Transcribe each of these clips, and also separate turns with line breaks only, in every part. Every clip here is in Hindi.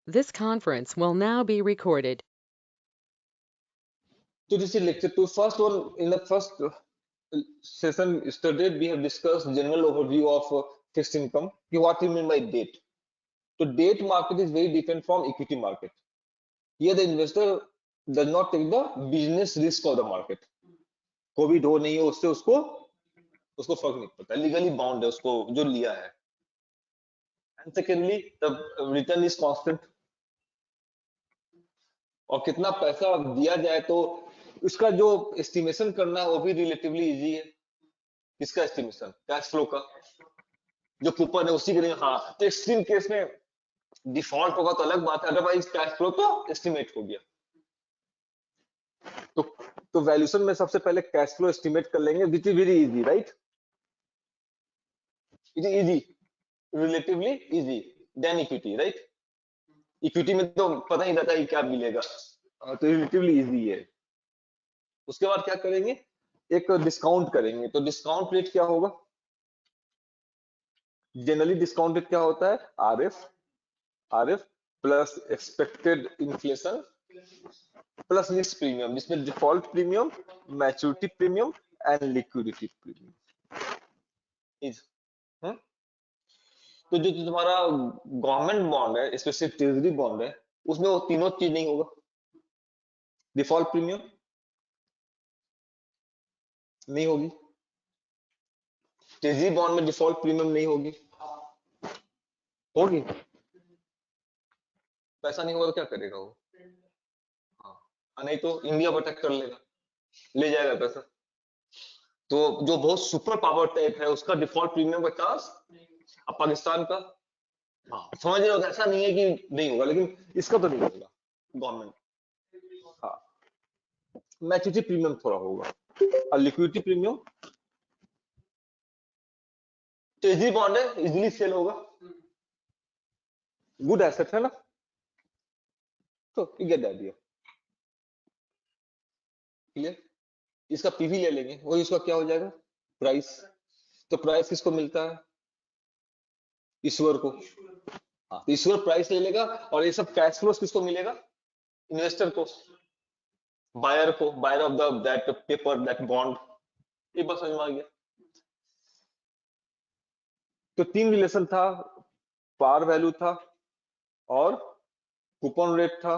This conference will now be recorded.
So this is lecture 2. First one, in the first session yesterday, we have discussed general overview of fixed income. What we mean by debt. So debt market is very different from equity market. Here the investor does not take the business risk of the market. Covid हो नहीं हो उससे उसको उसको फर्क नहीं पड़ता, लीगली बाउंड है उसको जो लिया है. And secondly the return is constant, और कितना पैसा दिया जाए तो उसका जो एस्टिमेशन करना है वो भी रिलेटिवली इजी है. किसका एस्टिमेशन? कैश फ्लो का. जो कूपन है उसी के लिए. हाँ, तो एक्सट्रीम केस में डिफॉल्ट होगा तो अलग बात है, अदरवाइज कैश फ्लो तो एस्टिमेट हो गया. तो वैल्यूएशन में सबसे पहले कैश फ्लो एस्टिमेट कर लेंगे, which is very easy, right. It is easy, relatively easy then equity, right. Equity में तो पता ही रहता है क्या मिलेगा, तो रिलेटिवली इजी है. उसके बाद क्या करेंगे, एक डिस्काउंट करेंगे. तो डिस्काउंट रेट क्या होगा? जनरली डिस्काउंट रेट क्या होता है? RF plus expected inflation plus risk premium, जिसमें default premium, maturity premium and liquidity premium is. तो जो तुम्हारा गवर्नमेंट बॉन्ड है, स्पेशली ट्रेजरी बॉन्ड है, उसमें वो तीनों चीज नहीं होगा. डिफॉल्ट प्रीमियम नहीं होगी, ट्रेजरी बॉन्ड में डिफॉल्ट प्रीमियम नहीं होगी. होगी? पैसा नहीं होगा तो क्या करेगा वो? हाँ, नहीं तो इंडिया अटैक कर लेगा, ले जाएगा पैसा. तो जो बहुत सुपर पावर टाइप है उसका डिफॉल्ट प्रीमियम का चांस. अब पाकिस्तान का, हाँ समझ रहे हो, ऐसा नहीं है कि नहीं होगा, लेकिन इसका तो नहीं होगा गवर्नमेंट. हाँ, मैच्योरिटी प्रीमियम थोड़ा होगा. और लिक्विडिटी प्रीमियम, ट्रेजरी बॉन्ड है, इजीली सेल होगा, गुड एसेट है ना. तो you get the idea, clear. इसका पीवी ले लेंगे, वही उसका क्या हो जाएगा? प्राइस. तो प्राइस किसको मिलता है? ईश्वर को. हाँ, तो ईश्वर प्राइस ले लेगा, और ये सब कैश फ्लोस किसको मिलेगा? इन्वेस्टर को, बायर को, buyer of the that paper, that bond. ये बस समझ में आ गया. तो तीन रिलेशन था, पार वैल्यू था, और कूपन रेट था,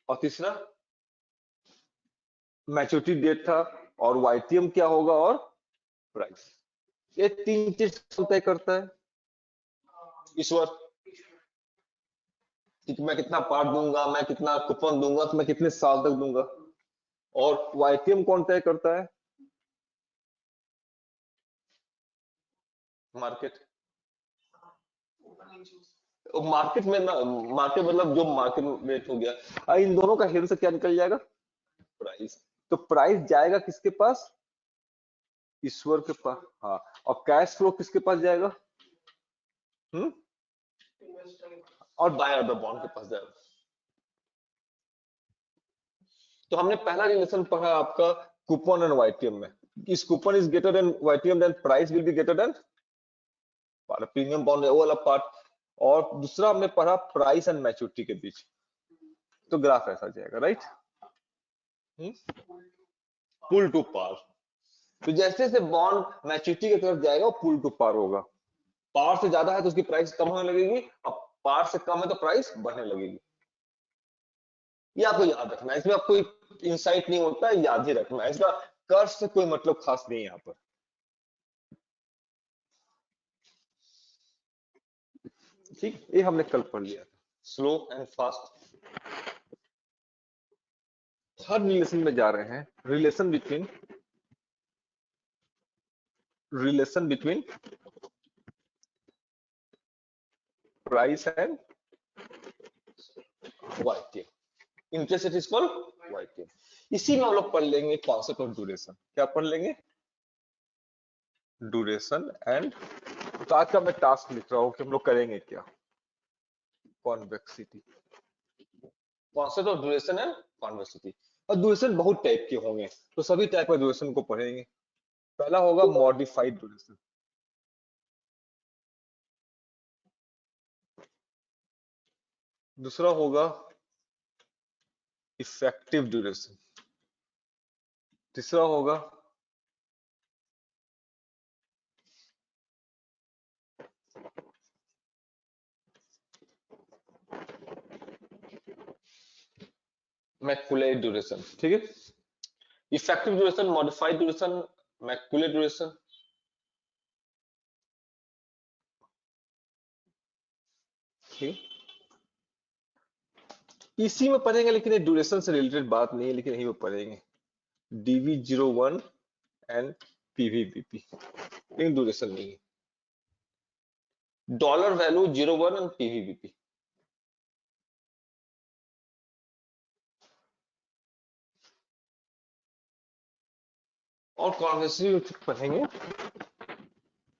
और तीसरा मैच्योरिटी डेट था, और वाईटीएम क्या होगा, और प्राइस. ये तीन चीज तय करता है ईश्वर, कि मैं कितना पार्ट दूंगा, मैं कितना कूपन दूंगा, तो मैं कितने साल तक दूंगा. और वाईटीएम कौन तय करता है? मार्केट. मार्केट में ना, मार्केट मतलब जो मार्केट रेट हो गया, इन दोनों का हेर से क्या निकल जाएगा? प्राइस. तो प्राइस जाएगा किसके पास? ईश्वर के पास. हाँ, और कैश फ्लो किसके पास जाएगा? हम्म, और बायर द बॉन्ड के पास जाएगा. तो हमने पहला रिलेशन पढ़ा आपका कूपन एंड वाईटीएम में. इस coupon is greater than YTM, then price will be greater than premium bond, वो वाला पार्ट. और दूसरा हमने पढ़ा प्राइस एंड मैच्योरिटी के बीच. तो ग्राफ ऐसा जाएगा, राइट. Pull to power. तो जैसे जैसे बॉन्ड मैच्योरिटी की तरफ जाएगा वो पुल टू पार होगा. पार से ज्यादा है तो उसकी प्राइस कम होने लगेगी, अब पार से कम है तो प्राइस बढ़ने लगेगी. ये आपको याद रखना है, इसमें आपको इंसाइट नहीं होता है, याद ही रखना है. इसका कर्व से कोई मतलब खास नहीं है यहाँ पर. ठीक, ये हमने कल पढ़ लिया था, slow and fast. Third relation में जा रहे हैं, relation between price and YTM. Interest rate is called YTM. इसी में हम लोग पढ़ लेंगे कॉन्सेप्ट ऑफ ड्यूरेशन. क्या पढ़ लेंगे? Duration and. तो आज का मैं टास्क लिख रहा हूँ कि हम लोग करेंगे क्या. Convexity, concept of duration and convexity. और ड्यूरेशन बहुत टाइप के होंगे, तो सभी टाइप के ड्यूरेशन को पढ़ेंगे. पहला होगा मॉडिफाइड ड्यूरेशन. दूसरा होगा इफेक्टिव ड्यूरेशन, तीसरा होगा मैक्युलेट ड्यूरेशन। ठीक है, effective duration, modified duration, Macaulay duration. ठीक, इसी में पढ़ेंगे, लेकिन ये ड्यूरेशन से रिलेटेड बात नहीं है, लेकिन यही में पढ़ेंगे DV01 एंड PVBP, लेकिन ड्यूरेशन नहीं है। Dollar value 01 and PVBP। और कॉन्वेक्सिटी पढ़ेंगे,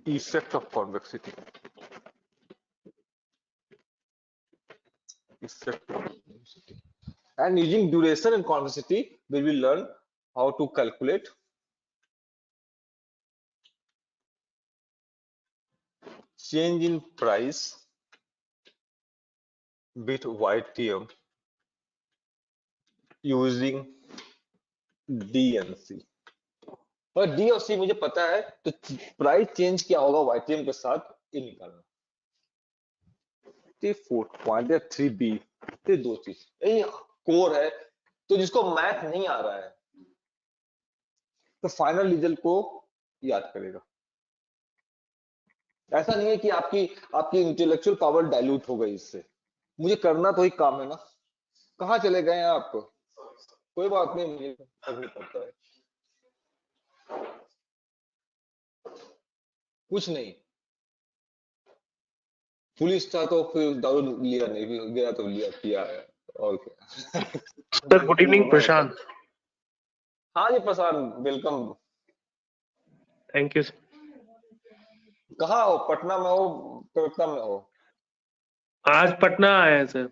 effect of convexity, effect of convexity. And using duration and convexity, we will learn how to calculate change in price with YTM using DNC। और D और C मुझे पता है, तो प्राइस चेंज क्या होगा YTM के साथ ये निकालना। 4.3B, ये दो चीज यही कोर है। तो जिसको मैथ नहीं आ रहा है तो फाइनल रिजल्ट को याद करेगा। ऐसा नहीं है कि आपकी आपकी इंटेलेक्चुअल पावर डाइल्यूट हो गई इससे, मुझे करना तो ही काम है ना। कहाँ चले गए हैं आप? कोई बात नहीं, मुझे करना पड़ता है। कुछ नहीं, पुलिस था तो फिर दारू लिया नहीं, भी गया तो लिया किया है, और क्या।
सर गुड इवनिंग प्रशांत।
हाँ जी प्रशांत, वेलकम।
Thank you.
कहाँ हो? पटना में हो, कलकत्ता में हो?
आज पटना आया है सर,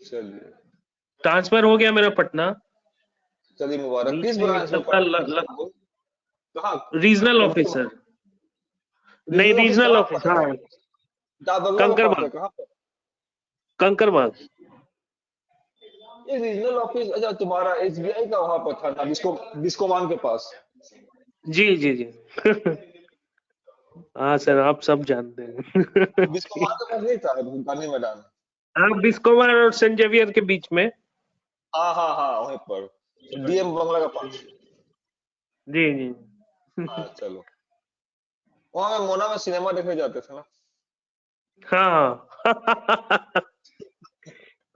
चलिए,
ट्रांसफर हो गया मेरा पटना।
चलिए मुबारक।
बीच
किस
में
ब्रांच में पढ़ा? कहाँ?
रीजनल ऑफिस सर, नहीं रीजनल ऑफिस, हाँ
दादरला के पास है, कहाँ पर?
कंकरबाग।
ये रीजनल ऑफिस, अच्छा तुम्हारा SBI का वहां पर था ना, बिस्कोमान के पास?
जी जी जी। हाँ सर, आप सब जानते हैं।
बिस्कोमान के पास नहीं था गांधी मैदान?
हाँ, बिस्कोमान और सेंट जेवियर के बीच में।
हाँ हाँ हाँ, वहीं पर DM बंगला के पास।
जी जी।
हाँ चलो, वहां में मोना में सिनेमा देखने जाते थे ना।
हाँ।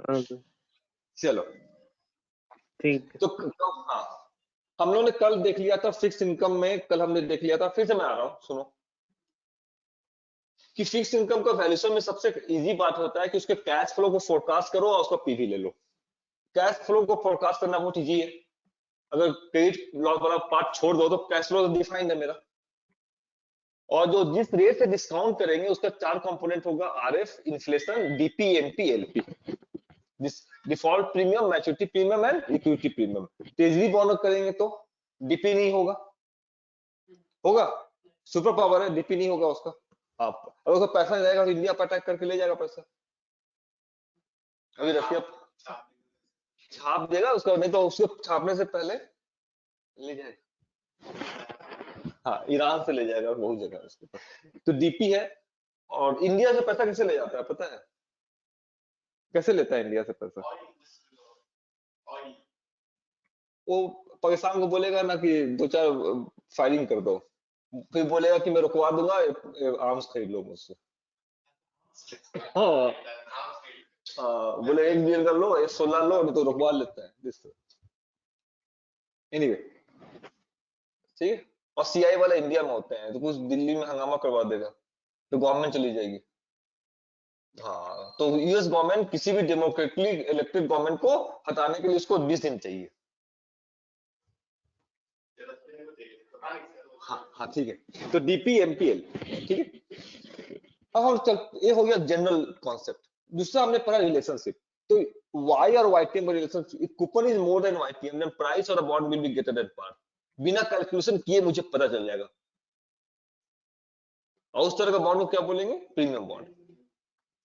हाँ सर,
चलो
ठीक।
तो हाँ, हम लोगों ने कल देख लिया था फिक्स इनकम में, कल हमने देख लिया था, फिर से मैं आ रहा हूँ सुनो, कि फिक्स इनकम का वैल्यूएशन में सबसे इजी बात होता है कि उसके कैश फ्लो को फोरकास्ट करो और उसका PV ले लो। कैश फ्लो को फोरकास्ट करना बहुत इजी है, अगर क्रेडिट लॉस वाला पार्ट छोड़ दो तो कैश फ्लो डिफाइंड है मेरा। और जो जिस रेट से डिस्काउंट करेंगे उसका 4 कंपोनेंट होगा, RF, inflation, DP, MP, LP। Default premium, maturity premium and equity premium. Tejli bond करेंगे तो DP नहीं होगा, होगा सुपर पावर है, DP नहीं होगा उसका। आप अगर उसका पैसा नहीं जाएगा तो इंडिया पर अटैक करके ले जाएगा पैसा। अभी रखिए, छाप देगा उसका, नहीं तो उसको छापने से पहले ले जाएगा। हाँ, ईरान से ले जाएगा, बहुत जगह है उसके पास। तो DP है। और इंडिया से पैसा कैसे ले जाता है पता है? कैसे लेता है इंडिया से पैसा? वो पाकिस्तान को बोलेगा ना कि 2-4 फायरिंग कर दो, फिर बोलेगा कि मैं रुकवा दूंगा, आर्म्स खरीद लो मुझसे। हाँ हाँ, बोले 1 बिलियन का लो, 16 लो, नहीं तो रुकवा लेता है। एनीवे, ठीक है। और CI वाला इंडिया में होते हैं, तो कुछ दिल्ली में हंगामा करवा देगा तो गवर्नमेंट चली जाएगी। हाँ, तो US गवर्नमेंट किसी भी डेमोक्रेटिकली इलेक्टेड गवर्नमेंट को हटाने के लिए उसको 20 दिन चाहिए। हाँ हाँ ठीक है, तो DP MPL, ठीक है। अब हम चल, ये हो गया जनरल कॉन्सेप्ट। दूसरा हमने पढ़ा रिलेशनशिप। तो Y और YTM का relationship, coupon is more than YTM, then price और bond will be greater than par. बिना कैलकुलेशन किए मुझे पता चल जाएगा। और उस तरह का बॉन्ड को क्या बोलेंगे? Premium bond.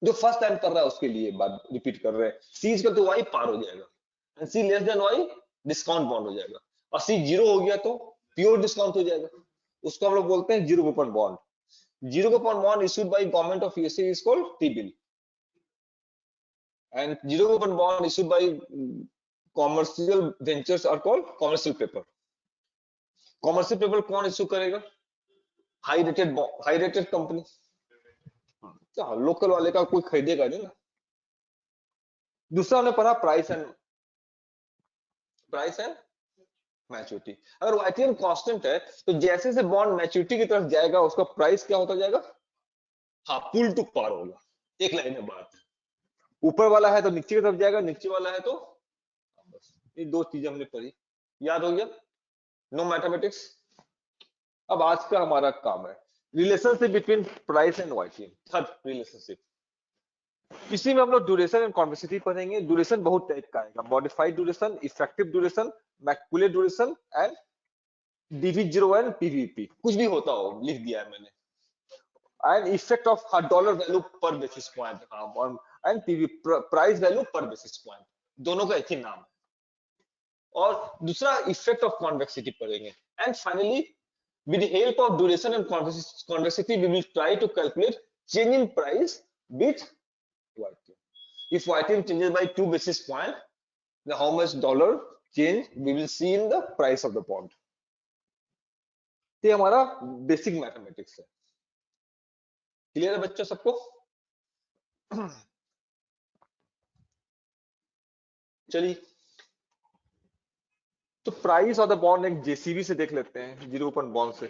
जो फर्स्ट टाइम कर रहा है उसके लिए बात रिपीट कर रहे हैं। सी इज तो वाई पार हो जाएगा, and C less than Y discount bond हो जाएगा, और सी जीरो हो गया तो प्योर डिस्काउंट हो जाएगा। उसको हम लोग बोलते हैं zero coupon bond. Zero coupon bond issued by government of USA is called T bill, and zero coupon bond issued by commercial ventures are called commercial paper. Commercial paper कौन इशू करेगा? हाई रेटेड कंपनी, लोकल वाले का कोई खरीदेगा नहीं ना। दूसरा हमने पढ़ा प्राइस एंड मैच्योरिटी। अगर वाईटीएम कांस्टेंट है तो जैसे से बॉन्ड मैच्योरिटी की तरफ जाएगा उसका प्राइस क्या होता जाएगा? हाँ, पुल टू पार होगा। एक लाइन में बात, ऊपर वाला है तो नीचे की तरफ जाएगा, नीचे वाला है तो बस। ये दो चीजें हमने पढ़ी, याद हो गया? No mathematics. अब आज का हमारा काम है relationship between price and YTM, third relationship. इसी में हम लोग ड्यूरेशन एंड कॉन्वेक्सिटी पढ़ेंगे। ड्यूरेशन बहुत टाइप का आएगा, modified duration, effective duration, Macaulay duration and DV01 PVP, कुछ भी होता हो लिख दिया है मैंने। And effect of dollar value per basis point, and PV price value per basis point, दोनों का एक ही नाम है। और दूसरा इफेक्ट ऑफ कॉन्वेक्सिटी पढ़ेंगे। And finally with the help of duration and convexity we will try to calculate change in price with YTM. If YTM changes by 2 basis point, then how much dollar change we will see in the price of the bond. ये हमारा बेसिक मैथमेटिक्स है। क्लियर है बच्चों सबको? चलिए, तो प्राइस ऑफ द बॉन्ड एक जेसीबी से देख लेते हैं, जीरो कूपन बॉन्ड से।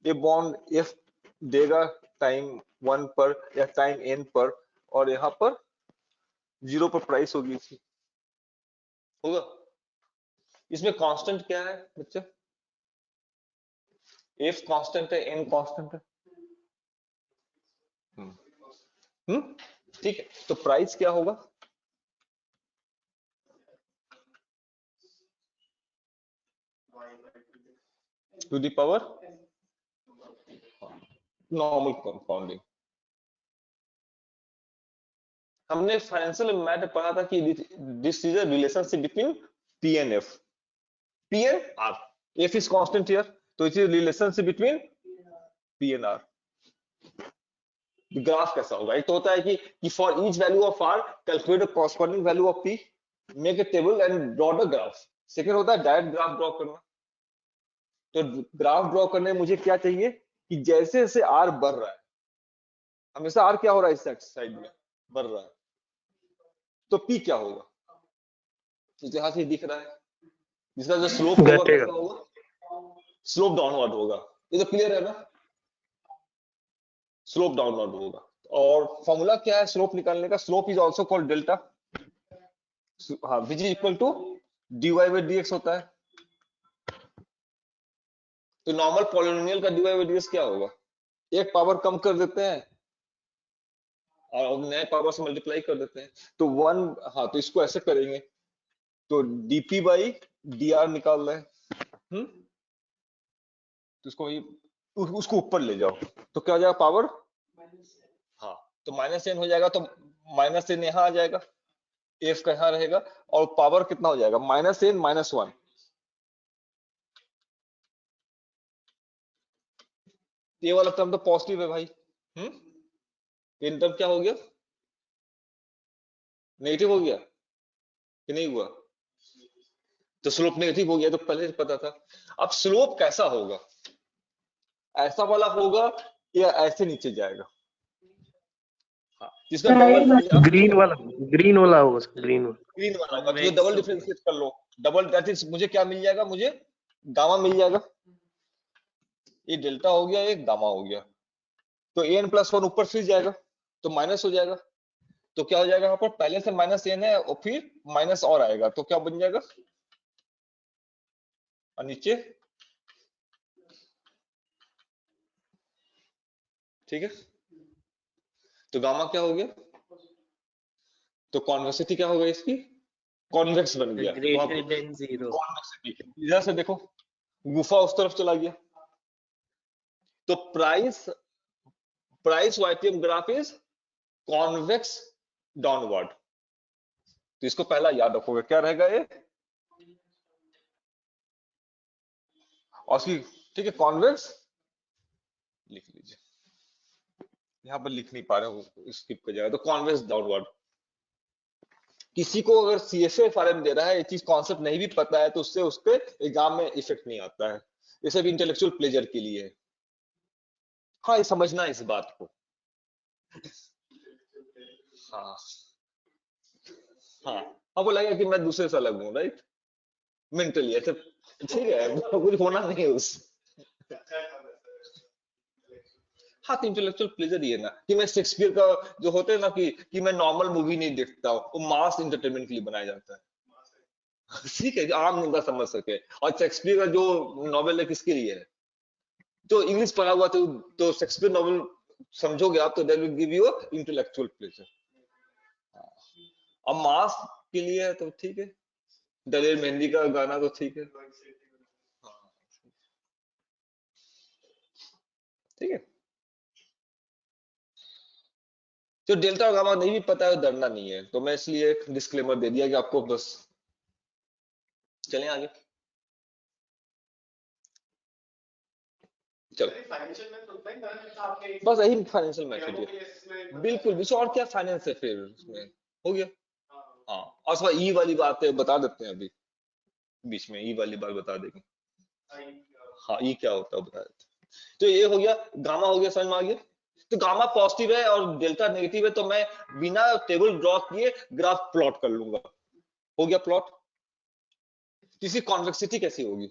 ये बॉन्ड एफ देगा टाइम 1 पर या टाइम n पर, और यहाँ पर 0 पर प्राइस होगी इसकी, होगा। इसमें कांस्टेंट क्या है बच्चा? एफ कांस्टेंट है, एन कांस्टेंट है। ठीक है, तो प्राइस क्या होगा? To the power normal compounding. हमने फाइनेंशियल मैथ पढ़ा था कि this is a relationship between P and F, P and R. F is constant here, तो it is relationship between P and R. Graph कैसा होगा? एक तो होता है कि for each value of R calculate the corresponding value of P, make a table and draw the graph. Second होता है डायरेक्ट ग्राफ ड्रॉ करना। तो ग्राफ ड्रॉ करने में मुझे क्या चाहिए कि जैसे जैसे आर बढ़ रहा है, हमेशा आर क्या हो रहा है इस साइड में बढ़ रहा है, तो पी क्या होगा? तो यहाँ से दिख रहा है जिसका जो स्लोप होगा कैसा होगा? स्लोप डाउनवर्ड होगा। ये तो क्लियर है ना? स्लोप डाउनवर्ड होगा। और फॉर्मूला क्या है स्लोप निकालने का? Slope is also called delta, हाँ, which is equal to dy by dx होता है। तो नॉर्मल पॉलिनोमियल का dy by dx क्या होगा? एक पावर कम कर देते हैं और नए पावर से मल्टीप्लाई कर देते हैं, तो 1, हाँ, तो इसको ऐसे करेंगे, तो dp by dr निकाल रहे हैं। तो उसको ऊपर ले जाओ तो क्या हो जाएगा? पावर, हाँ, तो माइनस एन हो जाएगा, तो माइनस एन यहाँ आ जाएगा, एफ का यहाँ रहेगा, और पावर कितना हो जाएगा? Minus N minus 1। ये वाला टर्म तो पॉजिटिव है भाई। इन टर्म क्या हो गया? नेगेटिव हो गया कि नहीं हुआ? तो स्लोप नेगेटिव हो गया, तो पहले से पता था। अब स्लोप कैसा होगा? ऐसा वाला होगा या ऐसे नीचे जाएगा? हाँ, जिसका डबल
ग्रीन वाला होगा, ग्रीन वाला
होगा, तो डबल डिफरेंशिएट कर लो। डबल दैट इज, मुझे क्या मिल जाएगा? मुझे गामा मिल जाएगा। ये डेल्टा हो गया, ये गामा हो गया, तो एन प्लस 1 ऊपर फिर जाएगा तो माइनस हो जाएगा। तो क्या हो जाएगा? यहाँ पर पहले से माइनस एन है और फिर माइनस और आएगा, तो क्या बन जाएगा? और नीचे, ठीक है, तो गामा क्या हो गया? तो कॉन्वेक्सिटी क्या हो गई इसकी? कॉन्वेक्स बन गया। Greater than 0। कॉन्वेक्सिटी इधर से देखो, गुफा उस तरफ चला गया। तो price YTM graph is convex downward. तो इसको पहला याद रखोगे, क्या रहेगा ये, और उसकी ठीक है कॉन्वेक्स लिख लीजिए, यहाँ पर लिख नहीं पा रहे हो स्किप कर जाएगा, तो कॉन्वेक्स डाउनवर्ड। किसी को अगर सीएफए फॉर्म दे रहा है, ये चीज कॉन्सेप्ट नहीं भी पता है, तो उससे उसके एग्जाम में इफेक्ट नहीं आता है, ये सब इंटेलेक्चुअल प्लेजर के लिए है। हाँ, ये समझना है इस बात को। हाँ हाँ, आपको लगेगा कि मैं दूसरे से अलग हूँ, राइट, मेंटली ऐसे, ठीक है, कुछ होना नहीं है उस। हाँ, तो इंटेलेक्चुअल प्लेजर ही है ना, कि मैं शेक्सपियर का जो होते हैं ना कि मैं नॉर्मल मूवी नहीं देखता हूँ, वो मास इंटरटेनमेंट के लिए बनाया जाता है। ठीक है, आम निंदा समझ सके। और शेक्सपियर का जो नॉवेल है किसके लिए है, तो इंग्लिश पढ़ा हुआ तो शेक्सपियर नॉवेल समझोगे आप, तो that will give you intellectual pleasure. अब मास के लिए है तो ठीक है, दलेर मेहंदी का गाना तो ठीक है, ठीक है। जो डेल्टा और गामा नहीं भी पता है, डरना नहीं है, तो मैं इसलिए एक डिस्क्लेमर दे दिया कि आपको बस। चलें आगे, चलो बस यही फाइनेंशियल मैथड है, बिल्कुल विषय, और क्या फाइनेंस है फिर उसमें, हो गया। हाँ, और उसमें ई वाली बात है, बता देते हैं अभी बीच में, ई वाली बात बता देंगे। हाँ, ई क्या होता है बता देते हैं। तो ये हो गया, गामा हो गया, समझ में आ गया। तो गामा पॉजिटिव है और डेल्टा नेगेटिव है, तो मैं बिना टेबल ड्रॉ किए ग्राफ प्लॉट कर लूंगा, हो गया प्लॉट। किसी कॉन्वेक्सिटी कैसी होगी,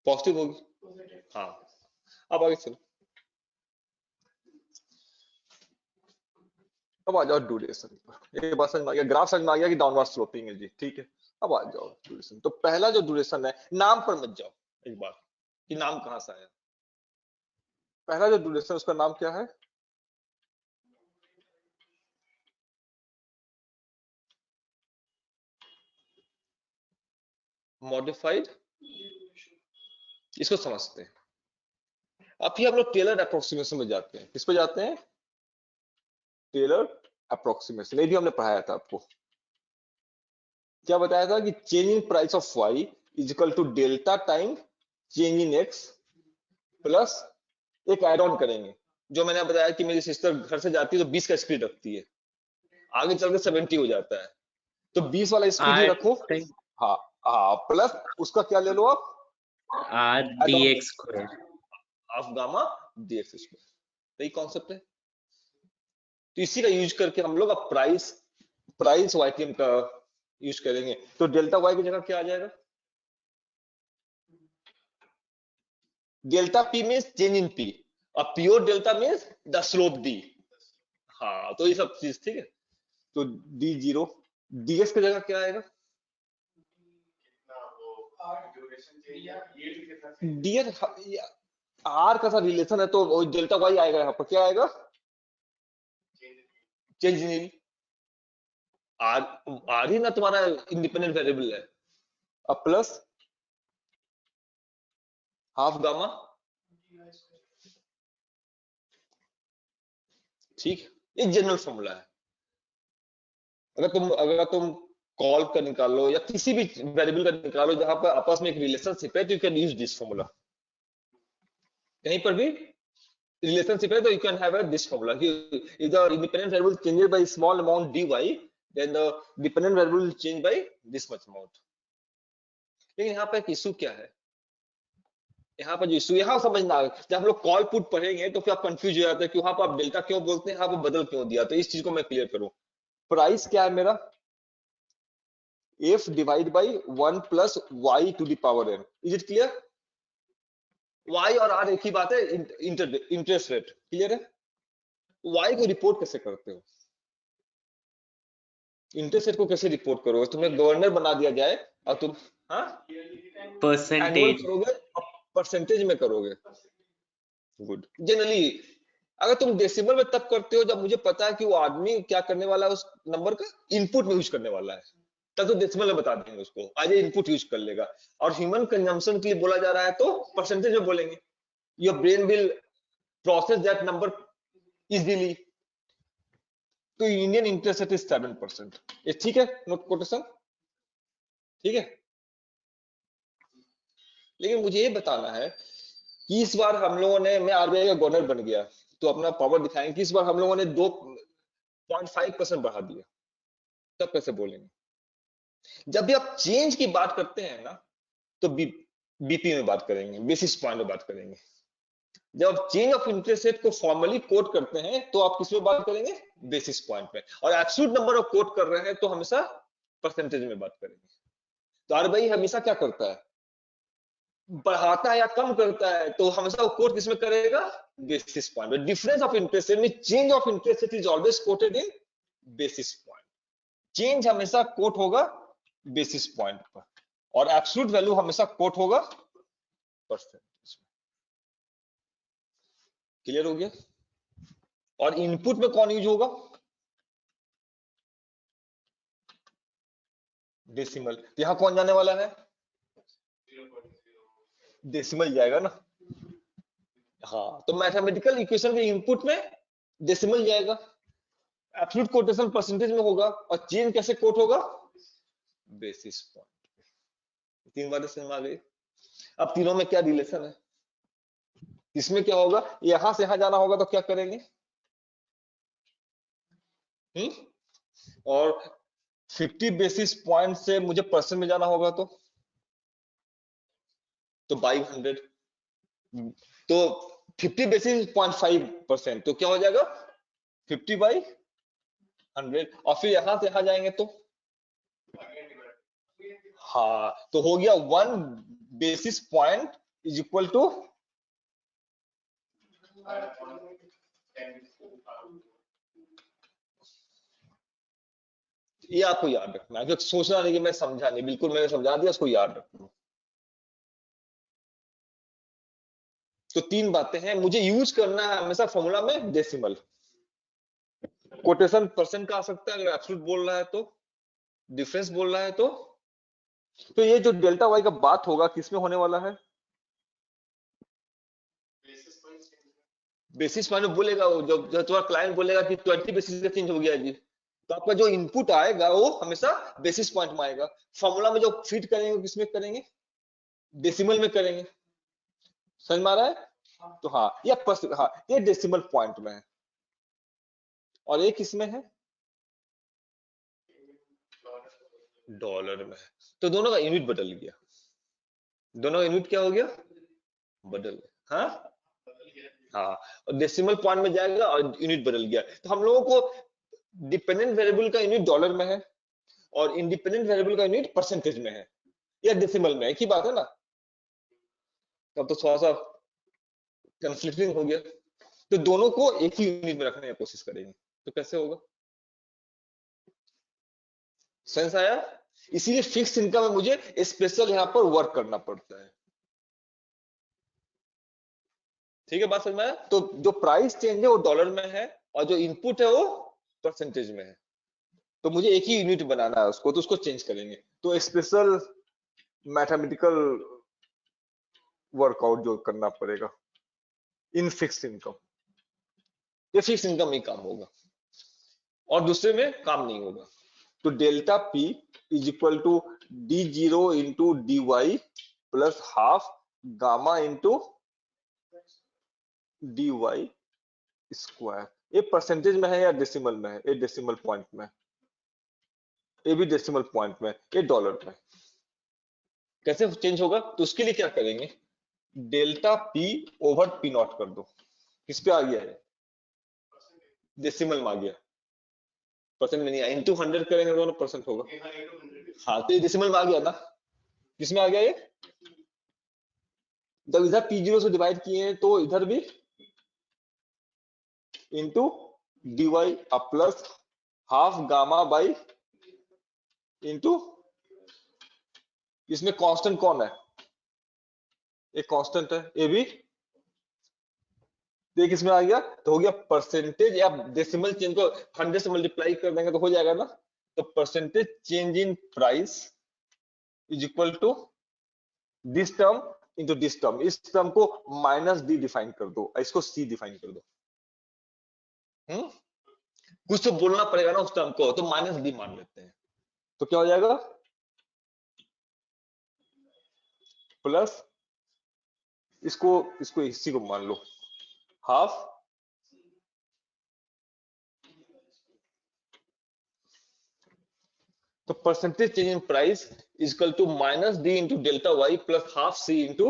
पॉजिटिव होगी। हाँ, अब आगे चलो, अब आ जाओ ड्यूरेशन पर। ये बात समझ में आ गया, ग्राफ समझ में आ गया कि डाउनवर्ड स्लोपिंग है जी, ठीक है। अब आ जाओ ड्यूरेशन। तो पहला जो ड्यूरेशन है, नाम पर मत जाओ एक बार कि नाम कहां से आया। पहला जो ड्यूरेशन उसका नाम क्या है, मॉडिफाइड, इसको समझते हैं। अब फिर हम लोग टेलर अप्रोक्सीमेशन में जाते हैं, किस पे जाते हैं, टेलर अप्रोक्सीमेशन। ये भी हमने पढ़ाया था आपको, क्या बताया था कि change in price of Y is equal to delta time change in X plus एक एड ऑन करेंगे, जो मैंने बताया कि मेरी सिस्टर घर से जाती है तो 20 का स्पीड रखती है, आगे चल के 70 हो जाता है, तो 20 वाला स्पीड ही रखो। हाँ हाँ, प्लस उसका क्या ले लो आप,
R D x square
of gamma D x square, यही कॉन्सेप्ट है। तो इसी का यूज करके हम लोग अब प्राइस वाईटीएम का यूज करेंगे। तो डेल्टा वाई की जगह क्या आ जाएगा, delta P means change in P, और pure delta means the slope D. हाँ, तो ये सब चीज ठीक है। तो डी जीरो, डीएक्स की जगह क्या आएगा, डीएक्स आर का सा रिलेशन है, तो डेल्टा वाई आएगा, यहाँ पर क्या आएगा, चेंज इन आर, आर ही ना तुम्हारा इंडिपेंडेंट वेरिएबल है, अब प्लस हाफ गामा, ठीक, ये जनरल फॉर्मूला है। अगर तुम कॉल का निकालो या किसी भी वेरिएबल का निकालो जहां पर आपस में एक रिलेशनशिप है, तो you can use this formula. कहीं पर भी रिलेशनशिप है तो you can have this formula कि if the independent variable changes by small amount dy, then the dependent variable will change by this much amount। लेकिन यहाँ पर एक इशू क्या है, यहाँ पर जो इशू यहाँ समझना है, जब हम लोग कॉल पुट पढ़ेंगे तो फिर आप कंफ्यूज हो जाते हैं कि वहां पर आप डेल्टा क्यों बोलते हैं, यहाँ पर बदल क्यों दिया। तो इस चीज को मैं क्लियर करूं, प्राइस क्या है मेरा, f divide by 1 plus y to the power n, is it clear. y और r एक ही बात है, इंटरेस्ट रेट, क्लियर है। y को रिपोर्ट कैसे करते हो, इंटरेस्ट रेट को कैसे रिपोर्ट करोगे, तुम्हें गवर्नर बना दिया जाए और तुम एनुअल
परसेंटेज
करोगे और परसेंटेज में करोगे, गुड। जनरली अगर तुम डेसिमल में तब करते हो जब मुझे पता है कि वो आदमी क्या करने वाला है, उस नंबर का इनपुट में यूज करने वाला है, तब तो डेसिमल में बता देंगे उसको, आज इनपुट यूज कर लेगा। और ह्यूमन कंजम्पशन के लिए बोला जा रहा है तो परसेंटेज में बोलेंगे, your brain will process that number easily, तो इंडियन इंटरेस्ट रेट इज 7%। ये ठीक है नोट कोटेशन, ठीक है। लेकिन मुझे ये बताना है कि इस बार हम लोगों ने, मैं आरबीआई का गवर्नर बन गया तो अपना पावर दिखाएंगे कि इस बार हम लोगों ने 2.5% बढ़ा दिया, तब कैसे बोलेंगे? जब भी आप चेंज की बात करते हैं ना तो बीपी में बात करेंगे, बेसिस पॉइंट में बात करेंगे। जब आप चेंज ऑफ इंटरेस्ट रेट को फॉर्मली कोट करते हैं तो आप किस में बात करेंगे? बेसिस पॉइंट में। और एब्सोल्यूट नंबर ऑफ कोट कर रहे हैं तो हमेशा परसेंटेज में बात करेंगे। तो आरबीआई हमेशा क्या करता है? बढ़ाता है या कम करता है तो हमेशा वो कोट किसमें करेगा? बेसिस पॉइंट में। डिफरेंस ऑफ इंटरेस्ट रेट में change of interest rate is always quoted in basis point. Change हमेशा कोट होगा बेसिस पॉइंट पर और एब्सोल्यूट वैल्यू हमेशा कोट होगा परसेंटेज में। क्लियर हो गया? और इनपुट में कौन यूज होगा? डेसिमल। यहां कौन जाने वाला है? डेसिमल जाएगा ना। हाँ, तो मैथमेटिकल इक्वेशन के इनपुट में डेसिमल जाएगा। एब्सोल्यूट कोटेशन परसेंटेज में होगा और चेंज कैसे कोट होगा? Basis point. तीन बातें समझ में आ गई। अब तीनों में क्या रिलेशन है? इसमें क्या होगा? यहां से यहां जाना होगा तो क्या करेंगे? और 50 बेसिस पॉइंट से मुझे परसेंट में जाना होगा तो बाई 100। तो 50 बेसिस 0.5% तो क्या हो जाएगा? 50 बाई 100। और फिर यहां से यहां जाएंगे तो हाँ, तो हो गया 1 basis point is equal to ये आपको याद रखना है, क्योंकि सोचना नहीं कि मैं समझा नहीं, बिल्कुल मैंने समझा दिया, उसको याद रखना। तो तीन बातें हैं, मुझे यूज करना है हमेशा फॉर्मूला में डेसिमल। कोटेशन परसेंट का आ सकता है अगर एब्सोल्यूट बोल रहा है तो, डिफरेंस बोल रहा है तो ये जो डेल्टा वाई का बात होगा किसमें होने वाला है? बेसिस पॉइंट में बोलेगा वो, जब तुम्हारा क्लाइंट बोलेगा कि 20 बेसिस का चेंज हो गया जी, तो आपका जो इनपुट आएगा वो हमेशा बेसिस पॉइंट में आएगा। फॉर्मूला में जो फिट करेंगे किसमें करेंगे? डेसिमल में करेंगे। समझ में आ रहा है? तो हाँ, ये डेसिमल पॉइंट में है और ये किसमें है? डॉलर में है। तो दोनों का यूनिट बदल गया। दोनों का यूनिट क्या हो गया? बदल गया। हाँ हाँ, और डेसिमल पॉइंट में जाएगा और यूनिट बदल गया। तो हम लोगों को डिपेंडेंट वेरिएबल का यूनिट डॉलर में है और इंडिपेंडेंट वेरिएबल का यूनिट परसेंटेज में है या डेसिमल में, एक ही बात है ना। तब तो थोड़ा सा कंफ्लिक्टिंग हो गया। तो दोनों को एक ही यूनिट में रखने की कोशिश करेंगे, तो कैसे होगा? सेंस आया? इसीलिए फिक्स इनकम में मुझे स्पेशल यहाँ पर वर्क करना पड़ता है। ठीक है, बात समझ में आया? तो जो प्राइस चेंज है वो डॉलर में है और जो इनपुट है वो परसेंटेज में है। तो मुझे एक ही यूनिट बनाना है उसको, तो उसको चेंज करेंगे। तो स्पेशल मैथमेटिकल वर्कआउट जो करना पड़ेगा इन फिक्स इनकम। ये फिक्स इनकम में काम होगा और दूसरे में काम नहीं होगा। तो delta P is equal to D zero into D Y plus half gamma into D Y square. ये परसेंटेज में है या डेसिमल में है? ये डेसिमल पॉइंट में, ये भी डेसिमल पॉइंट में, ये डॉलर में। कैसे चेंज होगा? तो उसके लिए क्या करेंगे? Delta P over P not कर दो। किस पे आ गया है? डेसिमल में आ गया, परसेंट में नहीं आया। इंटू 100 करेंगे तो परसेंट होगा। हाँ, तो ये डेसिमल में आ गया ना। किसमें आ गया ये? जब इधर P0 से डिवाइड किए हैं तो इधर भी into D Y plus half gamma by into, इसमें कांस्टेंट कौन है? एक कांस्टेंट है, ये भी देख इसमें आ गया। तो हो गया परसेंटेज, या डेसिमल चेंज को 100 से मल्टीप्लाई कर देंगे तो हो जाएगा ना। तो percentage change in price is equal to this term into this term. इस टर्म को माइनस डी डिफाइन कर दो, इसको सी डिफाइन कर दो। कुछ तो बोलना पड़ेगा ना उस टर्म को, तो माइनस डी मान लेते हैं। तो क्या हो जाएगा, प्लस इसको इसी को मान लो हाफ तो percentage change in price is equal to minus D into delta Y plus half C into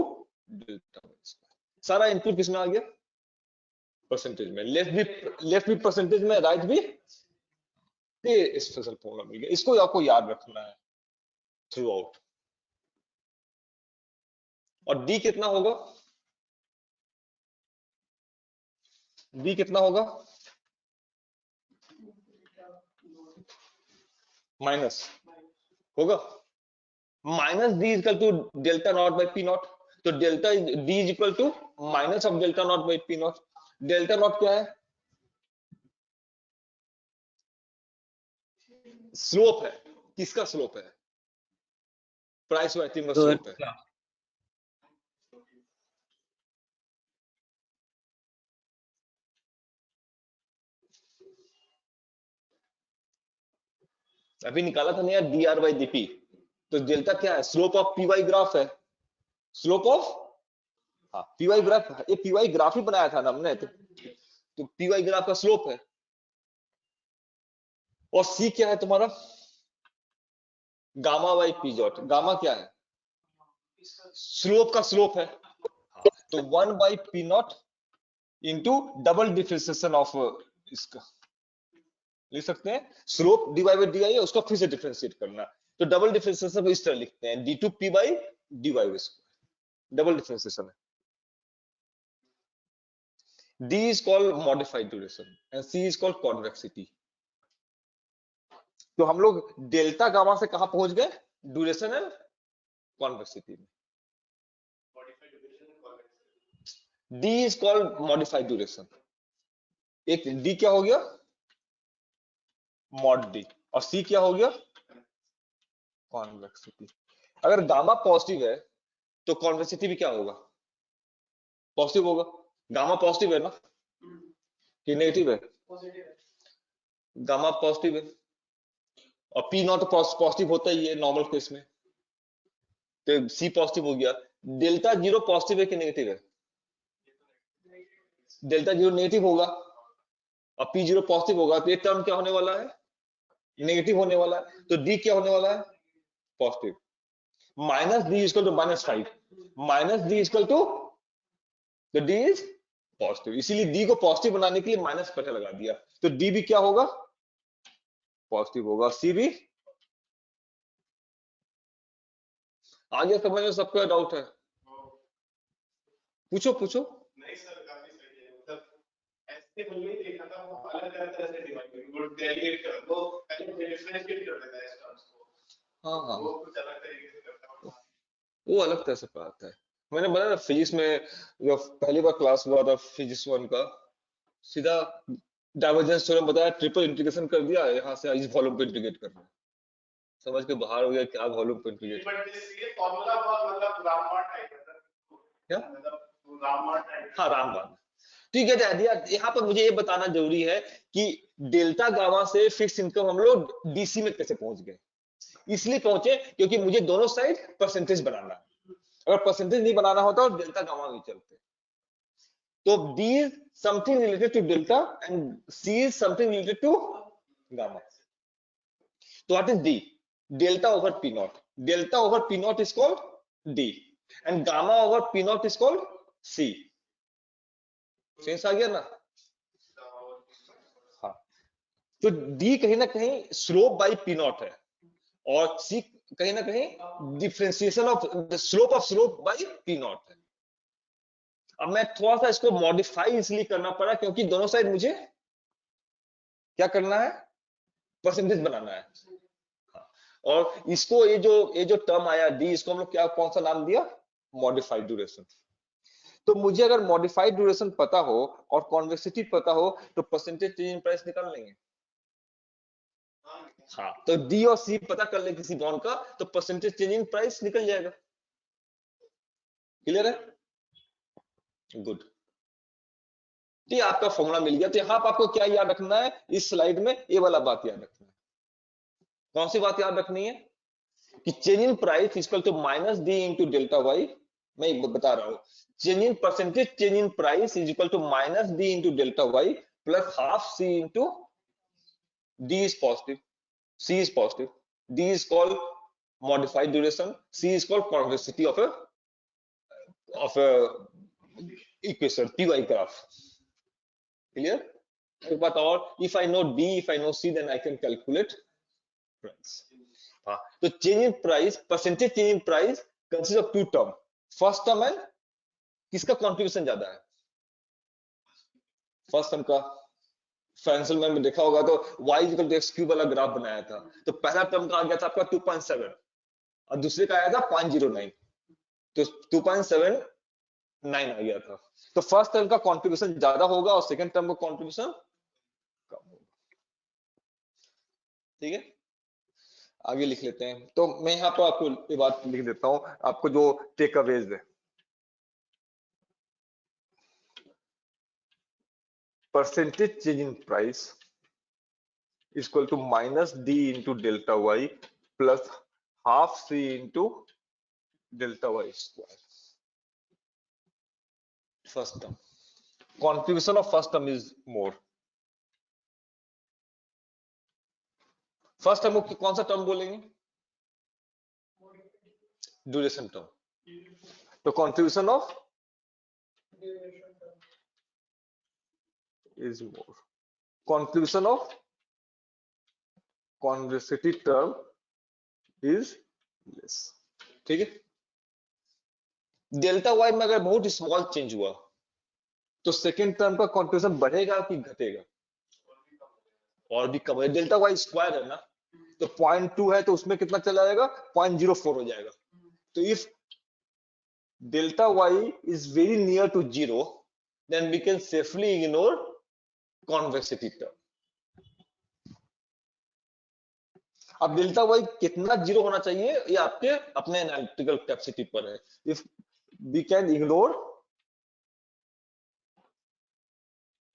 delta Y. सारा इनपुट किसमें आ गया, परसेंटेज में। लेफ्ट भी परसेंटेज में, राइट भी। ये स्पेशल फॉर्मूला मिल गया, इसको आपको याद रखना है थ्रू आउट। और डी कितना होगा, डी कितना होगा, माइनस होगा, minus D equal to delta naught by P naught. तो delta D is equal to minus of delta naught by P naught. Delta naught क्या है, स्लोप है। किसका स्लोप है, प्राइस वाइटिंग का स्लोप है। अभी निकाला था ना यार D R by D P. तो डेल्टा क्या है, slope of P Y graph है, स्लोप ऑफ, हाँ पी वाई ग्राफ, ये पी वाई ग्राफ ही बनाया था ना हमने। तो पी वाई ग्राफ का स्लोप है। और सी क्या है तुम्हारा, gamma by P dot. Gamma क्या है, स्लोप का स्लोप है। तो 1 by P naught into double differentiation of इसका लिख सकते हैं, slope D Y by D I है, उसका फिर से डिफरेंशिएट करना। तो डबल डिफरेंशिएशन इस तरह लिखते हैं, D two P by D Y square, double differentiation है। D is called modified duration and C is called convexity. तो हम लोग डेल्टा गामा से कहां पहुंच गए, ड्यूरेशन एंड कॉन्वेक्सिटी में। D is called modified duration। एक D क्या हो गया, मॉड D, और C क्या हो गया, कॉन्वेक्सिटी। अगर गामा पॉजिटिव है तो कॉन्वेक्सिटी भी क्या होगा, पॉजिटिव होगा। गामा पॉजिटिव है ना कि नेगेटिव है, गामा पॉजिटिव है। और पी नॉट पॉजिटिव होता ही है नॉर्मल केस में, तो सी पॉजिटिव हो गया। डेल्टा जीरो पॉजिटिव है कि नेगेटिव है, डेल्टा जीरो नेगेटिव होगा और पी जीरो पॉजिटिव होगा। तो ये टर्म क्या होने वाला है, नेगेटिव होने वाला है। तो डी क्या होने वाला है, positive. Minus D equal to -5, minus D equal to, तो डी इज पॉजिटिव, इसीलिए डी को पॉजिटिव बनाने के लिए माइनस पहले लगा दिया। तो डी भी क्या होगा, पॉजिटिव होगा। सी भी आगे समझ में सबका डाउट है, पूछो पूछो।
नहीं सर, काफी सही है। मतलब ऐसे हमने देखा था, वो अलग अलग तरह से डिवाइड करके वो डेलीगेट कर, वो पहले डिफरेंशिएट कर देता है इस टर्म्स को।
हाँ हाँ,
वो कुछ अलग तरीके से करता है,
वो अलग तरह से पढ़ाता है। मैंने बताया फिजिक्स में जब पहली बार क्लास हुआ था फिजिक्स 1 का, सीधा डाइवर्जेंस थ्योरम बताया, ट्रिपल इंटीग्रेशन कर दिया, यहाँ से इस वॉल्यूम को इंटीग्रेट करना, समझ के बाहर हो गया क्या वॉल्यूम को इंटीग्रेट।
बट ये फार्मूला बहुत मतलब रामबाण टाइप है,
क्या,
मतलब रामबाण टाइप।
हाँ रामबाण। ठीक है दिया। यहाँ पर मुझे ये बताना जरूरी है कि डेल्टा गामा से फिक्स इनकम हम लोग डीसी में कैसे पहुंच गए। इसलिए पहुंचे क्योंकि मुझे दोनों साइड परसेंटेज बनाना है। अगर परसेंटेज नहीं बनाना होता तो डेल्टा गामा नहीं चलते। तो D is something related to delta and C is something related to gamma. So what is D? Delta over P naught. Delta over P naught is called D and gamma over P naught is called C. Sense आ गया ना? हाँ, तो D कहीं ना कहीं स्लोप बाई P naught है और C कहीं ना कहीं differentiation of slope of slope by P naught है। अब मैं थोड़ा सा इसको मॉडिफाई इसलिए करना पड़ा क्योंकि दोनों साइड मुझे क्या करना है, परसेंटेज बनाना है। और इसको ये जो टर्म आया डी, इसको हम लोग क्या कौन सा नाम दिया, मॉडिफाइड ड्यूरेशन। तो मुझे अगर मॉडिफाइड ड्यूरेशन पता हो और कॉन्वेक्सिटी पता हो तो परसेंटेज चेंज इन प्राइस निकाल लेंगे। हाँ, तो डी और सी पता कर ले किसी बॉन्ड का तो परसेंटेज चेंज इन प्राइस निकल जाएगा। क्लियर है, गुड। तो ये आपका फॉर्मूला मिल गया। तो यहाँ पर आपको क्या याद रखना है इस स्लाइड में, ये वाला बात याद रखना है। कौन सी बात याद रखनी है कि change in price equal to minus D into delta Y. मैं बता रहा हूँ, change in percentage change in price is equal to minus D into delta Y plus half C into D is positive, C is positive, D is called modified duration, C is called convexity of a equation PY graph. Clear? एक बात और, if I know D, if I know C, then I can calculate price. हाँ, तो change in price, percentage change in price consists of two term. First term है किसका contribution ज्यादा है? First term का फाइनेंशियल में देखा होगा तो y equal to x cube वाला ग्राफ बनाया था, तो पहला टर्म का आ गया था आपका 2.7 और दूसरे का आया था 0.09, तो 2.79 आ गया था। तो फर्स्ट टर्म का कंट्रीब्यूशन ज्यादा होगा और सेकंड टर्म का कंट्रीब्यूशन कम होगा। ठीक है, आगे लिख लेते हैं। तो मैं यहाँ पर आपको ये बात लिख देता हूँ, आपको जो टेक अवेज है। Percentage change in price is equal to minus d into delta y plus half c into delta y square. First term. Contribution of first term is more. First term को कौन सा टर्म बोलेंगे? Duration term. तो contribution of is more. Contribution of convexity term is less. ठीक है, डेल्टा वाई में अगर बहुत स्मॉल चेंज हुआ तो सेकेंड टर्म का कंट्रीब्यूशन बढ़ेगा कि घटेगा? और भी कम है। डेल्टा वाई स्क्वायर है ना, तो 0.2 है तो उसमें कितना चला जाएगा? 0.04 हो जाएगा। तो if delta Y is very near to 0 then we can safely ignore convexity term. अब डेल्टा वाई कितना 0 होना चाहिए ये आपके अपने एनालिटिकल कैपेसिटी पर है। If we can ignore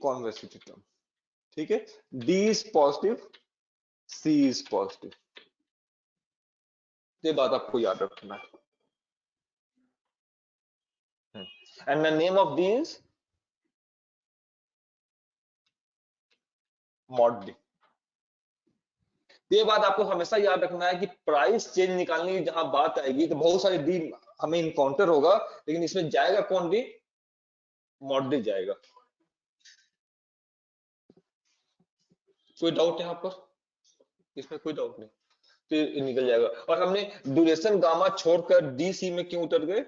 convexity term, ठीक है, D is positive, C is positive, ये बात आपको याद रखना है। And the name of D is mod D. ये बात आपको हमेशा याद रखना है कि प्राइस चेंज निकालने की जहां बात आएगी तो बहुत सारे डी हमें इनकाउंटर होगा, लेकिन इसमें जाएगा कौन डी? मॉड डी जाएगा। कोई डाउट यहाँ पर? इसमें कोई डाउट नहीं, तो ये निकल जाएगा। और हमने ड्यूरेशन गामा छोड़कर डी सी में क्यों उतर गए?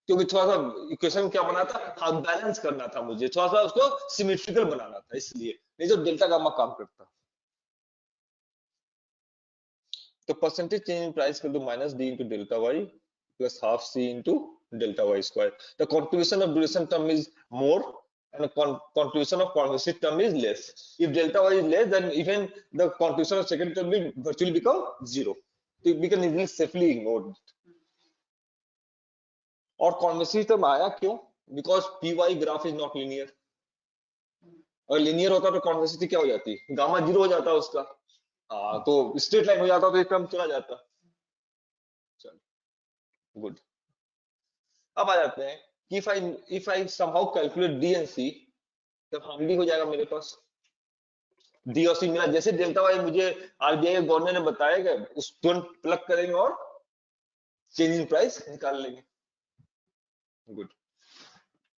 क्योंकि थोड़ा सा इक्वेशन क्या बना था, हाँ बैलेंस करना था मुझे, थोड़ा सा उसको सिमेट्रिकल बनाना था, इसलिए, नहीं तो डेल्टा गामा काम करता। तो percentage change in price equal to minus D into delta Y plus half C into delta Y square. The contribution of duration term is more and the contribution of convexity term is less. If delta y is less, then even the contribution of second term will virtually become 0. So we can easily safely ignore it. और convexity term आया क्यों? Because py graph is not linear. अगर linear होता तो convexity क्या हो जाती? गामा 0 हो जाता उसका। हाँ, तो स्ट्रेट लाइन हो जाता तो ये टर्म चला जाता। चलो, गुड। अब आ जाते हैं कि if I somehow calculate D and C, तब हार्डली हो जाएगा मेरे पास। D और C मिला, जैसे डेल्टा वाई मुझे आरबीआई के गवर्नर ने बताया कि उस तुरंत प्लग करेंगे और चेंज इन प्राइस निकाल लेंगे। गुड,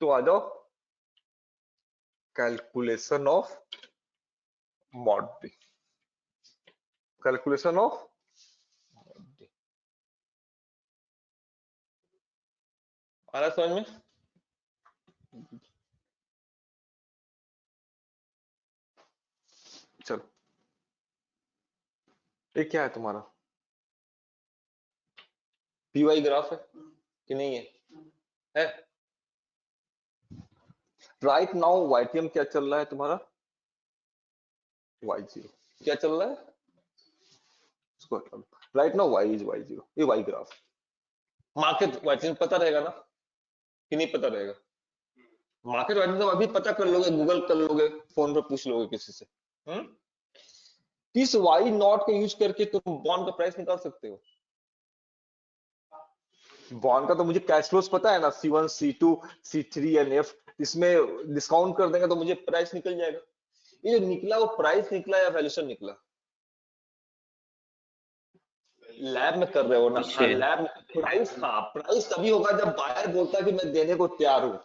तो आ जाओ calculation of mod D. Calculation of आ रहा समझ में? चलो, ये क्या है तुम्हारा? पीवाई ग्राफ है कि नहीं है? है। राइट नाउ वाईटीएम क्या चल रहा है तुम्हारा? y0 क्या चल रहा है? Right now y is y0, ये y ग्राफ। मार्केट वाईटीएम पता रहेगा ना कि नहीं पता रहेगा? मार्केट वैल्यू तो अभी पता कर लोगे, गूगल कर लोगे, फोन पर पूछ लोगे किसी से। इस वाई नॉट को यूज करके तुम बॉन्ड का प्राइस निकाल सकते हो। बॉन्ड का तो मुझे कैश फ्लोस पता है ना, C1 C2 C3 and F, इसमें डिस्काउंट कर देंगे तो मुझे प्राइस निकल जाएगा। ये जो निकला वो प्राइस निकला या वैल्यूएशन निकला? लैब में कर रहे हो ना? हाँ, लैब में प्राइस। हाँ, प्राइस तभी होगा जब बायर बोलता है कि मैं देने को तैयार हूं,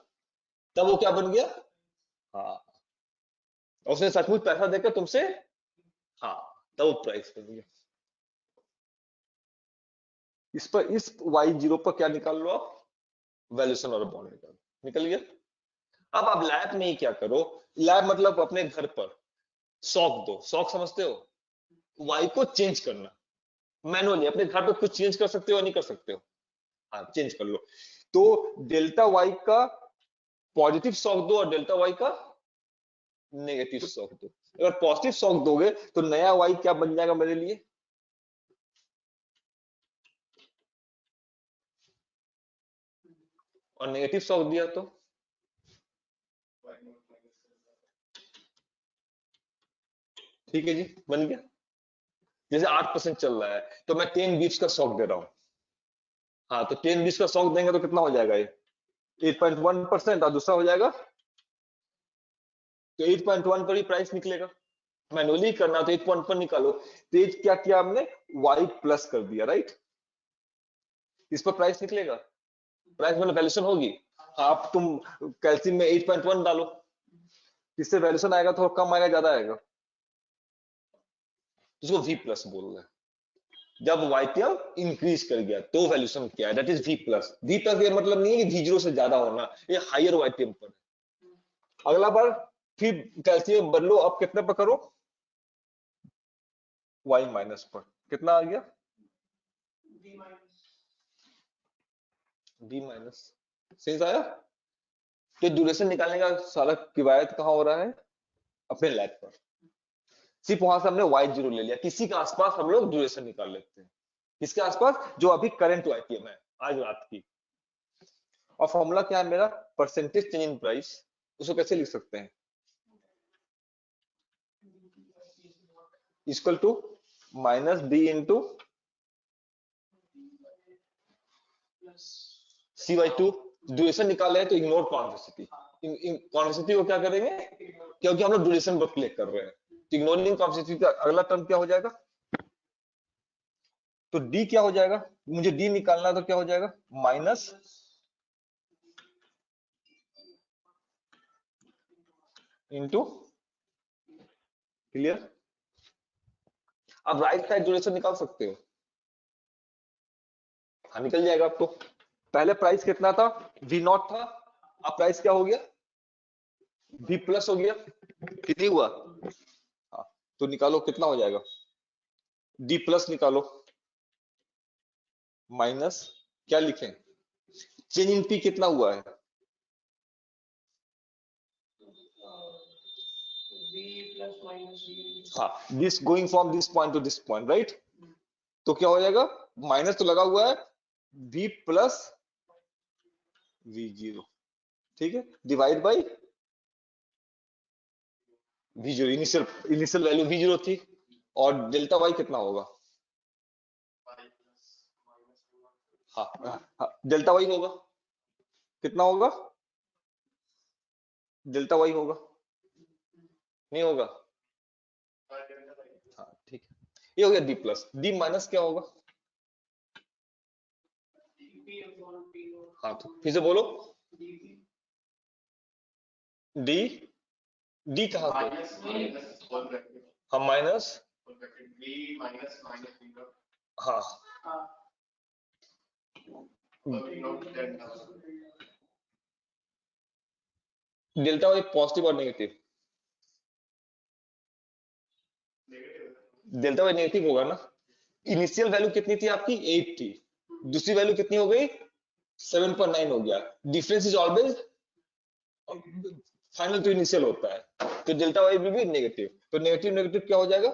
तब वो क्या बन गया? हाँ, उसने सचमुच पैसा देकर तुमसे, हाँ, तब वो प्राइस बन गया। इस पर, इस Y0 पर क्या निकाल लो आप? वैल्यूएशन और बॉन्ड निकल गया। अब आप लैब में ही क्या करो, लैब मतलब अपने घर पर सॉक दो, सॉक समझते हो? वाई को चेंज करना मैनुअली, अपने घर पे कुछ चेंज कर सकते हो या नहीं कर सकते हो? हाँ, चेंज कर लो। तो डेल्टा वाई का पॉजिटिव सॉक दो और डेल्टा वाई का नेगेटिव सॉक दो। अगर पॉजिटिव सॉक दोगे तो नया वाई क्या बन जाएगा मेरे लिए? और नेगेटिव सॉक दिया तो ठीक है जी, बन गया। जैसे 8% चल रहा है तो मैं 10 बिप्स का शॉक दे रहा हूं। हाँ, तो 10 बिप्स का शॉक देंगे तो कितना हो जाएगा? ये 8.1%, और दूसरा हो जाएगा तो 8.1 पर ही प्राइस निकलेगा। मैनुअली करना तो 8.1 पर निकालो। तो क्या किया हमने? y प्लस कर दिया, राइट? इस पर प्राइस निकलेगा, प्राइस मतलब वैल्यूएशन होगी। आप तुम कैल्सियम में 8.1 डालो, इससे वैल्यूएशन आएगा, थोड़ा कम आएगा ज्यादा आएगा? इसको v प्लस बोल रहे हैं। जब YTM इंक्रीज कर गया तो वैल्यूएशन क्या है? That is v plus. v plus ये मतलब नहीं है कि v0 से ज्यादा होना, ये हायर YTM पर। अगला बार फिर कैल्सियम बदलो, अब कितने पर करो? y माइनस पर। कितना आ गया? b minus. सही आया? तो ड्यूरेशन निकालने का सारा किवायत कहाँ हो रहा है? अपने लैब पर। सिर्फ वहां से हमने y0 ले लिया, किसी के आसपास हम लोग ड्यूरेशन निकाल लेते हैं। किसके आसपास? जो अभी करंट YTM है आज रात की। और फॉर्मूला क्या है मेरा? Percentage change in price. उसको कैसे लिख सकते हैं? Equal to minus d into C/2। Duration निकाल रहे हैं तो इग्नोर कॉन्वेक्सिटी। कॉन्वेक्सिटी को क्या करेंगे? क्योंकि हम लोग ड्यूरेशन पर प्ले कर रहे हैं, तो इग्नोरिंग कॉन्वेक्सिटी का अगला टर्म क्या हो जाएगा? तो d क्या हो जाएगा? मुझे d निकालना तो क्या हो जाएगा? Minus into, clear? अब राइट साइड ड्यूरेशन निकाल सकते हो। हाँ, निकल जाएगा आपको। पहले प्राइस कितना था? V0 था, अब प्राइस क्या हो गया? V प्लस हो गया। कितनी हुआ? हाँ, तो निकालो कितना हो जाएगा? D प्लस निकालो, माइनस क्या लिखें? चेंज इन P कितना हुआ है? हाँ, this going from this point two this point, right? तो क्या हो जाएगा? माइनस तो लगा हुआ है, V प्लस V0, ठीक है, divide by V0। Initial value V0 थी, और डेल्टा वाई कितना होगा? हाँ, डेल्टा वाई होगा, कितना होगा? डेल्टा वाई होगा, नहीं होगा? हाँ, ठीक है, ये हो गया D प्लस। D माइनस क्या होगा? हाँ, तो फिर से बोलो। D कहाँ से? हाँ, माइनस, हाँ, डेल्टा वाई पॉजिटिव और नेगेटिव? डेल्टा वाई नेगेटिव होगा ना। इनिशियल वैल्यू कितनी थी आपकी? 8 थी, दूसरी वैल्यू कितनी हो गई? 7.9 हो गया। Difference is always final to initial होता है, तो delta Y will be negative. तो नेगेटिव नेगेटिव क्या हो जाएगा?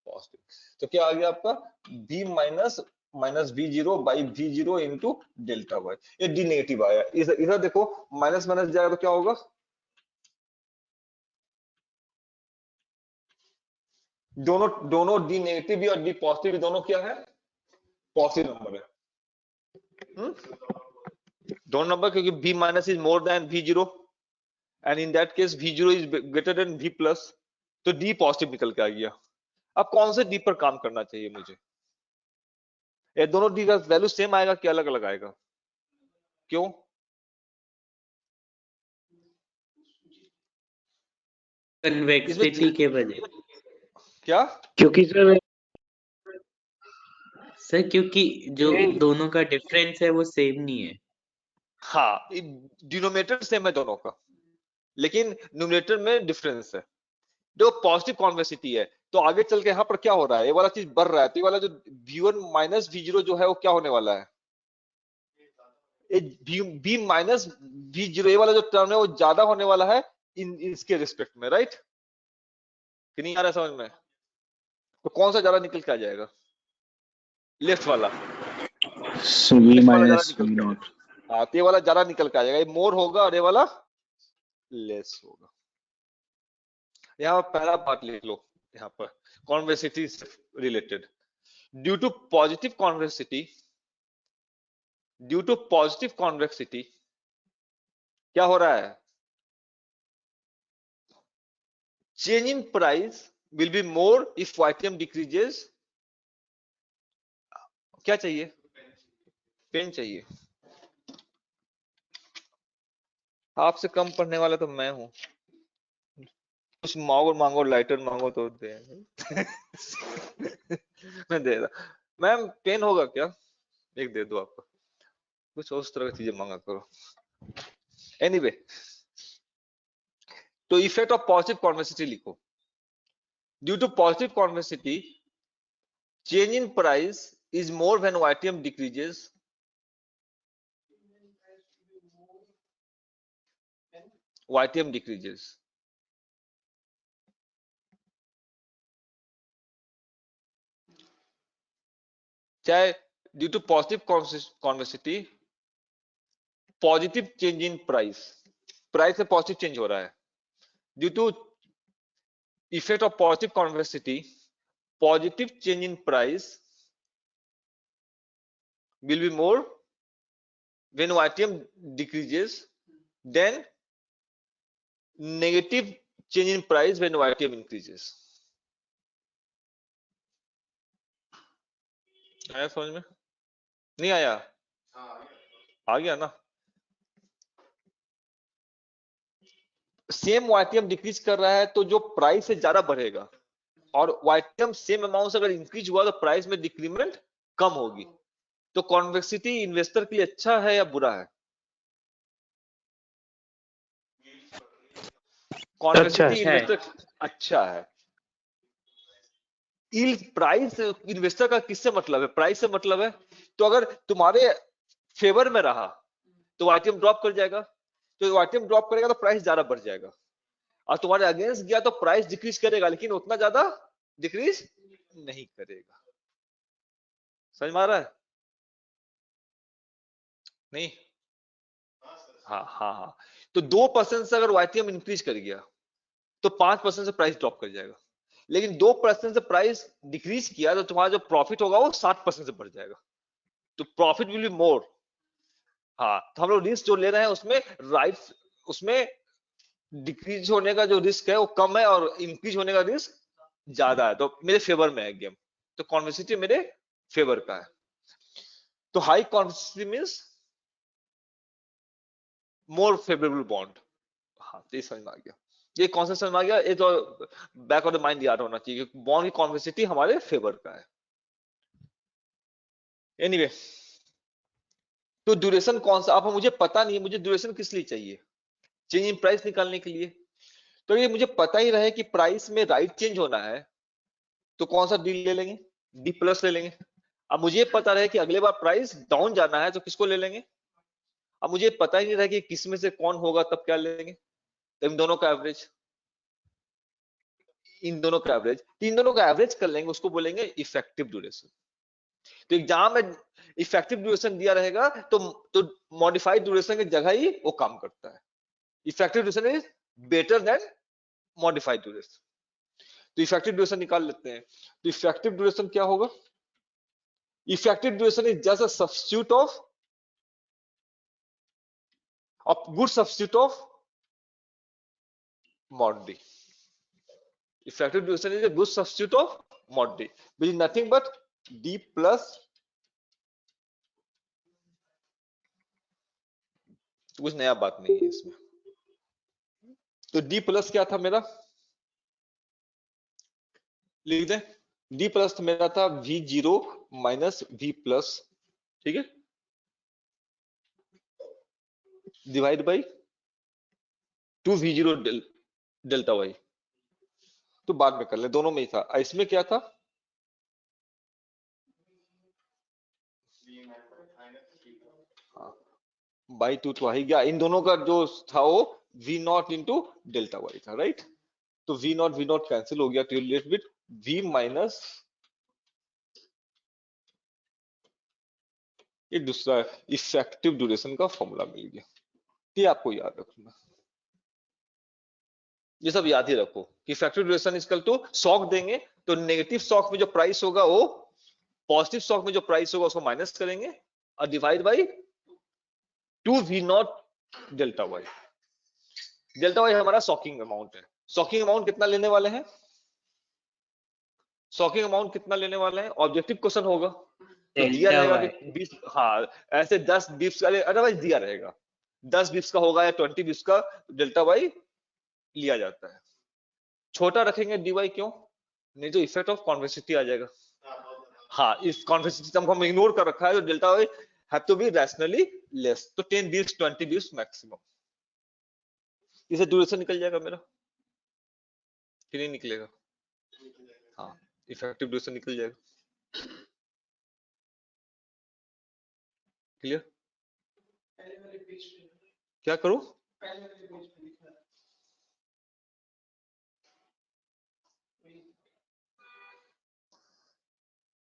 पॉजिटिव। तो क्या आ गया आपका? b minus minus V0 by V0 into delta Y. ये डी नेगेटिव आया, इधर देखो माइनस माइनस जाएगा तो क्या होगा, दोनों डी नेगेटिव भी और डी पॉजिटिव भी दोनों क्या है, पॉजिटिव नंबर है। दोनों नंबर, क्योंकि V minus is more then V0 and in that case V0 is greater then V plus, तो डी पॉजिटिव निकल के आ गया। अब कौन से डी पर काम करना चाहिए मुझे, ये दोनों डी का वैल्यू सेम आएगा कि अलग अलग आएगा, क्यों?
कन्वेक्सिटी के वजह,
क्या?
क्योंकि
सर क्योंकि जो दोनों का डिफरेंस है वो सेम नहीं है।
हाँ, डिनोमिनेटर सेम है दोनों का, लेकिन न्यूमरेटर में डिफरेंस है। जो पॉजिटिव कॉन्वेक्सिटी है, तो आगे चल के यहाँ पर क्या हो रहा है, ये वाला चीज बढ़ रहा है, तो ये वाला जो V1 माइनस V0 जो है वो क्या होने वाला है, V माइनस V0 ये वाला जो टर्म है वो ज्यादा होने वाला है इसके रिस्पेक्ट में, राइट? कि नहीं आ रहा समझ में? तो कौन सा ज्यादा निकल के आ जाएगा, लेफ्ट वाला,
V माइनस V0।
हाँ, तो ये वाला ज्यादा निकल के आ जाएगा, ये मोर होगा और ये वाला लेस होगा। यहाँ पर पहला पार्ट लिख लो, यहाँ पर कॉन्वेक्सिटी से related, due to positive convexity क्या हो रहा है, change in price will be more if YTM decreases। क्या चाहिए, पेन चाहिए, आपसे कम पढ़ने वाला तो मैं हूं, कुछ मांगो लाइटर मांगो तो दे मैं दे रहा। मैम पेन होगा क्या, एक दे दो आपको, कुछ उस तरह की चीजें मांगा करो। एनीवे, तो इफेक्ट ऑफ पॉजिटिव कॉन्वेक्सिटी लिखो, due to positive convexity change in price is more when YTM decreases, YTM decreases। चाहे due to positive convexity, positive change in price में पॉजिटिव चेंज हो रहा है, due to effect of positive convexity, positive change in price will be more when YTM decreases than negative change in price when YTM increases। आया समझ में? नहीं आया? आ गया ना? सेम YTM डिक्रीज कर रहा है तो जो प्राइस है ज्यादा बढ़ेगा, और YTM सेम अमाउंट से अगर इंक्रीज हुआ तो प्राइस में डिक्रीमेंट कम होगी। तो कॉन्वेक्सिटी इन्वेस्टर के लिए अच्छा है या बुरा है? कॉन्वेक्सिटी इन्वेस्टर अच्छा है। प्राइस इन्वेस्टर का किससे मतलब है, प्राइस से मतलब है। तो अगर तुम्हारे फेवर में रहा तो YTM ड्रॉप कर जाएगा, तो YTM ड्रॉप करेगा तो प्राइस ज्यादा बढ़ जाएगा, और तुम्हारे अगेंस्ट गया तो प्राइस डिक्रीज करेगा, लेकिन उतना ज्यादा डिक्रीज नहीं करेगा। समझ में आ रहा है? नहीं? हाँ। तो 2% से अगर YTM इंक्रीज कर गया तो 5% से प्राइस ड्रॉप कर जाएगा, लेकिन 2% से प्राइस डिक्रीज किया तो तुम्हारा जो प्रॉफिट होगा वो 60% से बढ़ जाएगा, तो प्रॉफिट विल बी मोर। हाँ, तो हम लोग रिस्क जो ले रहे हैं उसमें डिक्रीज होने का जो रिस्क है वो कम है और इंक्रीज होने का रिस्क ज्यादा है, तो मेरे फेवर में है गेम, तो कॉन्वेक्सिटी मेरे फेवर का है। तो high convexity means more favourable bond. हाँ, तो ये समझ में आ गया, ये कॉन्सेप्ट समझ में आ गया, ये तो बैक ऑफ द माइंड याद होना चाहिए, बॉन्ड की कॉन्वेक्सिटी हमारे फेवर का है। एनीवे, तो ड्यूरेशन कौन सा, अब मुझे पता नहीं है मुझे ड्यूरेशन किस लिए चाहिए, चेंज इन प्राइस निकालने के लिए। तो ये मुझे पता ही रहे कि प्राइस में राइट चेंज होना है तो कौन सा डील ले लेंगे, डी प्लस ले लेंगे। अब मुझे पता रहे कि अगले बार प्राइस डाउन जाना है तो किसको ले लेंगे। अब मुझे पता ही नहीं रहा कि किस में से कौन होगा, तब क्या लेंगे, तो इन दोनों का एवरेज, इन दोनों का एवरेज कर लेंगे, उसको बोलेंगे इफेक्टिव ड्यूरेशन। तो एग्जाम में इफेक्टिव ड्यूरेशन दिया रहेगा तो मॉडिफाइड ड्यूरेशन की जगह ही वो काम करता है। Effective duration is better than modified duration. तो इफेक्टिव ड्यूरेशन निकाल लेते हैं। तो इफेक्टिव ड्यूरेशन क्या होगा? Effective duration is just a substitute of good substitute of mod d. Effective duration is a good substitute of mod d, which is nothing but d plus कुछ नया बात नहीं है इसमें। तो d प्लस क्या था मेरा, लिख दें। d प्लस मेरा था v0 माइनस v प्लस, ठीक है, divide by 2v0 delta y। तो बाद में कर ले, दोनों में ही था। इसमें क्या था, बाई 2 तो आ ही गया। इन दोनों का जो था वो v0 इंटू डेल्टा y था, राइट। तो v0 कैंसिल हो गया, तो लेट विद v माइनस ये दूसरा इफेक्टिव ड्यूरेशन का फॉर्मूला मिल गया। ये आपको याद रखना, ये सब याद ही रखो कि effective duration equal to shock देंगे तो नेगेटिव शॉक में जो प्राइस होगा वो पॉजिटिव शॉक में जो प्राइस होगा उसको माइनस करेंगे और divide by 2v0 delta y। Delta y हमारा शॉकिंग अमाउंट है। शॉकिंग अमाउंट कितना लेने वाले हैं, शॉकिंग अमाउंट कितना लेने वाले हैं, ऑब्जेक्टिव क्वेश्चन होगा तो दिया रहेगा कि 20, हाँ ऐसे 10 बिप्स का, अदरवाइज दिया रहेगा 10 बिप्स का होगा या 20 बिप्स का डेल्टा y लिया जाता है। छोटा रखेंगे dy, क्यों, नहीं तो इफेक्ट ऑफ कॉन्वेक्सिटी आ जाएगा। हाँ, इस कॉन्वेक्सिटी हम इग्नोर कर रखा है, तो delta y have to be rationally less, तो 10 बिप्स 20 बिप्स मैक्सिमम। इसे ड्यूरेशन निकल जाएगा मेरा कि नहीं निकलेगा, हाँ इफेक्टिव ड्यूरेशन निकल जाएगा। क्लियर, क्या करूं,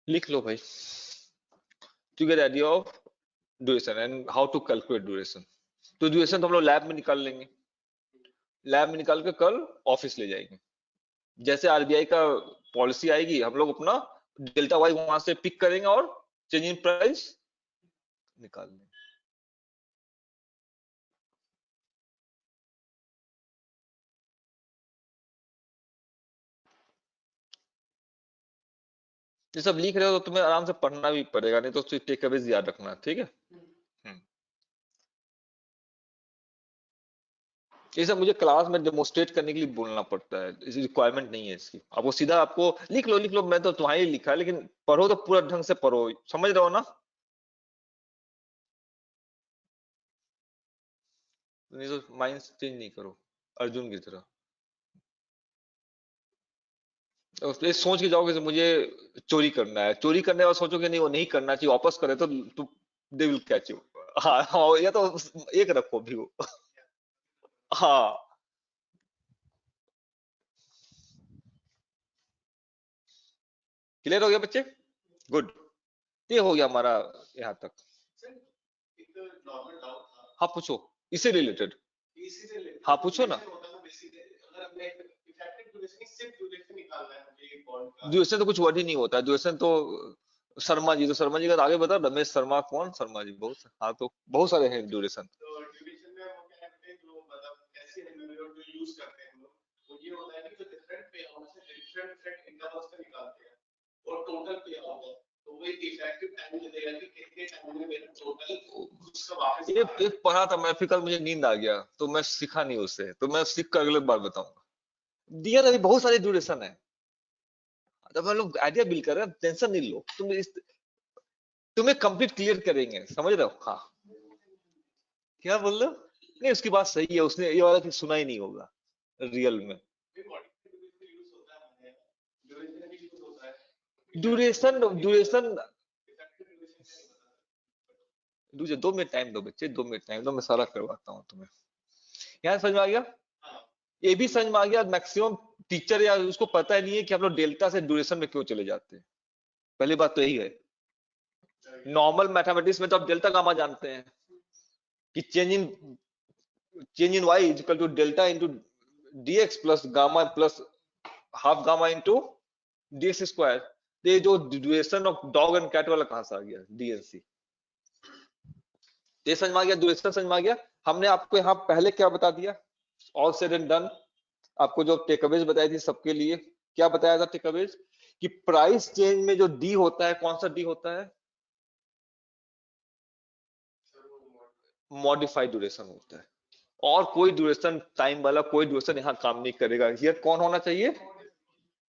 लिख लो भाई, to get idea of duration and how to calculate duration। तो ड्यूरेशन तो हम लोग लैब में निकाल लेंगे, लैब में निकाल के कल ऑफिस ले जाएंगे। जैसे आरबीआई का पॉलिसी आएगी हम लोग अपना डेल्टा वाई वहां से पिक करेंगे और चेंज इन प्राइस निकाल लेंगे। ये सब लिख रहे हो तो तुम्हें आराम से पढ़ना भी पड़ेगा, नहीं तो टेक अवेज याद रखना, ठीक है। ये सब मुझे क्लास में डेमोस्ट्रेट करने के लिए बोलना पड़ता है, इस रिक्वायरमेंट नहीं है इसकी। आपको सीधा आपको लिख लो, मैं तो तुम्हारी लिखा है, लेकिन पढ़ो तो पूरा ढंग से पढ़ो, समझ रहे हो ना। नहीं तो माइंड चेंज नहीं करो अर्जुन की तरह, तो सोच के जाओगे मुझे चोरी करना है, चोरी करने वाला सोचोगे नहीं वो नहीं करना चाहिए, वापस करे तो दे विल कैच यू। हाँ या तो एक रखो भी वो। हाँ क्लियर हो गया बच्चे, गुड। ये हो गया हमारा यहाँ तक। हाँ पूछो, इससे रिलेटेड, हाँ पूछो ना। ड्यूरेशन तो कुछ वर्ड ही नहीं होता, ड्यूरेशन तो शर्मा जी का आगे बता, रमेश शर्मा कौन, शर्मा जी बहुत, हाँ तो बहुत सारे हैं ड्यूरेशन।
और टोटल पे आउट है तो वो एक इफेक्टिव टाइम दे देगा कि कितने टाइम में मेरा टोटल उसका वापस।
ये एक पढ़ा था मैं, फिर कल मुझे नींद आ गया तो मैं सीखा नहीं उससे, तो मैं सीख कर अगले बार बताऊंगा। दिया अभी बहुत सारे ड्यूरेशन है, जब हम लोग आइडिया बिल्ड कर रहे हैं टेंशन नहीं लो, तुम्हें कंप्लीट क्लियर करेंगे, समझ रहे हो। हाँ क्या बोल रहे हो, नहीं उसकी बात सही है, उसने ये वाला सुना ही नहीं होगा रियल में। ड्यूरेशन 2 मिनट टाइम दो बच्चे, 2 मिनट टाइम दो, मैं सारा करवाता हूँ तुम्हें। यहाँ समझ में आ गया, ये भी समझ में आ गया। मैक्सिमम टीचर या उसको पता ही नहीं है कि हम लोग डेल्टा से ड्यूरेशन में क्यों चले जाते हैं, पहली बात तो यही है। नॉर्मल मैथमेटिक्स में तो आप डेल्टा गामा जानते हैं कि change in Y is equal to delta into dx plus gamma plus half gamma into dx square. ये जो duration of dog and cat वाला कहां से आ गया, डीएनसी। ये समझ में आ गया, ड्यूरेशन समझ में आ गया। हमने आपको यहाँ पहले क्या बता दिया, ऑल सेड एंड डन, आपको जो टेकअवेज बताई थी सबके लिए, क्या बताया था टेकअवेज कि प्राइस चेंज में जो डी होता है, कौन सा डी होता है, मॉडिफाइड ड्यूरेशन होता है, और कोई ड्यूरेशन टाइम वाला कोई ड्यूरेशन यहाँ काम नहीं करेगा। हियर कौन होना चाहिए,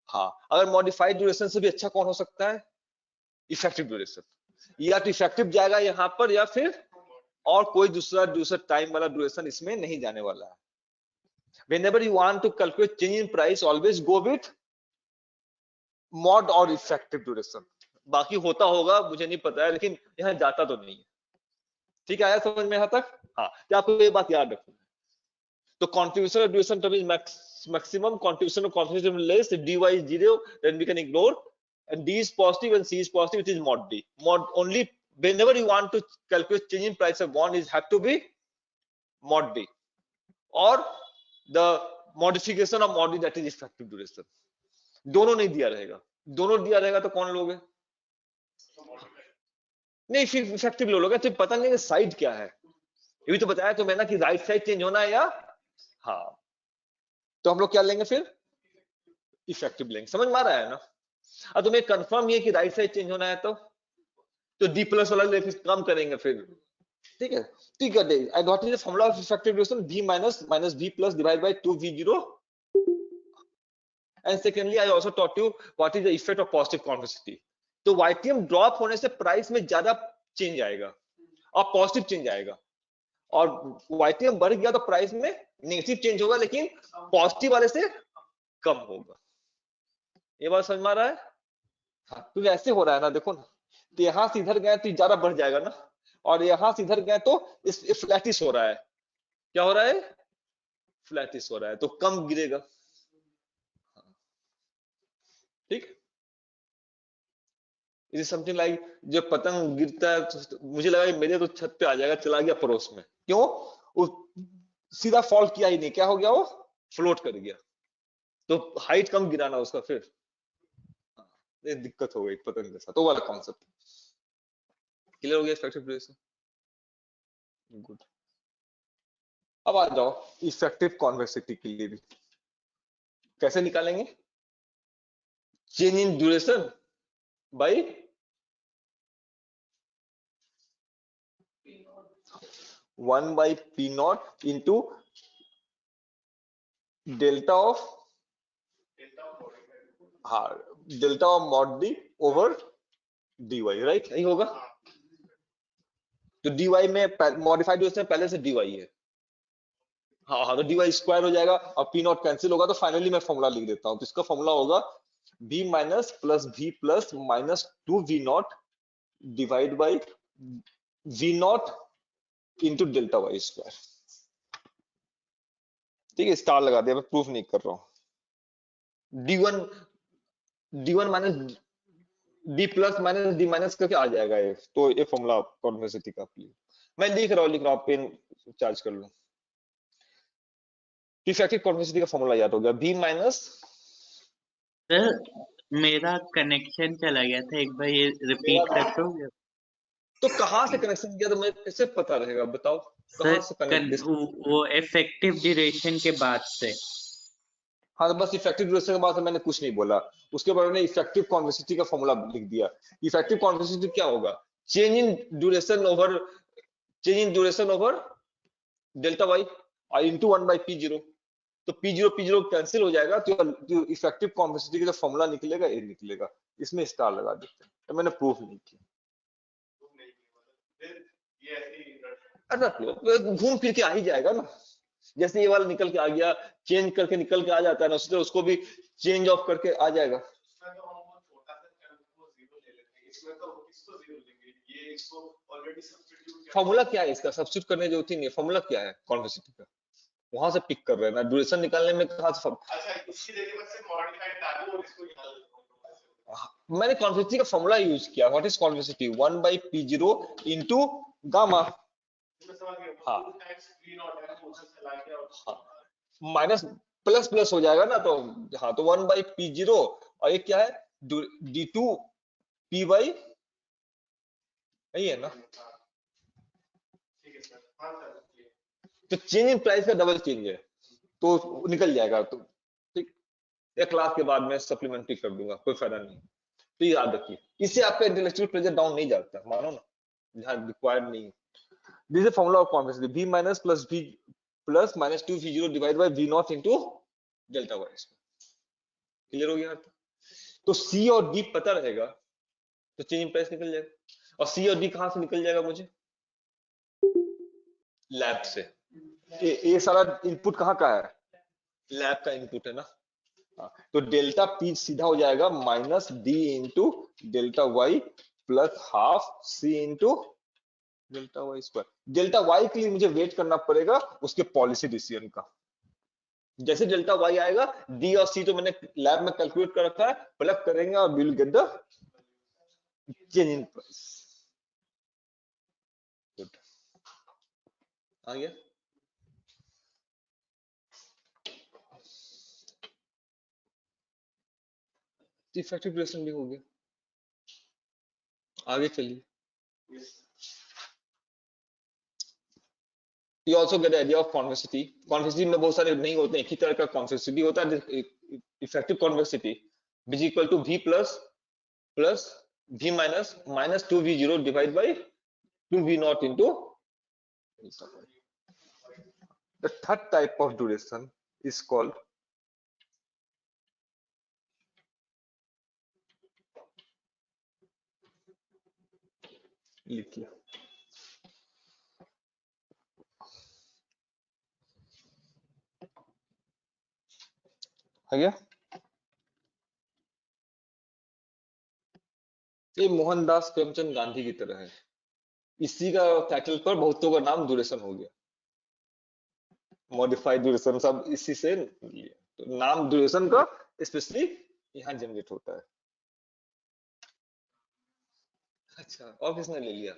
हाँ, अगर मॉडिफाइड ड्यूरेशन से भी अच्छा कौन हो सकता है, इफेक्टिव ड्यूरेशन, या तो इफेक्टिव जाएगा यहाँ पर, या फिर और कोई दूसरा टाइम वाला ड्यूरेशन इसमें नहीं जाने वाला है। Whenever you want to calculate change in price, always go with mod और effective duration। बाकी होता होगा मुझे नहीं पता है, लेकिन यहाँ जाता तो नहीं है। ठीक है, आया समझ में यहाँ तक? हाँ, तो आपको ये बात याद रखना है। तो contribution of duration term is maximum, contribution of contribution less, dy is 0, then we can ignore, and d is positive and c is positive, it is mod d. Mod only whenever you want to calculate change in price of bond is have to be mod d, or the modification of mod d, that is effective duration। दोनों नहीं दिया रहेगा, दोनों दिया रहेगा तो कौन लोगे, नहीं फिर इफेक्टिव लो लोगे। तो पता नहीं कि साइड क्या है, ये भी तो बताया तो मैंने कि राइट साइड चेंज होना है या, हाँ, तो हम लोग क्या लेंगे फिर, इफेक्टिव लेंगे। समझ में आ रहा है ना? अब तुम्हें कंफर्म ये कि राइट साइड चेंज होना है तो डी प्लस वाला लेके काम करेंगे फिर। ठीक है, ठीक है। And what is the formula of effective duration, v minus v plus divide by 2v0। And secondly I also taught you what is the effect of positive convexity. तो YTM ड्रॉप होने से प्राइस में ज्यादा चेंज आएगा और पॉजिटिव चेंज आएगा, और YTM बढ़ गया तो प्राइस में नेगेटिव चेंज होगा, लेकिन पॉजिटिव वाले से कम होगा। ये बात समझ में आ रहा है? हाँ, तो ऐसे हो रहा है ना, देखो ना, तो यहां से इधर गए तो ज्यादा बढ़ जाएगा ना, और यहां से इधर गए तो इस फ्लैटिश हो रहा है। क्या हो रहा है, फ्लैटिश हो रहा है, तो कम गिरेगा। ठीक, इट इज समथिंग लाइक जब पतंग गिरता है तो मुझे लगा कि मेरे तो छत पे आ जाएगा, चला गया पड़ोस में, क्यों, वो सीधा फॉल किया ही नहीं, क्या हो गया, वो फ्लोट कर गया, तो हाइट कम गिराना उसका, फिर ये दिक्कत हो गई पतंग के साथ। तो वाला कॉन्सेप्ट क्लियर हो गया, इफेक्टिव ड्यूरेशन। गुड, अब आ जाओ इफेक्टिव कॉन्वेक्सिटी के लिए भी कैसे निकालेंगे, change in duration by one by P naught into delta of, हाँ, delta of mod D over dy, right, यही होगा। तो dy में मॉडिफाइड ड्यूरेशन पहले से dy है, हाँ हाँ, तो dy स्क्वायर हो जाएगा और पी नॉट कैंसिल होगा। तो फाइनली मैं फॉर्मूला लिख देता हूँ, तो इसका फॉर्मूला होगा v minus plus v plus minus 2v naught divide by v naught into delta Y square. ठीक है, स्टार लगा दिया, मैं प्रूफ नहीं कर रहा हूँ। d1 minus d plus minus d minus करके आ जाएगा ये, तो ये फॉर्मूला कॉन्वेक्सिटी का मैं लिख रहा हूँ, पेन चार्ज कर लो। इफेक्टिव कॉन्वेक्सिटी का फॉर्मूला याद हो गया, v माइनस,
सर मेरा कनेक्शन चला गया था, एक बार ये रिपीट कर दोगे?
तो कहाँ से कनेक्शन किया, तो मुझे कैसे पता रहेगा, बताओ कहाँ से कनेक्ट।
वो इफेक्टिव ड्यूरेशन के बाद से।
हाँ, तो बस इफेक्टिव ड्यूरेशन के बाद से मैंने कुछ नहीं बोला, उसके बाद मैंने इफेक्टिव कॉन्वेक्सिटी का फॉर्मूला लिख दिया। इफेक्टिव कॉन्वेक्सिटी क्या होगा, change in duration over delta Y into 1 by p0। तो p0 कैंसिल हो जाएगा, तो इफेक्टिव कॉन्वेक्सिटी का जो फॉर्मूला निकलेगा ये निकलेगा। इसमें स्टार लगा देते हैं, तो मैंने प्रूफ नहीं किया। रख लो, घूम फिर के आ ही जाएगा ना, जैसे ये वाला निकल के आ गया, चेंज करके निकल के आ जाता है ना, उसको भी चेंज ऑफ करके आ जाएगा। फॉर्मूला क्या है इसका, सब्स्टिट्यूट करने जो होती है, फॉर्मूला क्या है कॉन्वेक्सिटी का, वहां से पिक कर रहे हैं ना, ड्यूरेशन निकालने में कहां से। अच्छा, इसकी जगह से मॉडिफाइड डालो और इसको निकाल दो। मैंने कॉन्वेक्सिटी का फॉर्मूला यूज किया। What is convexity? 1 by P0 into gamma. हाँ हाँ, माइनस प्लस प्लस हो जाएगा ना, तो हाँ, तो 1 by P0 और ये क्या है? D2 P by, यही है ना? तो चेंज इन प्राइस का डबल चेंज है, तो निकल जाएगा। तो ठीक, एक क्लास के बाद में सप्लीमेंट्री कर दूंगा, कोई फायदा नहीं। तो याद रखिए, इससे आपका इंटेलेक्चुअल प्रेशर डाउन नहीं जाता, मानो ना, यहाँ रिक्वायर्ड नहीं। This is formula of convexity, V minus plus V plus minus 2V0 divide by V0 into delta y. Clear हो गया? तो C और D पता रहेगा तो चेंज इन प्राइस निकल जाएगा। और C और D कहां से निकल जाएगा मुझे? लैब से। ये सारा इनपुट कहाँ का है? लैब का इनपुट है ना। हाँ, तो डेल्टा P सीधा हो जाएगा minus D into delta Y plus half C into delta Y square. Delta y के लिए मुझे वेट करना पड़ेगा उसके पॉलिसी डिसीजन का। जैसे डेल्टा वाई आएगा, D और C तो मैंने लैब में कैलकुलेट कर रखा है, प्लग करेंगे और will get the change in price. Good, आ गया? इफेक्टिव ड्यूरेशन भी हो गया। आगे चलिए। You also get the idea of convexity. Convexity में बहुत सारे नहीं होते हैं, एक ही तरह का convexity होता है। Effective convexity is equal to V plus V minus minus 2V0 divided by 2V0 into the third type of duration is called लिखिए है गया। ये मोहनदास करमचंद गांधी की तरह है, इसी का टाइटल पर बहुतों का नाम ड्यूरेशन हो गया, मॉडिफाइड ड्यूरेशन सब इसी से लिया। तो नाम ड्यूरेशन का स्पेशली यहाँ जनरेट होता है। अच्छा, और किसने ले लिया?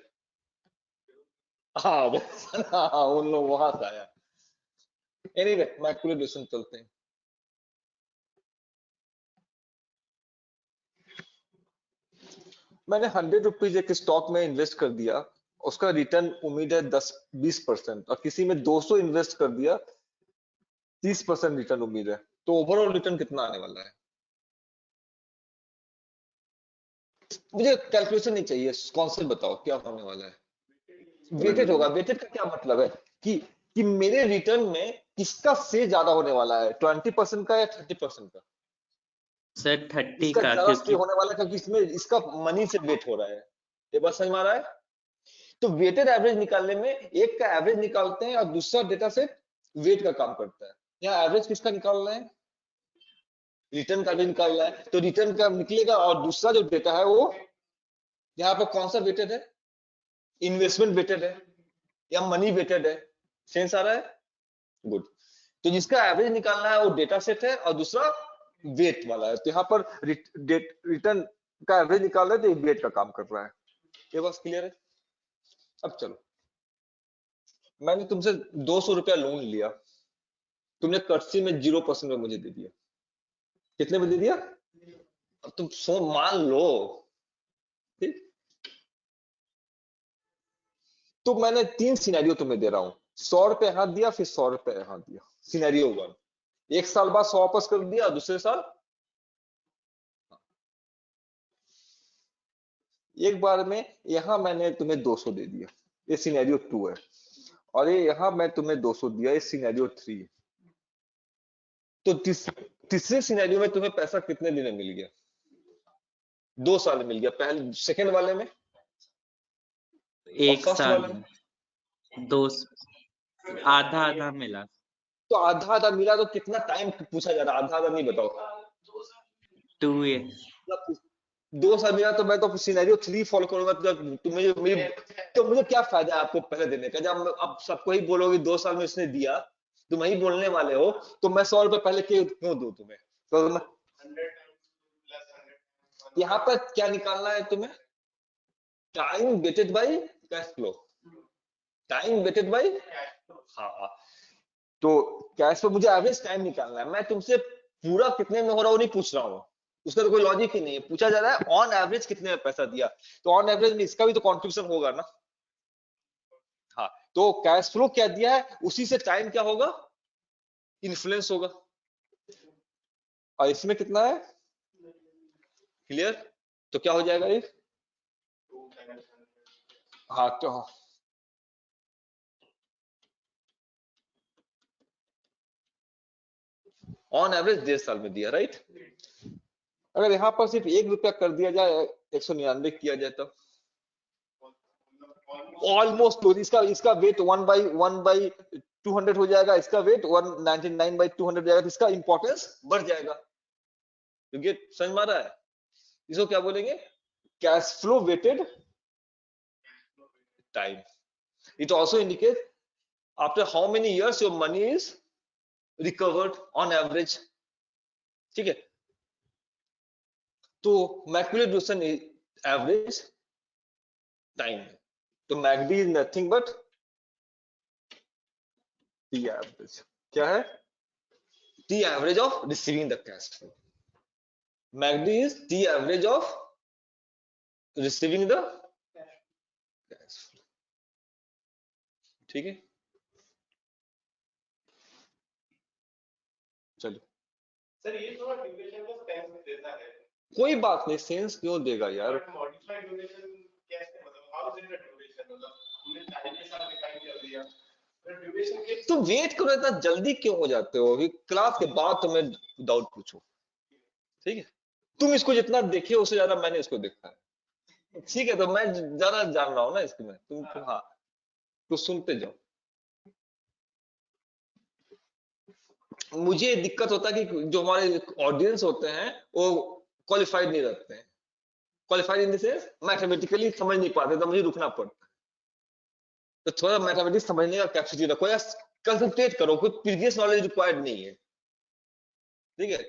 हाँ, उन लोग वहां से आया। एनीवे, मैक्युलर ड्यूरेशन चलते हैं। मैंने 100 रुपीज एक स्टॉक में इन्वेस्ट कर दिया, उसका रिटर्न उम्मीद है 10-20%, और किसी में 200 इन्वेस्ट कर दिया, 30% रिटर्न उम्मीद है, तो ओवरऑल रिटर्न कितना आने वाला है? मुझे कैलकुलेशन नहीं चाहिए, कॉन्सेप्ट बताओ क्या होने वाला है। वेटेड होगा। वेटेड का क्या मतलब है कि मेरे रिटर्न में किसका से ज्यादा होने वाला है, 20% का या 30% का?
सर 30
इसका
का,
ज्यादा से
क्योंकि
होने वाला है क्योंकि इसमें इसका मनी से वेट हो रहा है। ये बात समझ में आ रहा है? तो वेटेड एवरेज निकालने में एक का एवरेज निकालते हैं और दूसरा डेटा सेट वेट का काम करता है। यहाँ एवरेज किसका निकालना है? रिटर्न का भी निकालना है, तो रिटर्न का निकलेगा, और दूसरा जो डेटा है वो यहाँ पर कौन सा वेटेड है? इन्वेस्टमेंट वेटेड है या मनी वेटेड है? सेंस आ रहा है? गुड। तो जिसका एवरेज निकालना है वो डेटा सेट है और दूसरा वेट वाला है। तो यहाँ पर रिटर्न का एवरेज निकाल रहे हैं तो वेट का काम कर रहा है। ये बस क्लियर है? अब चलो, मैंने तुमसे 200 रुपया लोन लिया, तुमने कर्सी में 0% में मुझे दे दिया। कितने में दे दिया? अब तुम मान लो, ठीक? तो मैंने 3 सिनेरियो तुम्हें दे रहा हूं, 100 रुपए हाथ दिया, फिर 100 रुपए हाथ दिया। सिनेरियो 1, 1 साल बाद 100 वापस कर दिया, दूसरे साल एक बार में यहां मैंने तुम्हें 200 दे दिया, ये सिनेरियो 2 है। और ये यहां मैं तुम्हें 200 दिया, ये सिनेरियो 3 है। तो तीसरे सिनेरियो में तुम्हें पैसा कितने दिन में मिल गया? 2 साल में मिल गया। पहले सेकंड वाले में?
एक
फर्स्ट
साल
वाले में?
दो आधा आधा मिला।
तो आधा आधा मिला, तो कितना टाइम पूछा जा रहा है? आधा आधा नहीं बताओ।
2 years।
2 साल मिला, तो मैं तो सिनेरियो 3 फॉलो करूंगा। तो मुझे क्या फायदा है आपको पहले देने का, जब अब सबको ही बोलोगे 2 साल में इसने दिया, तुम ही बोलने वाले हो, तो मैं 100 रुपए पहले क्यों दूं तुम्हें? तो यहाँ पर क्या निकालना है तुम्हें? Time weighted by cash flow, time weighted by, हाँ, तो कैश फ्लो मुझे एवरेज टाइम निकालना है। मैं तुमसे पूरा कितने में हो रहा है वो नहीं पूछ रहा हूँ, उसका तो कोई लॉजिक ही नहीं है। पूछा जा रहा है ऑन एवरेज कितने में पैसा दिया, तो ऑन एवरेज में इसका भी तो कॉन्ट्रीब्यूशन होगा ना। हाँ, तो कैश फ्लो क्या दिया है, उसी से टाइम क्या होगा, इन्फ्लुएंस होगा। और इसमें कितना है, क्लियर? तो क्या हो जाएगा ये, हाँ, तो ऑन एवरेज 1.5 साल में दिया, राइट? अगर यहाँ पर सिर्फ 1 रुपया कर दिया जाए, 199 किया जाए तो ऑलमोस्ट, तो इसका वेट 1/200 हो जाएगा, इसका वेट 199/200 हो जाएगा, तो इसका इंपॉर्टेंस बढ़ जाएगा। क्योंकि समझ में आ रहा है? इसको क्या बोलेंगे, cash flow weighted time. It also indicate after how many years your money is recovered on average, ठीक है? तो Macaulay distribution is average time, तो MacD is nothing but T average. क्या है? T average of receiving the cash flow. MacD is T average of receiving the cash flow, ठीक है? चलो,
सर ये थोड़ा ड्यूरेशन का सेंस देता है।
कोई बात नहीं, सेंस क्यों देगा यार?
मॉडिफाइड ड्यूरेशन कैसे, मतलब how is it a duration, मतलब हमने टाइम के साथ डिफाइन कर दिया, पर ड्यूरेशन के
तुम वेट करो, इतना जल्दी क्यों हो जाते हो? अभी क्लास के बाद तुम्हें डाउट पूछो, ठीक है? तुम इसको जितना देखे उससे ज्यादा मैंने इसको देखा है, ठीक है? तो मैं ज्यादा जान रहा हूँ ना इसके में, तुम हाँ, तो सुनते जाओ। मुझे दिक्कत होता है कि जो हमारे ऑडियंस होते हैं वो क्वालिफाइड नहीं रहते हैं। Qualified in the sense mathematically समझ नहीं पाते, तो मुझे रुकना पड़ता है। तो थोड़ा मैथमेटिक्स समझने का कैपेसिटी रखो या कंसंट्रेट करो, कोई प्रीवियस नॉलेज रिक्वायर्ड नहीं है, ठीक है?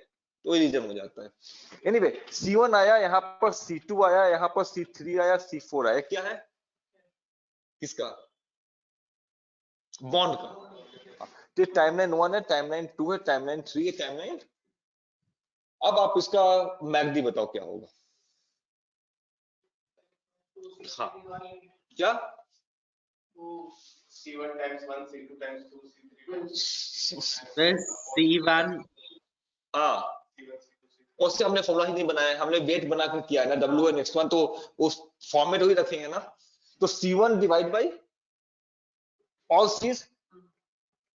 तो रीजन हो जाता है। एनीवे, C1 आया, यहाँ पर C2 आया, यहाँ पर C3 आया, C4 आया। क्या है? किसका? बॉन्ड का। तो टाइमलाइन 1 है, टाइमलाइन 2 है, टाइमलाइन 3 है, टाइमलाइन। अब आप इसका मैकडी बताओ क्या होगा? हाँ, क्या?
C1 times 1, C2 times 2, C3 times
C1,
हाँ, उससे हमने फॉर्मूला ही नहीं बनाया, हमने वेट बना कर किया है ना, W है नेक्स्ट वन, तो उस फॉर्मेट ही रखेंगे ना। तो C1 divide by all C's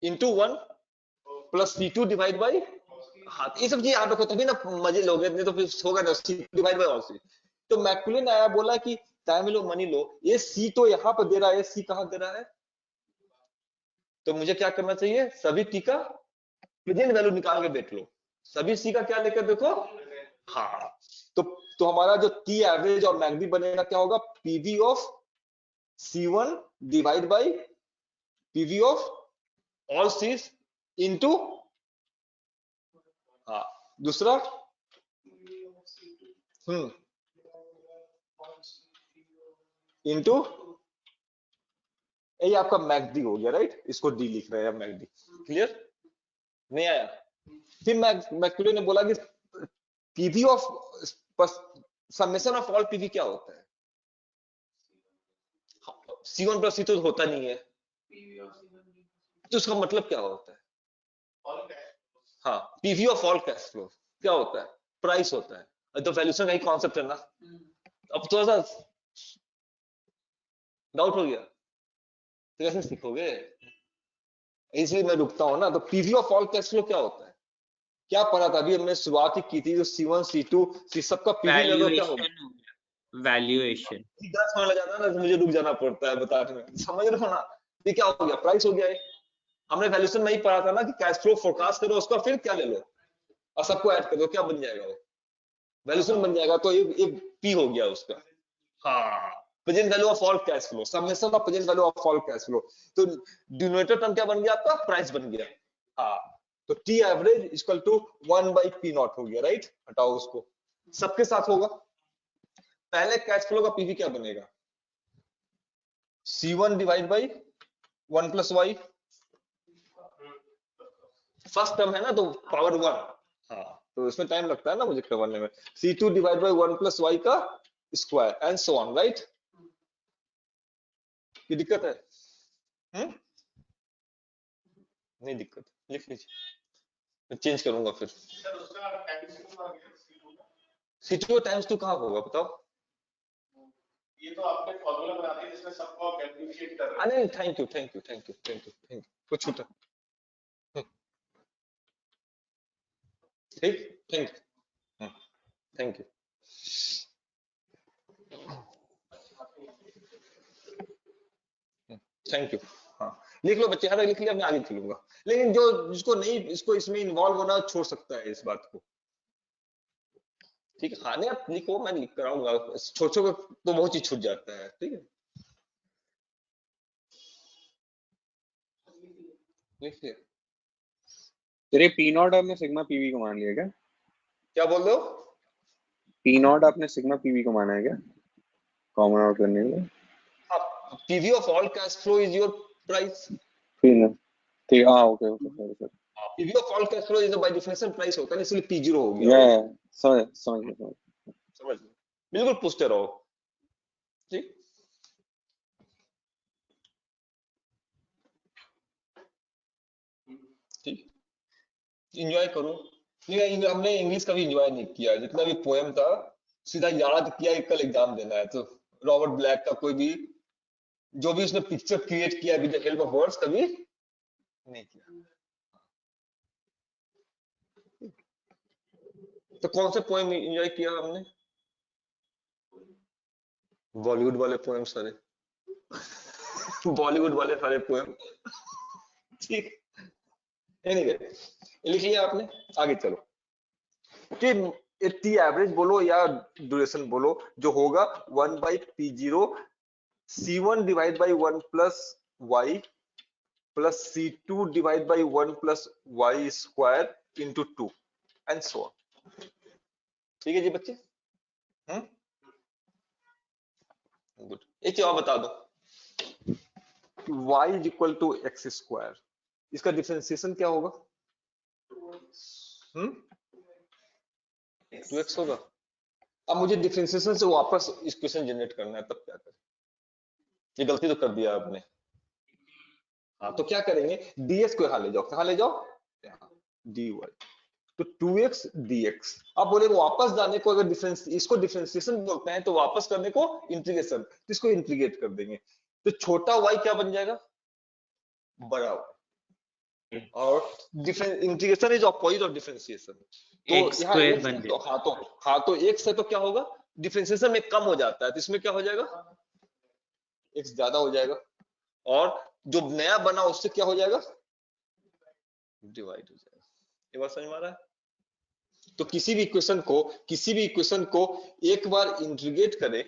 into 1 plus C2 divide by, हाँ, ये सब चीज याद रखो तभी ना मजे लोगे, नहीं तो फिर होगा ना। C divide by all C। तो मैक्यूलिन आया, बोला कि टाइम लो मनी लो, ये C तो यहाँ पर दे रहा है, C कहाँ दे रहा है? तो मुझे क्या करना चाहिए, सभी T का प्रेजेंट वैल्यू निकाल के देख लो, सभी C का क्या लेकर देखो, हाँ। तो हमारा जो T एवरेज और मैकडी बनेगा क्या होगा, PV of C1 divide by PV of all C's into, हाँ, दूसरा इनटू, ये आपका मैकडी हो गया, राइट? इसको D लिख रहे हैं मैकडी, क्लियर? नहीं आया? फिर मैक्यूलिन ने बोला कि PV of summation of all PV क्या होता है? C1 प्लस C2 होता नहीं है, तो उसका मतलब क्या होता है? हाँ, PV of all cash flow क्या होता है? प्राइस होता है। तो वैल्यूएशन का ही कॉन्सेप्ट है ना। अब थोड़ा सा डाउट हो गया तो कैसे सीखोगे? इसलिए मैं रुकता हूं ना। तो PV of all cash flow क्या होता है? क्या पढ़ा था अभी हमने, शुरुआत ही की थी, जो C1 C2 C सबका PV लेवल क्या होगा?
वैल्यूएशन।
समझ लग जाता है ना, तो मुझे रुक जाना पड़ता है बताने में, समझ रहे हो ना? ये क्या हो गया, प्राइस हो गया है। हमने वैल्यूएशन में ही पढ़ा था ना कि कैश फ्लो फोरकास्ट करो, उसका फिर क्या ले लो और सबको ऐड कर दो, क्या बन जाएगा? वो वैल्यूएशन बन जाएगा। तो ये P हो गया उसका, हाँ, present value of all cash flow, summation of present value of all cash flow. तो डिनोमिनेटर टर्म क्या बन गया आपका? प्राइस बन गया, हाँ। तो T average equal to 1/P naught हो गया, राइट? हटाओ उसको, सबके साथ होगा, पहले कैश फ्लो का पीवी क्या बनेगा, C1 divide by 1 plus y, first term है ना तो पावर 1, हाँ तो इसमें टाइम लगता है ना मुझे करवाने में, C2 divide by 1 plus Y का square and so on, right. ये दिक्कत है? नहीं दिक्कत, लिख लीजिए, मैं चेंज करूंगा फिर।
सर उसका टाइम्स 2 आ गया
C2 टाइम्स 2 कहाँ होगा बताओ?
ये तो आपने फॉर्मूला बना दिया जिसमें सबको आप डिफरेंशिएट कर रहे हैं।
नहीं thank you thank you thank you thank you thank you, कुछ छूटा ठीक, थैंक यू। थैंक यू, हाँ लिख लो बच्चे, हर लिख लिया, मैं आगे चलूंगा, लेकिन जो जिसको नहीं इसको इसमें इन्वॉल्व होना छोड़ सकता है इस बात को, ठीक है। हाँ नहीं आप लिखो, मैं लिख कर आऊंगा, छोटे को तो बहुत चीज छूट जाता है, ठीक है लिख लिया।
तेरे पी नॉट आपने सिग्मा पीवी को मान लिया क्या?
क्या बोल रहे हो?
पी नॉट आपने सिग्मा पीवी को माना है क्या कॉमन आउट करने के लिए?
PV of all cash flow is your price,
ठीक, हाँ okay okay sorry sir,
PV of all cash flow is by definition price होता है, इसलिए P0 हो गया,
या समझ गया।
समझ लो, बिल्कुल पूछते रहो, ठीक। ठीक, एंजॉय करो। नहीं हमने इंग्लिश का भी एंजॉय नहीं किया, जितना भी पोएम था सीधा याद किया कि कल एग्जाम देना है, तो रॉबर्ट ब्लैक का कोई भी जो भी उसने पिक्चर क्रिएट किया with the help of words कभी नहीं किया। तो कौन से पोएम एंजॉय किया हमने? बॉलीवुड वाले पोएम सारे बॉलीवुड वाले सारे पोएम, ठीक। एनीवे लिख लिया आपने, आगे चलो कि टी एवरेज बोलो या ड्यूरेशन बोलो, जो होगा 1 by P0 C1 divide by 1 plus y plus C2 divide by 1 plus y square into 2 and so on, ठीक है जी बच्चे। गुड, एक चीज और बता दो, y is equal to x square, इसका डिफरेंशिएशन क्या होगा? 2x होगा। अब मुझे डिफरेंशिएशन से वापस इक्वेशन जनरेट करना है, तब क्या करें? ये गलती तो कर दिया आपने, हाँ तो क्या करेंगे, dx को यहाँ ले जाओ, कहाँ ले जाओ, यहाँ dy, तो 2x dx। अब बोले वापस जाने को, अगर डिफरेंस इसको डिफरेंशिएशन बोलते हैं तो वापस करने को इंटीग्रेशन, तो इसको इंटीग्रेट कर देंगे, तो छोटा y क्या बन जाएगा, बड़ा y, और integration is opposite of differentiation, तो यहाँ
स्क्वायर
x
बन
है,
जाएगा।
तो हाँ तो x है तो क्या होगा, डिफरेंशिएशन में कम हो जाता है, तो इसमें क्या हो जाएगा, x ज्यादा हो जाएगा, और जो नया बना उससे क्या हो जाएगा, डिवाइड हो जाएगा। ये बात समझ में आ रहा है? तो किसी भी इक्वेशन को एक बार इंटीग्रेट करें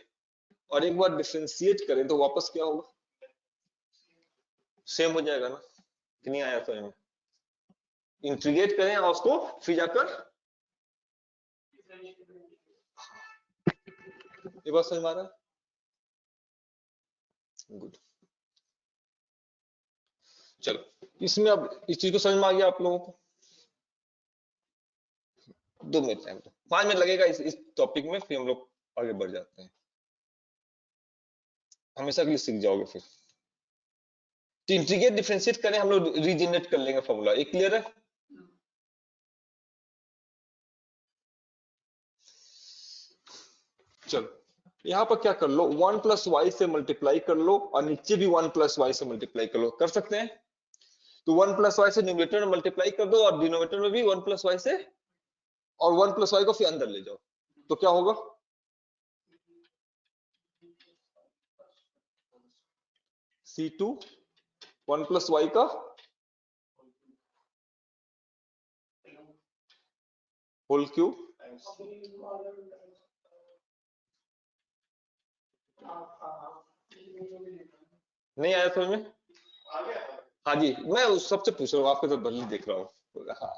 और एक बार डिफरेंशिएट करें तो वापस क्या होगा, सेम हो जाएगा ना, कि नहीं आया समझ में? इंटीग्रेट करें और उसको फिर जाकर, ये बात समझ में आ रहा है? गुड, चलो इसमें अब इस चीज को समझ में आ गया आप लोगों को? 2 मिनट टाइम, 5 मिनट लगेगा इस टॉपिक में, फिर हम लोग आगे बढ़ जाते हैं, हमेशा के लिए सीख जाओगे फिर। तो इंटीग्रेट डिफरेंशिएट करें हम लोग, रीजनरेट कर लेंगे फॉर्मूला, एक क्लियर है? चलो यहाँ पर क्या कर लो, 1 प्लस वाई से मल्टीप्लाई कर लो और नीचे भी 1 प्लस वाई से मल्टीप्लाई कर लो, कर सकते हैं? तो 1 प्लस वाई से न्यूमरेटर में मल्टीप्लाई कर दो और डिनोमिनेटर में भी 1 प्लस वाई से, और 1 प्लस वाई को फिर अंदर ले जाओ, तो क्या होगा, C2 1 प्लस वाई का होल क्यूब, नहीं आया समझ में?
आ गया।
हाँ जी, मैं उस सबसे पूछ रहा हूँ, आपको तो बदली देख रहा हूँ, हाँ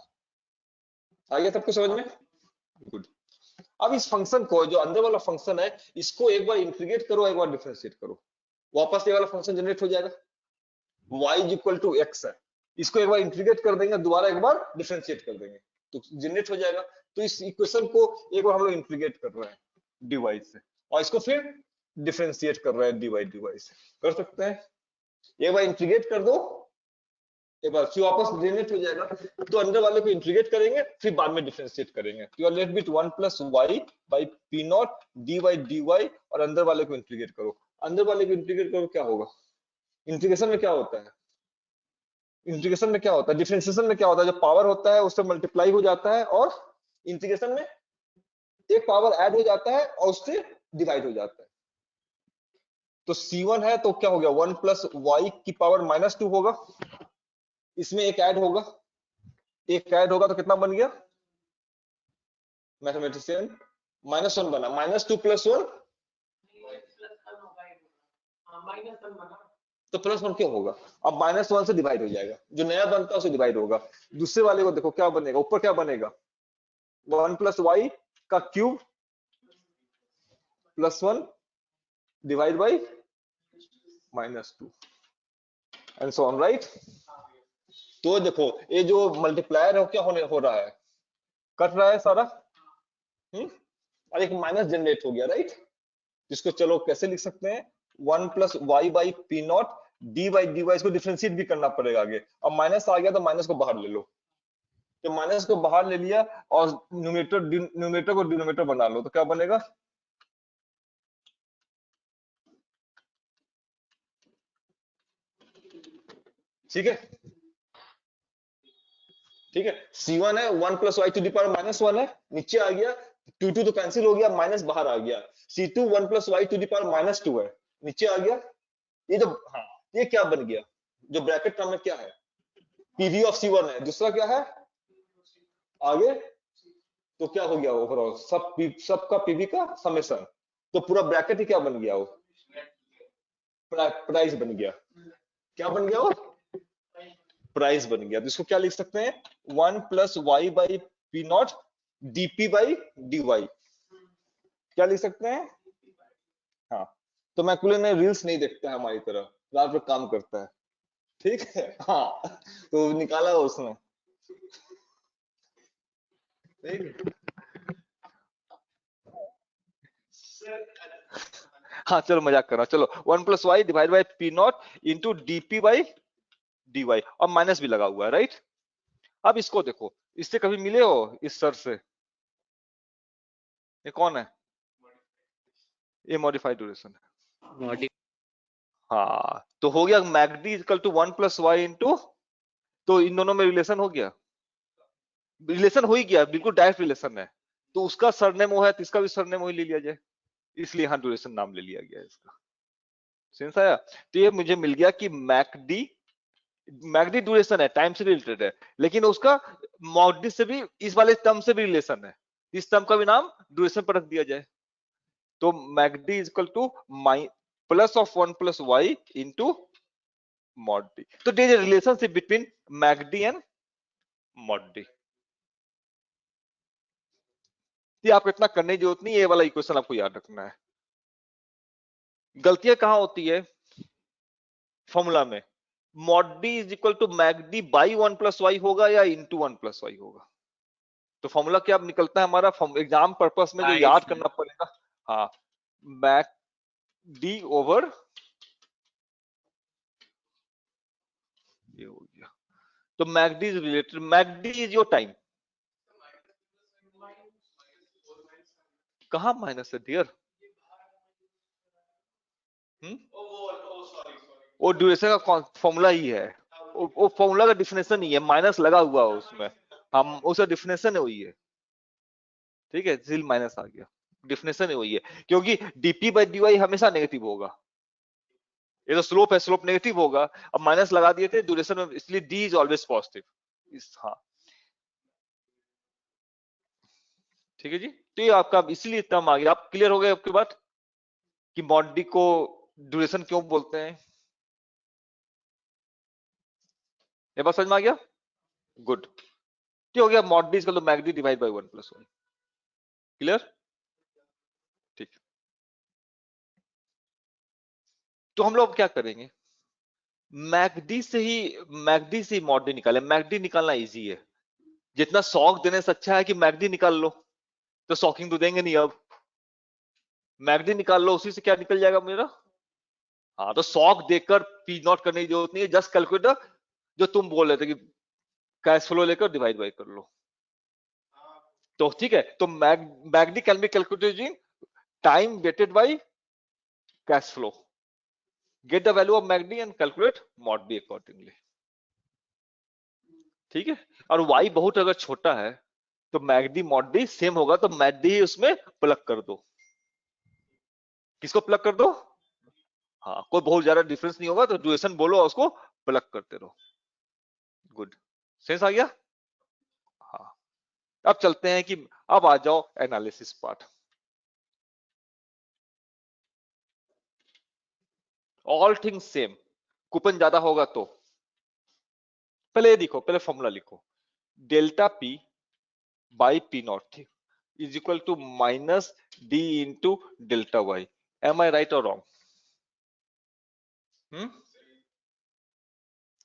आ गया सबको समझ में? गुड, अब इस फंक्शन को, जो अंदर वाला फंक्शन है, इसको एक बार इंटीग्रेट करो, एक बार डिफरेंशिएट करो, वापस ये वाला फंक्शन जनरेट हो जाएगा। y is equal to x है, इसको एक बार इंटीग्रेट कर देंगे, दोबारा एक बार डिफरेंशिएट कर देंगे तो जनरेट हो जाएगा। तो इस इक्वेशन को एक बार हम लोग इंटीग्रेट कर रहे हैं dy से, और इसको फिर डिफरेंशिएट कर रहे हैं dy से। कर सकते हैं, एक बार इंटीग्रेट कर दो, एक बार फिर वापस जनरेट हो जाएगा। तो अंदर वाले को इंटीग्रेट करेंगे, फिर बाद में डिफरेंशिएट करेंगे। तो you are left with 1 plus y by P naught dy dy, और अंदर वाले को इंटीग्रेट करो। अंदर वाले को इंटीग्रेट करो, क्या होगा? इंटीग्रेशन में क्या होता है? इंटीग्रेशन में क्या होता है? डिफरेंशिएशन में क्या होता है? जो पावर होता है उससे मल्टीप्लाई हो जाता है, और इंटीग्रेशन में एक पावर ऐड हो जाता है और उससे डिवाइड हो जाता है। तो C1 है तो क्या हो गया? 1 प्लस y की पावर -2 होगा, इसमें एक ऐड होगा, एक ऐड होगा तो कितना बन गया? मैथमेटिशियन -1 बना, -2 प्लस 1 तो +1 क्यों होगा? अब -1 से डिवाइड हो जाएगा, जो नया बनता है उसे डिवाइड होगा। दूसरे वाले को देखो क्या बनेगा, ऊपर क्या बनेगा? 1 प्लस y का cube +1 divide by -2 and so on, right? तो देखो ये जो मल्टीप्लायर है क्या हो रहा है? कट रहा है सारा, और एक माइनस जनरेट हो गया, राइट? जिसको चलो कैसे लिख सकते हैं? 1 plus y by P naught D by D y, इसको डिफरेंशिएट भी करना पड़ेगा आगे। अब माइनस आ गया तो माइनस को बाहर ले लो, तो माइनस को बाहर ले लिया और न्यूमरेटर को डिनोमिनेटर बना लो, तो क्या बनेगा? ठीक है, ठीक है। C1 है 1 plus y to the power -1 है, नीचे आ गया, 2 तो कैंसिल हो गया, माइनस बाहर आ गया। C2 1 plus y to the power -2 है, नीचे आ गया। ये जो, हाँ, ये क्या बन गया? जो ब्रैकेट टर्म में क्या है? PV ऑफ C1 है, दूसरा क्या है आगे? तो क्या हो गया ओवरऑल? सबका PV का समेशन, तो पूरा ब्रैकेट ही क्या बन गया? वो प्राइस बन गया। क्या बन गया वो? प्राइस बन गया। तो इसको क्या लिख सकते हैं? 1 plus y by P naught dp by D y, क्या लिख सकते हैं? हाँ, तो मैकुलन में रील्स नहीं देखता है हमारी तरह, रात में काम करता है, ठीक है? हाँ, तो निकाला उसने, ठीक है? हाँ चलो मजाक कर रहा हूँ, चलो 1 plus y divide by P naught into dp by D y, और माइनस भी लगा हुआ है, राइट? अब इसको देखो, इससे कभी मिले हो इस सर से? ये कौन है? ये मॉडिफाइड ड्यूरेशन है। हाँ, तो हो गया Mac D equal to 1 plus Y into, तो इन दोनों में रिलेशन हो गया, रिलेशन हो ही गया, बिल्कुल डायरेक्ट रिलेशन है। तो उसका सरनेम वो है तो इसका भी सरनेम वही ले लिया जाए, इसलिए यहाँ ड्यूरेशन नाम ले लिया गया इसका। सेंस आया? तो ये मुझे मिल गया कि मैगडी ड्यूरेशन है, टाइम से रिलेटेड है, लेकिन उसका मॉडी से भी, इस वाले टर्म से भी रिलेशन है, इस टर्म का भी नाम ड्यूरेशन पर रख दिया जाए। तो मैगडी is equal to plus of 1 plus Y into mod d। तो there is a relationship between मैगडी and mod d। ये आपको इतना करने की जरूरत नहीं, ये वाला इक्वेशन आपको याद रखना है। गलतियां कहां होती है फॉर्मूला में? mod d is equal to Mac D by 1 plus Y होगा या इंटू 1 प्लस वाई होगा? तो फॉर्मूला क्या निकलता है हमारा एग्जाम पर्पस में जो याद करना पड़ेगा? हाँ, मैग डी ओवर, ये हो गया। तो मैगडी is related, Mac D is your time. कहां माइनस है डियर? वो ड्यूरेशन का फॉर्मूला ही है, वो फॉर्मूला का डिफिनेशन ही है, माइनस लगा हुआ है उसमें, हम उसका डिफिनेशन है वही है, ठीक है? इसलिए माइनस आ गया, डिफिनेशन है वही है, क्योंकि डीपी बाई डी वाई हमेशा नेगेटिव होगा, ये तो स्लोप है, स्लोप नेगेटिव होगा। अब माइनस लगा दिए थे ड्यूरेशन में, इसलिए डी इज ऑलवेज पॉजिटिव। हाँ ठीक है जी। तो ये आपका इसीलिए टर्म आ गया। आप क्लियर हो गए आपकी बात कि mod d को ड्यूरेशन क्यों बोलते हैं? ये बात समझ में आ गया? गुड। हो गया mod d is equal to mag d divide by 1 plus 1। Clear?
तो हम लोग क्या करेंगे, मैकडी से ही मॉडी निकाले। मैकडी निकालना इजी है, जितना सॉक देने से अच्छा है कि मैकडी निकाल लो, तो सॉकिंग तो देंगे नहीं। अब मैकडी निकाल लो, उसी से क्या निकल जाएगा मेरा। हाँ, तो सॉक देकर पी नॉट करने की जरूरत नहीं है, जस्ट कैलकुलेट जो तुम बोल रहे थे कि कैश फ्लो लेकर डिवाइड बाई कर लो। तो ठीक है, तो MacD can be calculated in time weighted by cash flow. Get the value of MacD and calculate mod B accordingly. ठीक है, और वाई बहुत अगर छोटा है तो मैकडी मॉड डी सेम होगा, तो मैकडी ही उसमें प्लग कर दो। किसको प्लग कर दो? हाँ, कोई बहुत ज्यादा डिफरेंस नहीं होगा, तो ड्यूरेशन बोलो और उसको प्लग करते रहो। गुड, सेंस आ गया। हाँ, अब चलते हैं कि अब आ जाओ analysis part. All things same, coupon ज्यादा होगा तो पहले ये देखो, पहले फॉर्मूला लिखो, delta P by P naught is equal to minus D into delta Y. Am I right और रॉन्ग?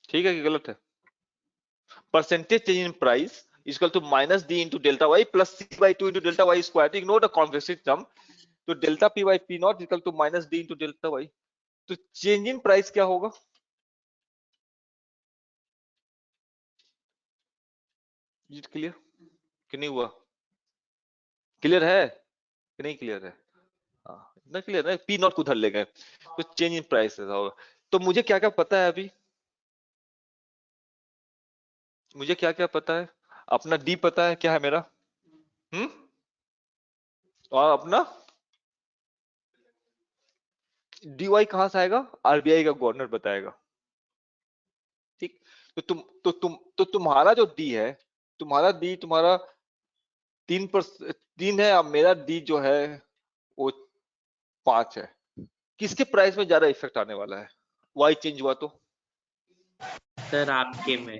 ठीक है कि गलत है? Percentage change in price is equal to minus D into delta Y plus C by two into delta Y square. Ignore the convexive term, तो delta P by P naught equal to minus D into delta y. तो चेंज इन प्राइस क्या होगा? क्लियर कि नहीं हुआ? क्लियर है कि नहीं क्लियर है? हाँ, इतना क्लियर है। पी नॉट को उधर ले गए, तो चेंज इन प्राइस होगा। तो मुझे क्या क्या पता है अभी? मुझे क्या क्या पता है? अपना डी पता है क्या है मेरा, और अपना डी वाई कहां से आएगा? आरबीआई का गवर्नर बताएगा। ठीक, तो तुम्हारा जो डी है, तुम्हारा 3 है, अब मेरा डी जो है वो 5 है। किसके प्राइस में ज्यादा इफेक्ट आने वाला है? वाई चेंज हुआ तो
सर आपके में।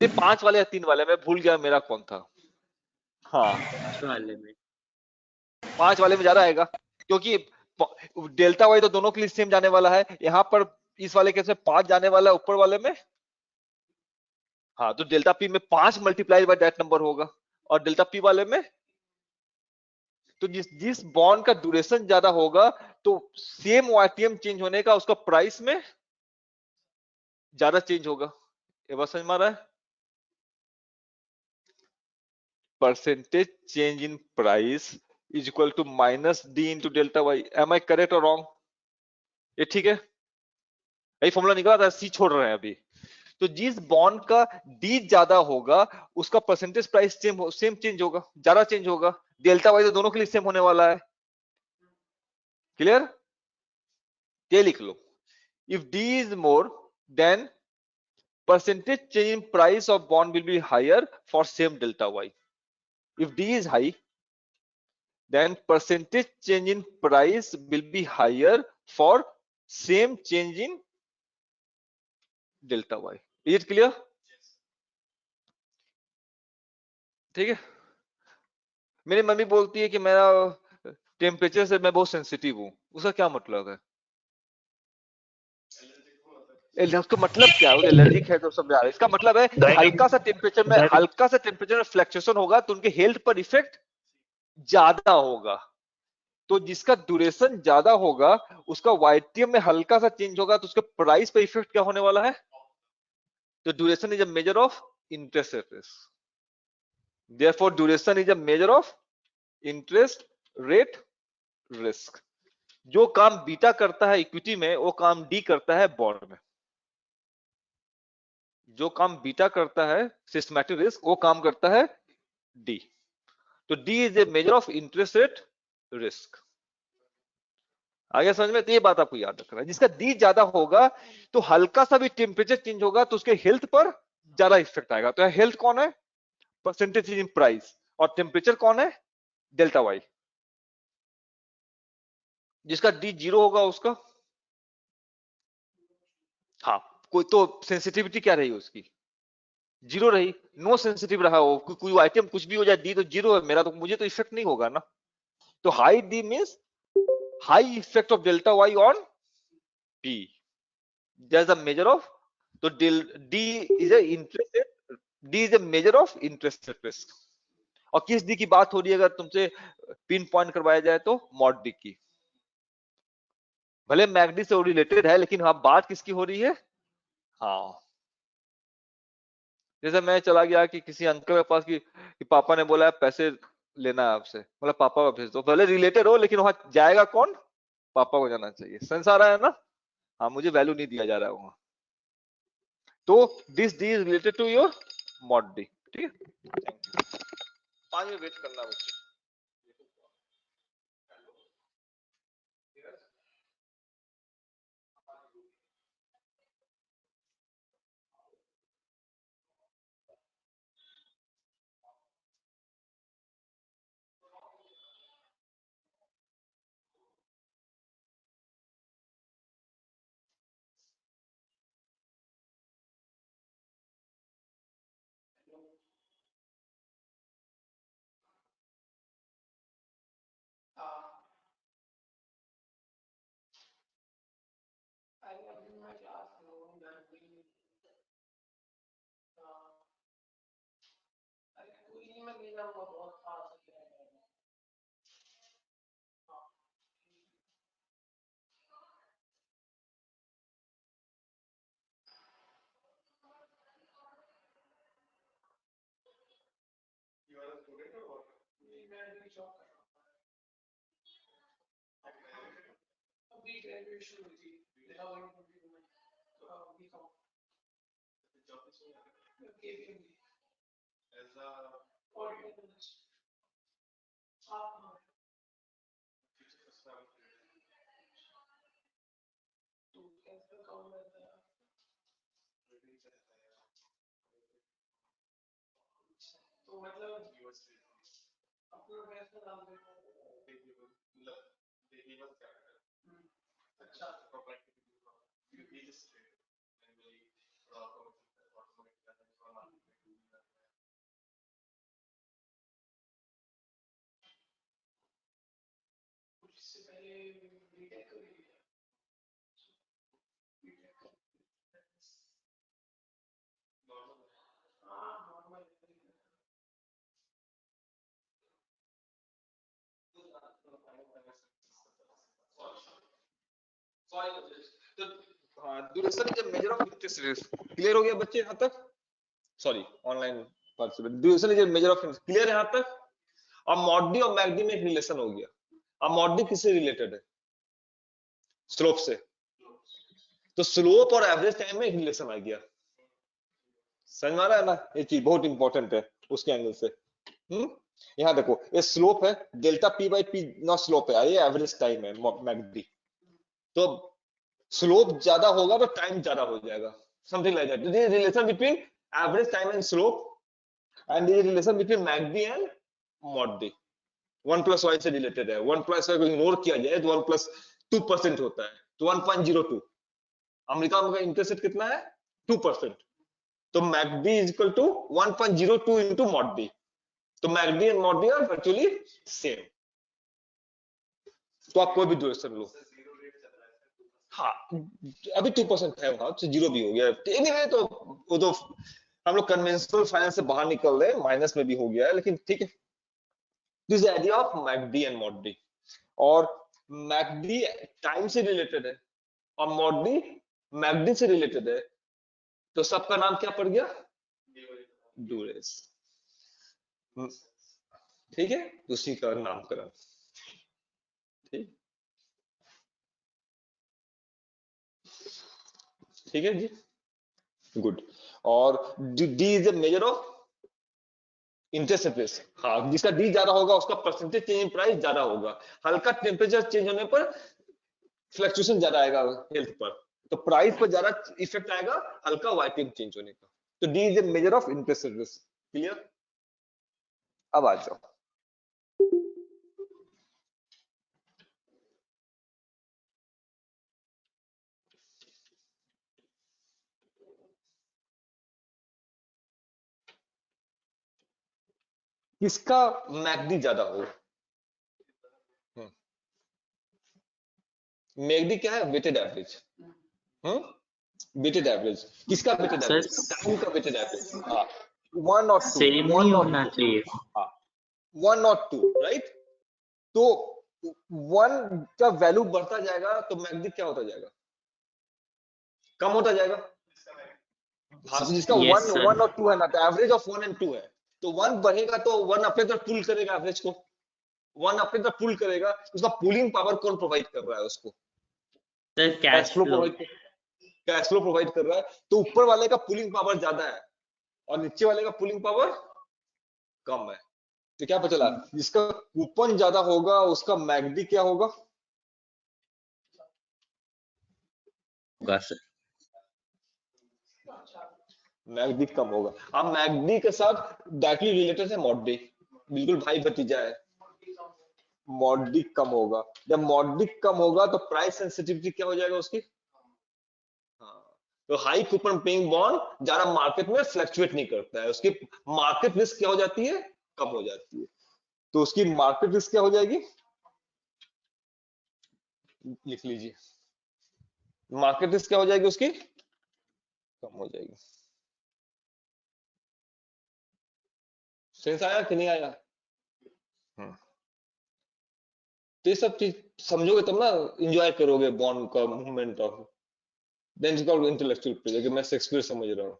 ये 5 वाले या 3 वाले, मैं भूल गया मेरा कौन था। हाँ,
5 वाले में।
5 वाले में ज्यादा आएगा, क्योंकि डेल्टा वाई तो दोनों के लिए सेम जाने वाला है। यहाँ पर इस वाले केस में 5 जाने वाला है, ऊपर वाले में। हाँ, तो डेल्टा पी में 5 मल्टीप्लाइड बाय दैट नंबर होगा, और डेल्टा पी वाले में तो जिस बॉन्ड का ड्यूरेशन ज्यादा होगा तो सेम वाईटीएम चेंज होने का उसका प्राइस में ज्यादा चेंज होगा। ये बात समझ में आ रहा है? Percentage change in price is equal to minus D into delta Y. Am I correct और रॉन्ग? ये ठीक है? यही फॉर्मूला निकला था, सी छोड़ रहे हैं अभी। तो जिस बॉन्ड का डी ज्यादा होगा उसका परसेंटेज प्राइस सेम चेंज होगा, ज्यादा चेंज होगा। डेल्टा वाई तो दोनों के लिए सेम होने वाला है। क्लियर? ये लिख लो, if D is more than percentage change in price of bond will be higher for same delta y. If d is high, then percentage change in price will be higher for same change in delta y. Is it clear? ठीक है। मेरी मम्मी बोलती है कि मेरा टेम्परेचर से मैं बहुत सेंसिटिव हूं, उसका क्या मतलब है? उसका मतलब क्या है? एलर्जिक है तो सब जा रहा है। इसका मतलब है हल्का सा टेम्परेचर में फ्लक्चुएशन होगा तो उनके हेल्थ पर इफेक्ट ज्यादा होगा। तो जिसका ड्यूरेशन ज्यादा होगा उसका वाईटीएम में हल्का सा चेंज होगा तो उसके प्राइस पे इफेक्ट क्या होने वाला है? तो duration is a measure of interest rate risk, therefore duration is a measure of interest rate risk. जो काम बीटा करता है इक्विटी में वो काम डी करता है बॉन्ड में। जो काम बीटा करता है सिस्टमैटिक रिस्क वो काम करता है डी। तो D is a measure of interest rate risk. आगे समझ में? तो ये बात आपको याद रखना है, जिसका डी ज्यादा होगा तो हल्का सा भी टेम्परेचर चेंज होगा तो उसके हेल्थ पर ज्यादा इफेक्ट आएगा। तो हेल्थ कौन है? Percentage in price. और टेम्परेचर कौन है? Delta Y. जिसका डी 0 होगा उसका, हाँ, कोई तो सेंसिटिविटी क्या रही उसकी? 0 रही। नो सेंसिटिव रहा हो, कोई आइटम कुछ भी हो जाए डी तो 0 है मेरा, तो मुझे तो इफेक्ट नहीं होगा ना। तो high D means high effect of delta y on P. That's the measure of, so D is a interest rate, D is a measure of interest rate risk. और किस डी की बात हो रही है अगर तुमसे पिन पॉइंट करवाया जाए तो मॉड डी की। भले मैगडी से रिलेटेड है लेकिन हाँ बात किसकी हो रही है। हाँ जैसे मैं चला गया कि किसी अंकल के पास कि पापा ने बोला है पैसे लेना है आपसे, मतलब पापा को भेज दो, भले रिलेटेड हो लेकिन वहां जाएगा कौन, पापा को जाना चाहिए। सेंस आ रहा है ना। हाँ मुझे वैल्यू नहीं दिया जा रहा है वहां, तो this D is related to your mod D. ठीक है 5 मिनट वेट करना बच्चे।
You are a student or what? अभी graduation हुई थी, मेरा वही BCom. The job is KPMG as a audit analyst. Future personality. To cancel account with the release रहता है। तो मतलब अपना पैसा डाल देना। They give us capital. अच्छा property you be just and we उससे पहले बीटेक कर लिया। नॉर्मल हाँ normal
duration is measure of interest risk. Clear हो गया बच्चे यहाँ तक? Sorry online participant, duration is measure of interest. Clear है यहाँ तक? अब मॉड डी और मैगडी में एक रिलेशन हो गया। अब मॉड डी किससे रिलेटेड है? स्लोप से। तो स्लोप और एवरेज टाइम में एक रिलेशन आ गया। समझ में आ रहा है ना? ये चीज बहुत इंपॉर्टेंट है उसके एंगल से। यहाँ देखो ये स्लोप है, डेल्टा पी बाई पी ना स्लोप है, ये एवरेज टाइम है मैगडी। तो स्लोप ज्यादा होगा तो टाइम ज्यादा हो जाएगा, something like that. This is relation between average time and slope and this is relation between मैगडी and mod D. 1+y से रिलेटेड है। 1+y को इग्नोर किया जाए तो 1+2% होता है, तो 1.02। अमेरिका में इंटरेस्ट रेट कितना है? 2%। तो मैगडी is equal to 1.02 into mod D. तो MacD and mod D are virtually same. तो आप कोई भी ड्यूरेशन लो। हाँ अभी 2% है वहां से, जीरो भी हो गया। एनीवे तो वो तो हम लोग कन्वेंशनल फाइनेंस से बाहर निकल रहे हैं, माइनस में भी हो गया है, लेकिन ठीक है। This idea of MacD and mod D. और मैगडी टाइम से रिलेटेड है और मॉड डी मैगडी से रिलेटेड है, तो सबका नाम क्या पड़ गया? ड्यूरेशन। ठीक है, उसी का नामकरण। ठीक ठीक है जी, गुड। और D is the measure of interest rate risk. हाँ जिसका डी ज्यादा होगा उसका परसेंटेज चेंज इन प्राइस ज्यादा होगा। हल्का टेम्परेचर चेंज होने पर फ्लक्चुएशन ज्यादा आएगा हेल्थ पर, तो प्राइस पर ज्यादा इफेक्ट आएगा हल्का वाइटिंग चेंज होने का। तो D is the measure of interest rate risk. Clear? अब आ जाओ। किसका मैगडी ज्यादा होगा? मैगडी क्या है? Weighted average. वेटेड एवरेज किसका? वेटेड
सर
एवरेज, टाइम का वेटेड एवरेज। हाँ, 1 और 2,
सेम नहीं
1 और
होना
2,
चाहिए।
हाँ 1 और 2, राइट। तो 1 का वैल्यू बढ़ता जाएगा तो मैगडी क्या होता जाएगा? कम होता जाएगा। हाँ, तो जिसका
यस
1
सर।
1 और 2 है ना, तो एवरेज ऑफ 1 एंड 2 है, तो 1 बढ़ेगा तो 1 अपने तरफ पुल करेगा एवरेज को, 1 अपने तरफ पुल करेगा। उसका पुलिंग पावर कौन प्रोवाइड कर रहा है उसको?
Sir cash flow.
Cash flow provide कर रहा है। तो ऊपर वाले का पुलिंग पावर ज्यादा है और नीचे वाले का पुलिंग पावर कम है। तो क्या पता चला? जिसका कूपन ज्यादा होगा उसका मैगडी क्या होगा?
होगा सर।
मैगडी कम होगा। अब मैगडी के साथ डायरेक्टली रिलेटेड है मॉडडी, बिल्कुल भाई भतीजा है। मॉडडी कम होगा। जब मॉडडी कम होगा तो प्राइस सेंसिटिविटी क्या हो जाएगा उसकी? हाँ, तो हाई कूपन पेइंग बॉन्ड ज्यादा मार्केट में फ्लक्चुएट नहीं करता है, उसकी मार्केट रिस्क क्या हो जाती है? कम हो जाती है। तो उसकी मार्केट रिस्क क्या हो जाएगी? लिख लीजिए, मार्केट रिस्क क्या हो जाएगी उसकी? कम हो जाएगी। सेंस आया कि नहीं आया? तो ये सब चीज समझोगे तब ना एंजॉय करोगे बॉन्ड का movement of, then it's called intellectual pleasure कि मैं शेक्सपियर समझ रहा हूँ।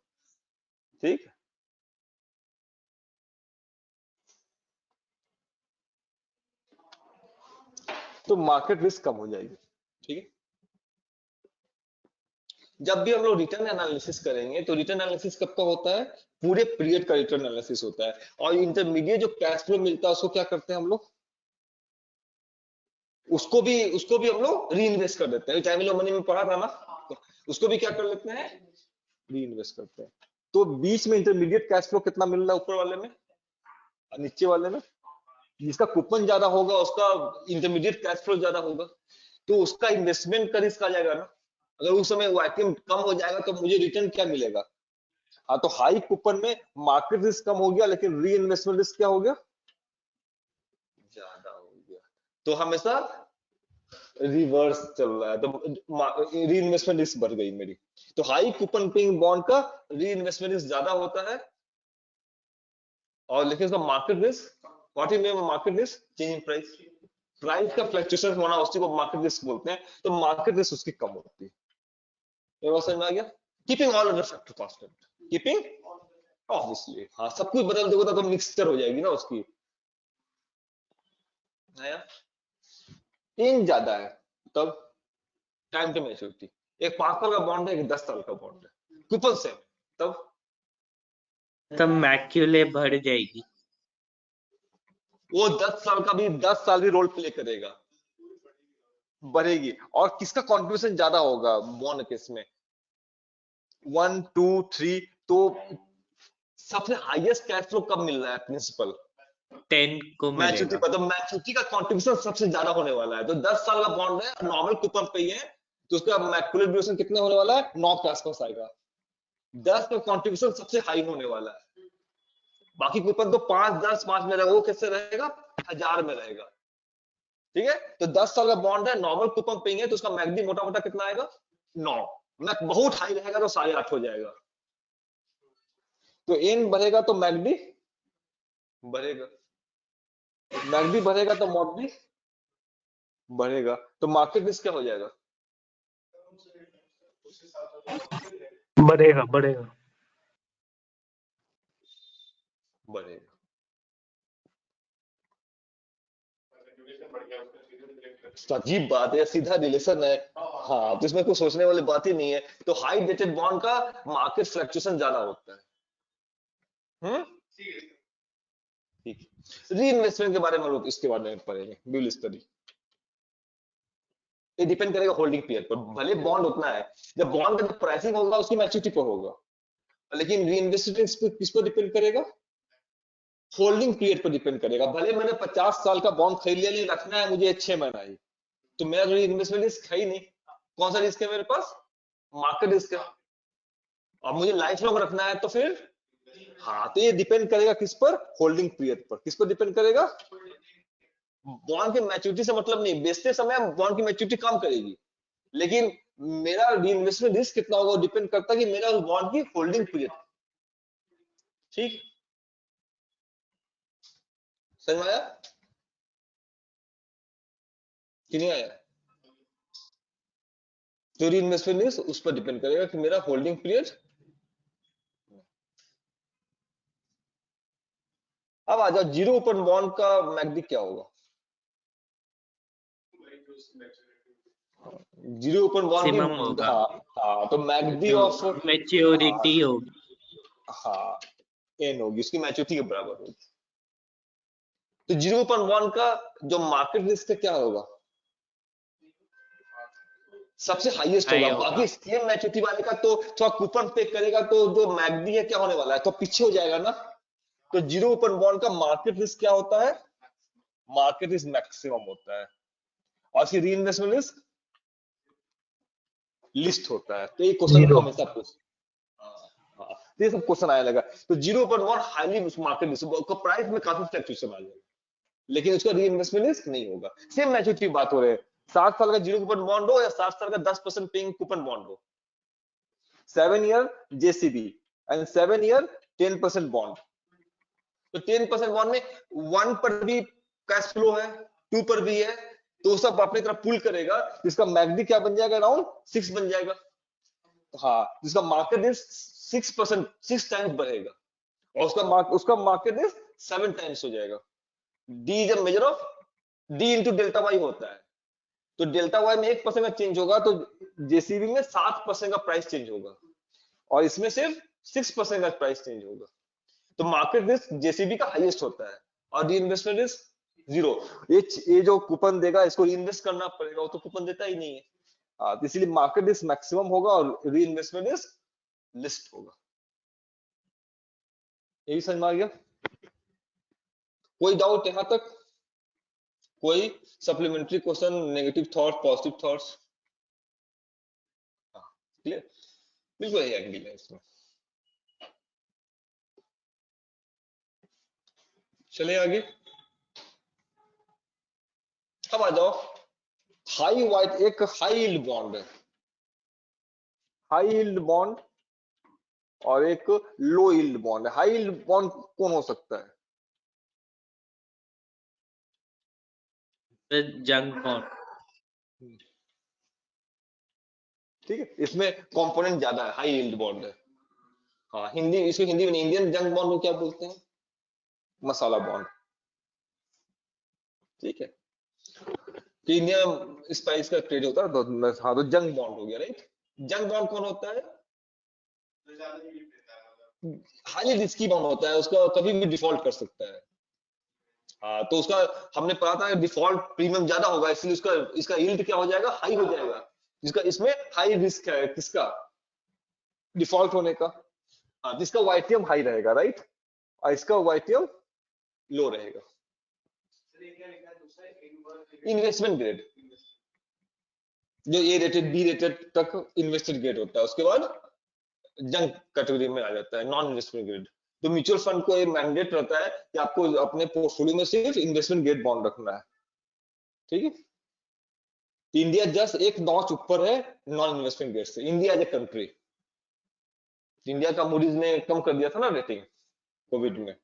ठीक, तो मार्केट रिस्क कम हो जाएगी। ठीक है, जब भी हम लोग रिटर्न एनालिसिस करेंगे तो रिटर्न एनालिसिस कब का होता है? पूरे पीरियड का रिटर्न एनालिसिस होता है। और इंटरमीडिएट जो कैश फ्लो मिलता है उसको क्या करते हैं हम लोग? उसको भी हम लोग री इन्वेस्ट कर देते हैं। टाइम लो मनी में पढ़ा था ना, तो उसको भी क्या कर लेते हैं? री इन्वेस्ट करते हैं। तो बीच में इंटरमीडिएट कैश फ्लो कितना मिल रहा है? ऊपर वाले में, नीचे वाले में। जिसका कूपन ज्यादा होगा उसका इंटरमीडिएट कैश फ्लो ज्यादा होगा, तो उसका इन्वेस्टमेंट का रिस्क आ जाएगा ना। अगर उस समय वाइटिंग कम हो जाएगा तो मुझे रिटर्न क्या मिलेगा? हाँ, तो हाई कूपन में मार्केट रिस्क कम हो गया लेकिन री इन्वेस्टमेंट रिस्क क्या हो गया? ज्यादा हो गया। तो हमेशा रिवर्स चल रहा है, तो री इन्वेस्टमेंट रिस्क बढ़ गई मेरी। तो हाई कूपन पेइंग बॉन्ड का री इन्वेस्टमेंट रिस्क ज्यादा होता है, और लेकिन उसका market risk, what is market risk? Change in price, price का फ्लक्चुएशन होना उसी को मार्केट रिस्क बोलते हैं। तो मार्केट रिस्क उसकी कम होती है। ये बात समझ में आ गया? Keeping all other factor constant, keeping obviously, हाँ सब कुछ बदल दोगे तो मिक्सचर हो जाएगी ना उसकी। नया इन ज्यादा है तब टाइम टू मैच्योरिटी, एक 5 साल का बॉन्ड है, एक 10 साल का बॉन्ड है, कूपन सेम, तब
मैक्यूले बढ़ जाएगी।
वो 10 साल का भी 10 साल भी रोल प्ले करेगा, बढ़ेगी। और किसका कंट्रीब्यूशन ज्यादा होगा बॉन्ड केस में? 1 2 3, तो सबसे हाईएस्ट कैश फ्लो कब मिल रहा है? प्रिंसिपल
10 को
मैच्योरिटी
मिलेगा।
पर, तो मैच्योरिटी का कंट्रीब्यूशन सबसे ज्यादा होने वाला है। तो 10 साल का बॉन्ड है, नॉर्मल कूपन पे ही है, तो उसका मैक्यूलेट ड्यूरेशन कितना होने वाला है? 9 के आसपास आएगा। 10 का कंट्रीब्यूशन सबसे हाई होने वाला है। बाकी कूपन तो 5 10 5 में रहेगा, वो कैसे रहेगा? 1000 में रहेगा। ठीक है, तो 10 साल का बॉन्ड है, नॉर्मल कूपन पे है, तो उसका मैगडी मोटा मोटा कितना आएगा? 9। मैक बहुत हाई रहेगा तो 8.5 हो जाएगा। तो एन बढ़ेगा तो मैगडी बढ़ेगा, मैगडी बढ़ेगा तो मॉडडी बढ़ेगा, तो मार्केट रिस्क क्या हो जाएगा?
बढ़ेगा बढ़ेगा।
बढ़ेगा। अजीब बात है, सीधा रिलेशन है। हाँ, तो इसमें कुछ सोचने वाली बात ही नहीं है। तो हाई डेटेड बॉन्ड का मार्केट फ्लक्चुएशन ज्यादा होता है। ठीक, री इन्वेस्टमेंट के बारे में लोग इसके बारे में पढ़ेंगे, बिल स्टडी। ये डिपेंड करेगा होल्डिंग पीरियड पर, भले बॉन्ड उतना है, जब बॉन्ड का प्राइसिंग होगा उसकी मैच्योरिटी पर होगा, लेकिन री इन्वेस्टमेंट किस पर डिपेंड करेगा? होल्डिंग पीरियड पर डिपेंड करेगा। भले मैंने 50 साल का बॉन्ड खरीद लिया, लेकिन रखना है मुझे 6 महीना ही, तो मेरा री इन्वेस्टमेंट रिस्क है ही नहीं। कौन सा रिस्क है मेरे पास? मार्केट रिस्क है। और मुझे लाइफ लॉन्ग रखना है तो फिर, हाँ, तो ये डिपेंड करेगा किस पर? होल्डिंग पीरियड पर। किस पर डिपेंड करेगा? बॉन्ड की मैच्योरिटी से मतलब नहीं, बेचते समय बॉन्ड की मैच्योरिटी कम करेगी, लेकिन मेरा रीइन्वेस्टमेंट रिस्क कितना होगा डिपेंड करता है कि मेरा उस बॉन्ड की होल्डिंग पीरियड। ठीक, समझ में आया कि नहीं आया? तो रीइन्वेस्टमेंट रिस्क उस पर डिपेंड करेगा कि मेरा होल्डिंग पीरियड। अब आ जाओ जीरो ओपन बॉन्ड का मैगडी क्या होगा? जीरो ओपन बॉन्ड
मैक्सिमम
की,
होगा,
हाँ तो मैगडी
जो
ऑफ,
मैच्योरिटी होगी।
हाँ एन होगी, उसकी मैच्योरिटी के बराबर होगी। तो जीरो ओपन बॉन्ड का जो मार्केट रिस्क है क्या होगा? सबसे हाईएस्ट
हाई
होगा।
होगा।
बाकी सेम मैच्योरिटी वाले का तो थोड़ा कूपन पे करेगा, तो जो मैगडी है क्या होने वाला है, तो पीछे हो जाएगा ना। तो जीरो ओपन बॉन्ड का मार्केट रिस्क क्या होता है? मार्केट रिस्क मैक्सिमम होता है, और इसकी रीइन्वेस्टमेंट रिस्क लिस्ट होता है। तो ये क्वेश्चन हमेशा पूछ, ये सब क्वेश्चन आया लगा। तो zero open bond highly market risk का प्राइस में काफी फ्लक्चुएशन आ जाएगा, लेकिन उसका रीइन्वेस्टमेंट रिस्क नहीं होगा। सेम मैच्योरिटी बात हो रही है, 7 साल का जीरो कूपन बॉन्ड हो या 7 साल का 10% पेइंग कूपन बॉन्ड हो, 7 year JCB and 7 year 10% bond. तो 10% बॉन्ड में 1 पर भी कैश फ्लो है, 2 पर भी है, तो सब अपनी तरफ पुल करेगा, जिसका मैगडी क्या बन जाएगा? अराउंड 6 बन जाएगा। हाँ, जिसका मार्केट इज 6%, 6 टाइम्स बढ़ेगा, और उसका मार्केट इज 7 टाइम्स हो जाएगा। D is a measure of, D into delta y होता है। तो डेल्टा वाई में 1% का चेंज होगा, तो जेसीबी में 7% का प्राइस चेंज होगा, और इसमें सिर्फ 6% का प्राइस चेंज होगा। तो मार्केट रिस्क जेसीबी का हाईएस्ट होता है, और रीइन्वेस्टमेंट रिस्क जीरो। ये जो कूपन देगा इसको रीइन्वेस्ट करना पड़ेगा, वो तो कूपन देता ही नहीं है। तो इसलिए मार्केट रिस्क मैक्सिमम होगा और रीइन्वेस्टमेंट रिस्क लिस्ट होगा। यही समझ में आ गया? कोई डाउट यहां तक? कोई supplementary question, negative thought, positive thoughts? Clear? बिल्कुल यही एंगल है इसमें। चले आगे। अब आ जाओ हाई वाइट, एक हाई यील्ड बॉन्ड है, हाई यील्ड बॉन्ड, और एक लो यील्ड बॉन्ड है। हाई यील्ड बॉन्ड कौन हो सकता है?
Junk bond.
ठीक है, इसमें कंपोनेंट ज्यादा है, हाई यील्ड बॉन्ड है। हाँ, इसको हिंदी में इंडियन जंक बॉन्ड को क्या बोलते हैं? मसाला बॉन्ड। ठीक है, कि इंडिया स्पाइस का ट्रेड होता है, तो हाँ, तो जंक बॉन्ड हो गया, राइट? जंक बॉन्ड कौन होता है? हाईली रिस्की बॉन्ड होता है, उसका कभी भी डिफॉल्ट कर सकता है। हाँ, तो उसका हमने पढ़ा था डिफॉल्ट प्रीमियम ज्यादा होगा, इसलिए उसका इसका यील्ड क्या हो जाएगा? हाई हो जाएगा। जिसका इसमें हाई रिस्क है, किसका? डिफॉल्ट होने का। हाँ, जिसका वाईटीएम हाई रहेगा, राइट, और इसका वाईटीएम लो रहेगा। इन्वेस्टमेंट ग्रेड, जो ए रेटेड बी रेटेड तक इन्वेस्टेड ग्रेड होता है, उसके बाद जंक कैटेगरी में आ जाता है, नॉन इन्वेस्टमेंट ग्रेड। तो म्यूचुअल फंड को ये मैंडेट रहता है कि आपको अपने पोर्टफोलियो में सिर्फ इन्वेस्टमेंट ग्रेड बॉन्ड रखना है। ठीक है, इंडिया जस्ट एक नॉच ऊपर है नॉन इन्वेस्टमेंट ग्रेड से, India as a country. India का मूडीज ने कम कर दिया था ना रेटिंग कोविड में,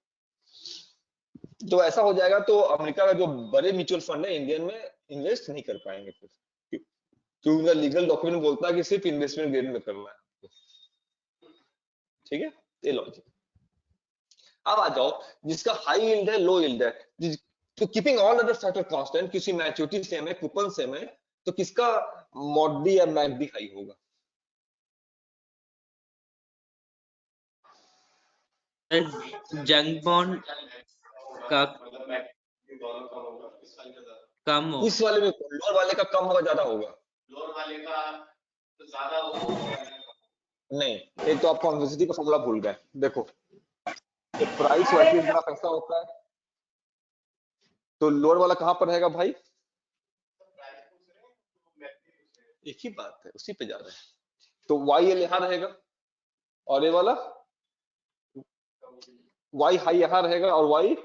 तो ऐसा हो जाएगा, तो अमेरिका का जो बड़े म्यूचुअल फंड है इंडियन में इन्वेस्ट नहीं कर पाएंगे फिर, क्योंकि उनका लीगल डॉक्यूमेंट बोलता है कि सिर्फ इन्वेस्टमेंट ग्रेड में करना है। ठीक है, ये लॉजिक। अब आ जाओ जिसका हाई यील्ड है, लो यील्ड है, तो keeping all other factor constant, किसी मैच्योरिटी सेम है, कूपन सेम है, तो किसका मॉडी या मैगडी हाई होगा?
जंक बॉन्ड का कम हो,
इस वाले में लोअर वाले का कम होगा, ज्यादा होगा?
लोअर वाले का तो ज्यादा हो,
नहीं, एक तो आप कॉन्वेक्सिटी का फॉर्मूला भूल गए। देखो, प्राइस वर्सेस गुना पैसा होता है, तो लोअर वाला कहां पर रहेगा भाई? एक ही बात है, उसी पे जा रहे हैं। तो वाई एल यहां रहेगा, और ये वाला वाई हाई यहां रहेगा, और वाई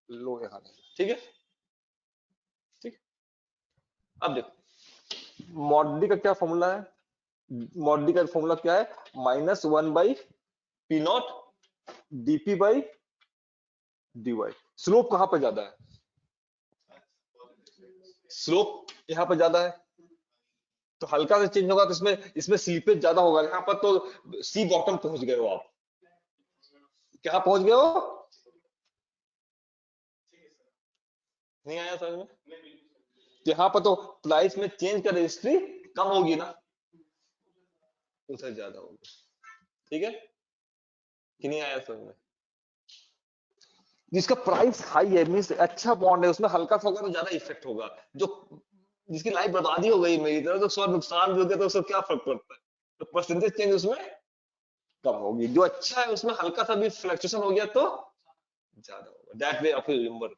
लो यहां रहेगा। ठीक है, अब देखो मॉड डी का क्या फॉर्मूला है, मॉड डी का फॉर्मूला क्या है, -1/P0 dp by dy। Slope कहां पर ज्यादा है, स्लोप यहाँ पर ज्यादा है, तो हल्का से चेंज होगा तो इसमें इसमें स्लीपेज ज्यादा होगा। यहाँ पर तो सी बॉटम पहुंच गए हो आप, क्या पहुंच गए हो, नहीं आया समझ में, यहाँ पर तो प्राइस में चेंज का रजिस्ट्री कम होगी ना, उधर ज्यादा होगी, ठीक है कि नहीं आया समझ में। जिसका प्राइस हाई है मींस अच्छा बॉन्ड है, उसमें हल्का सा होगा तो ज्यादा इफेक्ट होगा, जो जिसकी लाइफ बर्बादी हो गई मेरी तरह तो 100 नुकसान भी हो गया तो उसको क्या फर्क पड़ता है, तो परसेंटेज चेंज उसमें कम होगी। जो अच्छा है उसमें हल्का सा भी फ्लक्चुएशन हो गया तो ज्यादा होगा। दैट वे आप रिमेंबर,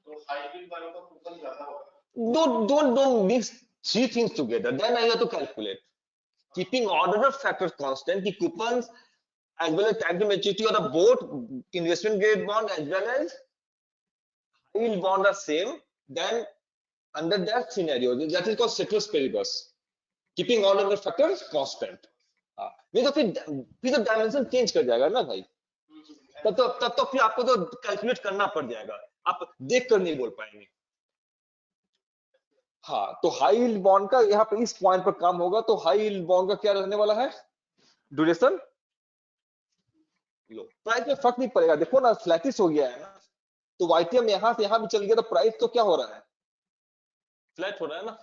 तो हाई यील्ड वालों का कूपन ज्यादा होगा।
don't mix three things together, then I have to calculate keeping order of factor constant कि coupons as well as time to maturity on a both investment grade bond as well as high yield bond are same, then under that scenario that is called ceteris paribus, keeping order of factor constant। हाँ नहीं तो फिर तो डायमेंशन चेंज कर जाएगा ना भाई, तब तो फिर आपको तो कैलकुलेट करना पड़ जाएगा, आप देख कर नहीं बोल पाएंगे। हाँ तो हाई यील्ड बॉन्ड का यहाँ पे इस पॉइंट पर काम होगा, तो हाई यील्ड बॉन्ड का क्या रहने वाला है, ड्यूरेशन लो, प्राइस में फर्क नहीं पड़ेगा। देखो ना फ्लैटिश हो गया है ना, तो वाईटीएम यहां से यहां भी चल गया तो प्राइस तो क्या हो रहा है, फ्लैट हो रहा है ना,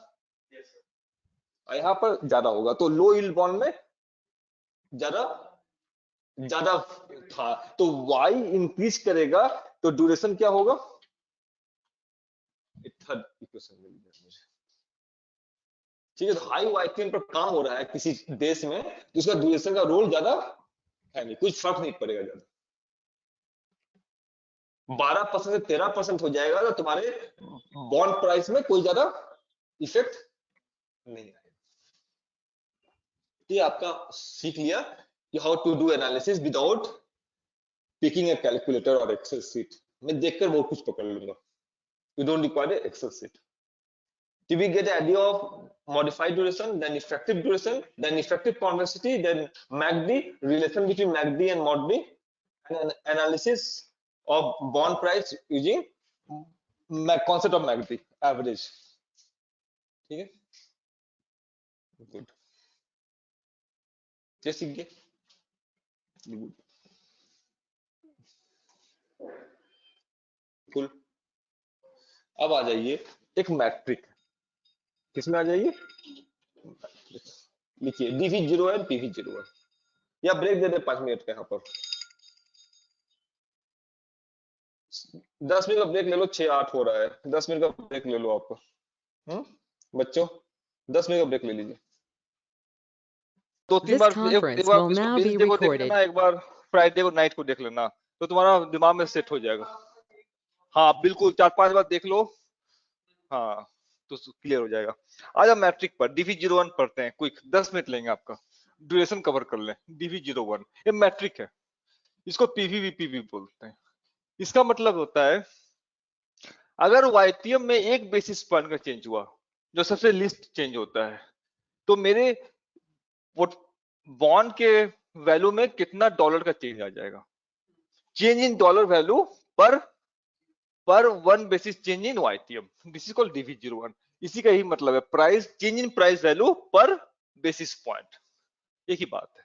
यहाँ पर ज्यादा होगा तो लो यील्ड बॉन्ड में ज्यादा था, तो वाई इंक्रीज करेगा तो ड्यूरेशन क्या होगा, थर्ड इक्वेशन मिल गया मुझे, ठीक है। तो हाई वाईटीएम पर काम हो रहा है किसी देश में तो उसका ड्यूरेशन का रोल ज्यादा है नहीं, कुछ फर्क नहीं पड़ेगा ज्यादा, 12% से 13% हो जाएगा तो तुम्हारे बॉन्ड प्राइस में कोई ज्यादा इफेक्ट नहीं आएगा। ये आपका सीख लिया कि how to do analysis without picking a calculator और एक्सेल शीट, मैं देखकर बहुत कुछ पकड़ लूंगा, you don't require a Excel sheet. Do we get the idea of modified duration, then effective duration, then effective convexity, then MACD, relation between MACD and MOD, and an analysis of bond price using concept of MACD, average, ठीक है, good, ये सीख गए, good, cool। अब आ जाइए एक मैट्रिक, किसमें आ जाइए, लिखिए DV01 PV01, या ब्रेक दे दे 5 मिनट का, यहाँ पर 10 मिनट का ब्रेक ले लो, 6-8 हो रहा है, 10 मिनट का ब्रेक ले लो आप, बच्चों 10 मिनट का ब्रेक ले लीजिए। 2-3
This
बार एक
conference
बार
will
इसको
now be
वेडनेसडे को देख
recorded.
लेना, एक बार फ्राइडे को नाइट को देख लेना, तो तुम्हारा दिमाग में सेट हो जाएगा। हाँ बिल्कुल 4-5 बार देख लो, हाँ तो क्लियर हो जाएगा। आज हम मैट्रिक पर DV01 पढ़ते हैं, क्विक 10 मिनट लेंगे आपका, ड्यूरेशन कवर कर लें। DV01 ये मैट्रिक है, इसको PVVP भी बोलते हैं। इसका मतलब होता है अगर YTM में 1 बेसिस पॉइंट का चेंज हुआ, जो सबसे लिस्ट चेंज होता है, तो मेरे बॉन्ड के वैल्यू में कितना डॉलर का चेंज आ जाएगा, चेंज इन डॉलर वैल्यू पर 1 basis change in YTM, this is called DV01। इसी का ही मतलब है price change in price value per basis point, एक ही बात है,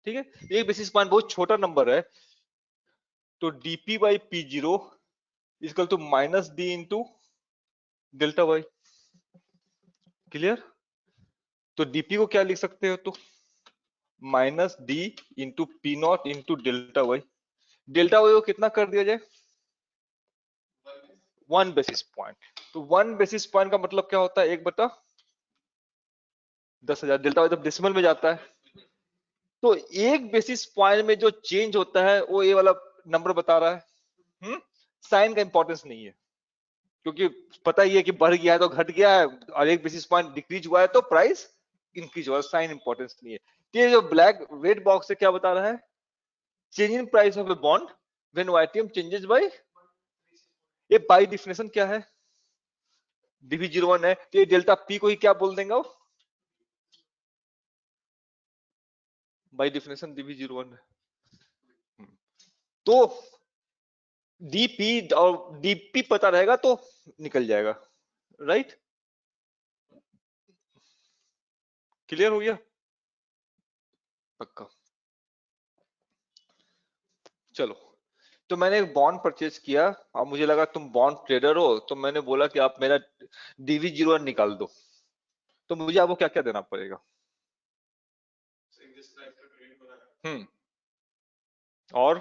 ठीक है। 1 बेसिस पॉइंट बहुत छोटा नंबर है, तो DP by P0 equal to -D into delta y, clear. तो DP को क्या लिख सकते हो, तो -D into P0 into delta y, delta y को कितना कर दिया जाए, 1 बेसिस पॉइंट। तो 1 बेसिस पॉइंट का मतलब क्या होता है, 1/10,000, डेल्टा वाई जब डेसिमल में जाता है, तो 1 बेसिस पॉइंट में जो चेंज होता है वो ये वाला नंबर बता रहा है। साइन का इंपॉर्टेंस नहीं है, क्योंकि पता ही है कि बढ़ गया है तो घट गया है, और 1 बेसिस पॉइंट डिक्रीज हुआ है तो प्राइस इंक्रीज हुआ, साइन इंपॉर्टेंस नहीं है। ये जो ब्लैक रेड बॉक्स है क्या बता रहा है, change in price of a bond when YTM changes by
ये बाय डिफिनेशन क्या है, dv01 है, तो ये डेल्टा पी को ही क्या बोल देंगे बाय डिफिनेशन dv01 है। तो dp और dp पता रहेगा तो निकल जाएगा, राइट? क्लियर हो गया? पक्का। चलो, तो मैंने एक बॉन्ड परचेज किया और मुझे लगा तुम बॉन्ड ट्रेडर हो, तो मैंने बोला कि आप मेरा dv01 निकाल दो, तो मुझे आपको क्या क्या देना पड़ेगा? और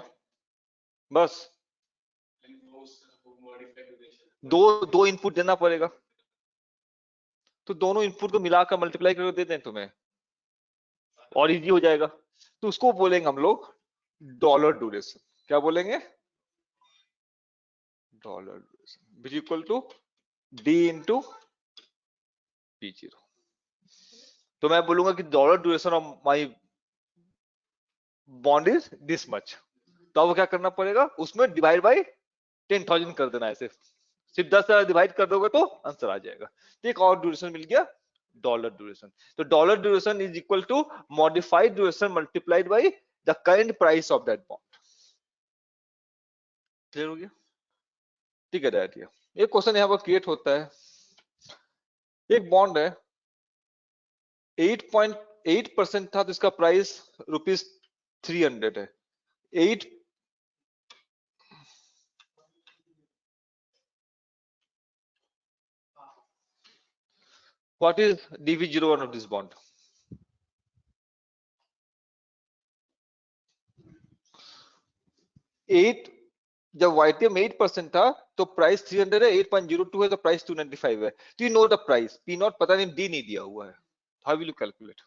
बस दो इनपुट देना पड़ेगा, तो दोनों इनपुट को मिलाकर मल्टीप्लाई करके दे दें तुम्हें और इजी हो जाएगा। तो उसको बोलेंगे हम लोग डॉलर ड्यूरेशन। क्या बोलेंगे? Dollar duration which equal to D into P0। तो मैं बोलूंगा कि dollar duration of my bond is this much, तो आपको क्या करना पड़ेगा, उसमें डिवाइड बाई 10,000 कर देना। ऐसे सिर्फ 10 से डिवाइड कर दोगे तो आंसर आ जाएगा। तो एक और ड्यूरेशन मिल गया, डॉलर ड्यूरेशन। तो dollar duration is equal to modified duration multiplied by the current price of that bond. Clear हो गया? ठीक है डैड। एक क्वेश्चन यहाँ पर क्रिएट होता है, एक बॉन्ड है 8.8% था, तो इसका प्राइस ₹300 है। 8 what is dv01 of this bond? जब YTM 8% था तो प्राइस 300 है, 8.02 है तो प्राइस 295 है। तो you know the price, P not पता नहीं, डी नहीं दिया हुआ है। How will you calculate?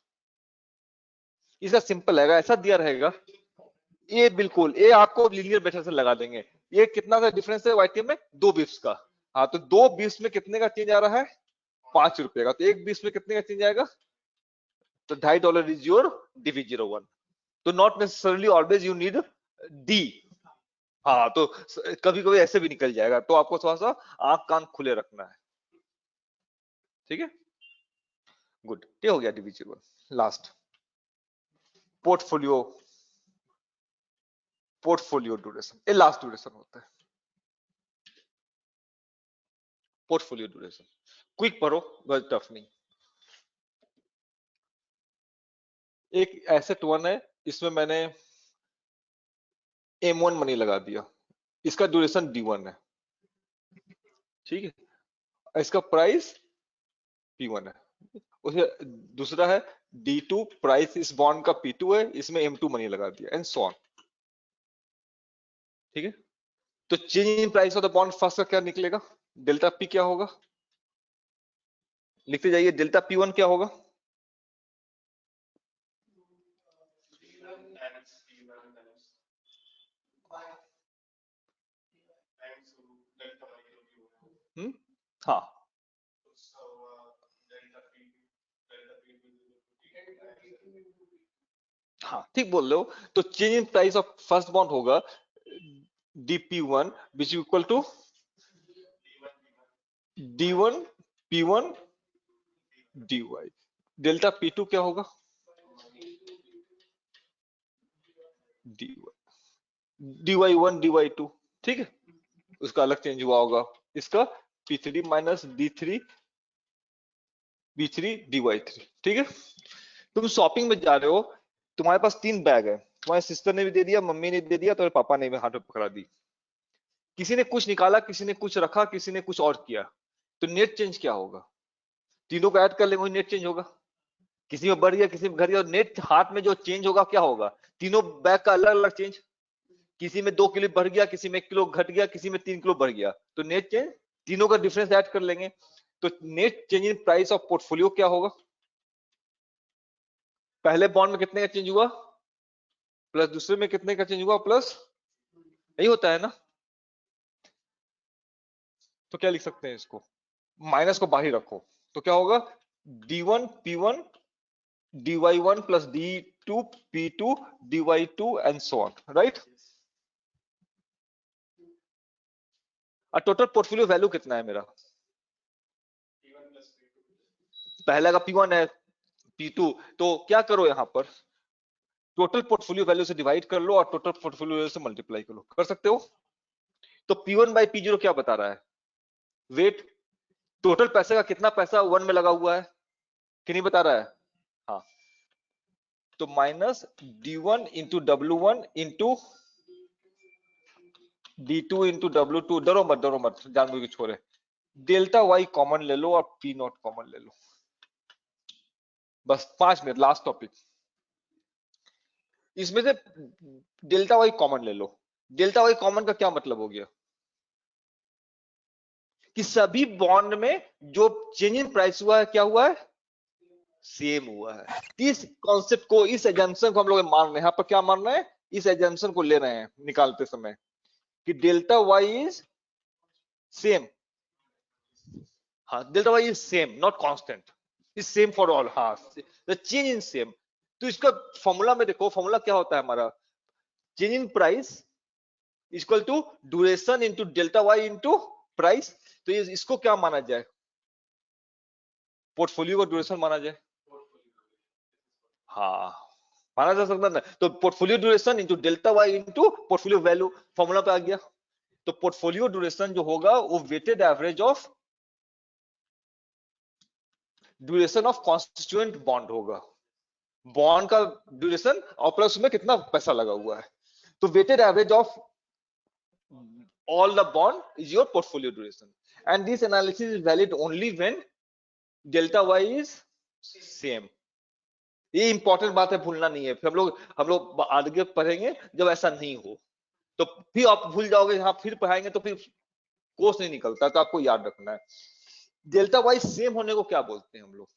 इसका सिंपल है, ऐसा दिया रहेगा, ये बिल्कुल ये आपको लीनियर मेथड से लगा देंगे। ये कितना का डिफरेंस है YTM में? 2 बिप्स का। हाँ, तो 2 बिप्स में कितने का चेंज आ रहा है? 5 रुपए का। तो 1 बिप्स में कितने का चेंज आएगा? तो $2.5 इज योर dv01। तो not necessarily always you need D. हाँ, तो कभी कभी ऐसे भी निकल जाएगा, तो आपको थोड़ा सा आंख कान खुले रखना है। ठीक है, गुड। ये हो गया dv01। लास्ट पोर्टफोलियो ड्यूरेशन, ये लास्ट ड्यूरेशन होता है। पोर्टफोलियो ड्यूरेशन क्विक पढ़ो, बहुत टफ नहीं। एक एसेट 1 है, इसमें मैंने M1 मनी लगा दिया, इसका ड्यूरेशन D1 है। ठीक है, इसका प्राइस P1 है। उसे दूसरा है D2, प्राइस इस बॉन्ड का P2 है, इसमें M2 मनी लगा दिया, एंड सो ऑन। ठीक है, तो change in price of the bond first का क्या निकलेगा? डेल्टा P क्या होगा? लिखते जाइए, डेल्टा P1 क्या होगा? हाँ, हाँ ठीक बोल रहे हो। तो change in price of first bond होगा dp1 which equal to d1 p1 dy। Delta p2 क्या होगा? dy1 dy2। ठीक है, उसका अलग चेंज हुआ होगा। इसका p3 minus d3 b3 dy3। ठीक है, तुम शॉपिंग में जा रहे हो, तुम्हारे पास 3 बैग है, तुम्हारे सिस्टर ने भी दे दिया, मम्मी ने दे दिया, तो पापा ने भी हाथ में पकड़ा दी। किसी ने कुछ निकाला, किसी ने कुछ रखा, किसी ने कुछ और किया, तो नेट चेंज क्या होगा? तीनों को ऐड कर लेंगे, नेट चेंज होगा। किसी में बढ़ गया, किसी में घट गया, नेट हाथ में जो चेंज होगा क्या होगा? तीनों बैग का अलग अलग चेंज। किसी में 2 किलो बढ़ गया, किसी में 1 किलो घट गया, किसी में 3 किलो बढ़ गया, तो नेट चेंज, तीनों का डिफरेंस ऐड कर लेंगे। तो net change in price of portfolio क्या होगा? पहले बॉन्ड में कितने का चेंज हुआ प्लस दूसरे में कितने का चेंज हुआ प्लस, यही होता है ना। तो क्या लिख सकते हैं इसको, माइनस को बाहर रखो, तो क्या होगा? d1 p1 dy1 plus d2 p2 dy2 and so on, right. और टोटल पोर्टफोलियो वैल्यू कितना है मेरा? पहला का P1 है, P2, तो क्या करो यहाँ पर टोटल पोर्टफोलियो वैल्यू से डिवाइड कर लो और टोटल पोर्टफोलियो वैल्यू से मल्टीप्लाई कर लो, कर सकते हो? तो P1 बाई P0 क्या बता रहा है? वेट टोटल पैसे का कितना पैसा 1 में लगा हुआ है कि नहीं बता रहा है? हाँ, तो minus D1 into W1 into D2 into W2, डरो मत जानबूझ के छोड़े, डेल्टा वाई कॉमन ले लो और P0 कॉमन ले लो, बस 5 मिनट, लास्ट टॉपिक। इसमें से डेल्टा वाई कॉमन ले लो। डेल्टा वाई कॉमन का क्या मतलब हो गया कि सभी बॉन्ड में जो चेंज इन प्राइस हुआ है क्या हुआ है? सेम हुआ है। इस कॉन्सेप्ट को, इस एजम्पशन को हम लोग मान रहे हैं, यहाँ पर क्या मान रहे हैं? इस एजम्पशन को ले रहे हैं निकालते समय कि डेल्टा वाई इज सेम। हाँ, delta Y is same, not constant, is same for all. हाँ, द चेंज इन सेम। तो इसका फॉर्मूला में देखो, फॉर्मूला क्या होता है हमारा? Change in price equal to duration into delta Y into price. तो इसको क्या माना जाए? पोर्टफोलियो का ड्यूरेशन माना जाए। हाँ, माना जा सकता है ना। तो portfolio duration into delta Y into portfolio value, formula पे आ गया। तो पोर्टफोलियो ड्यूरेशन जो होगा वो weighted average of duration of constituent bond होगा, बॉन्ड का ड्यूरेशन और प्लस में कितना पैसा लगा हुआ है। तो weighted average of all the bond is your portfolio duration, and this analysis is valid only when delta y is same. ये इंपॉर्टेंट बात है, भूलना नहीं है। फिर हम लोग आगे पढ़ेंगे जब ऐसा नहीं हो, तो फिर आप भूल जाओगे। हाँ, फिर पढ़ाएंगे तो फिर कोर्स नहीं निकलता, तो आपको याद रखना है। डेल्टा वाई सेम होने को क्या बोलते हैं हम लोग?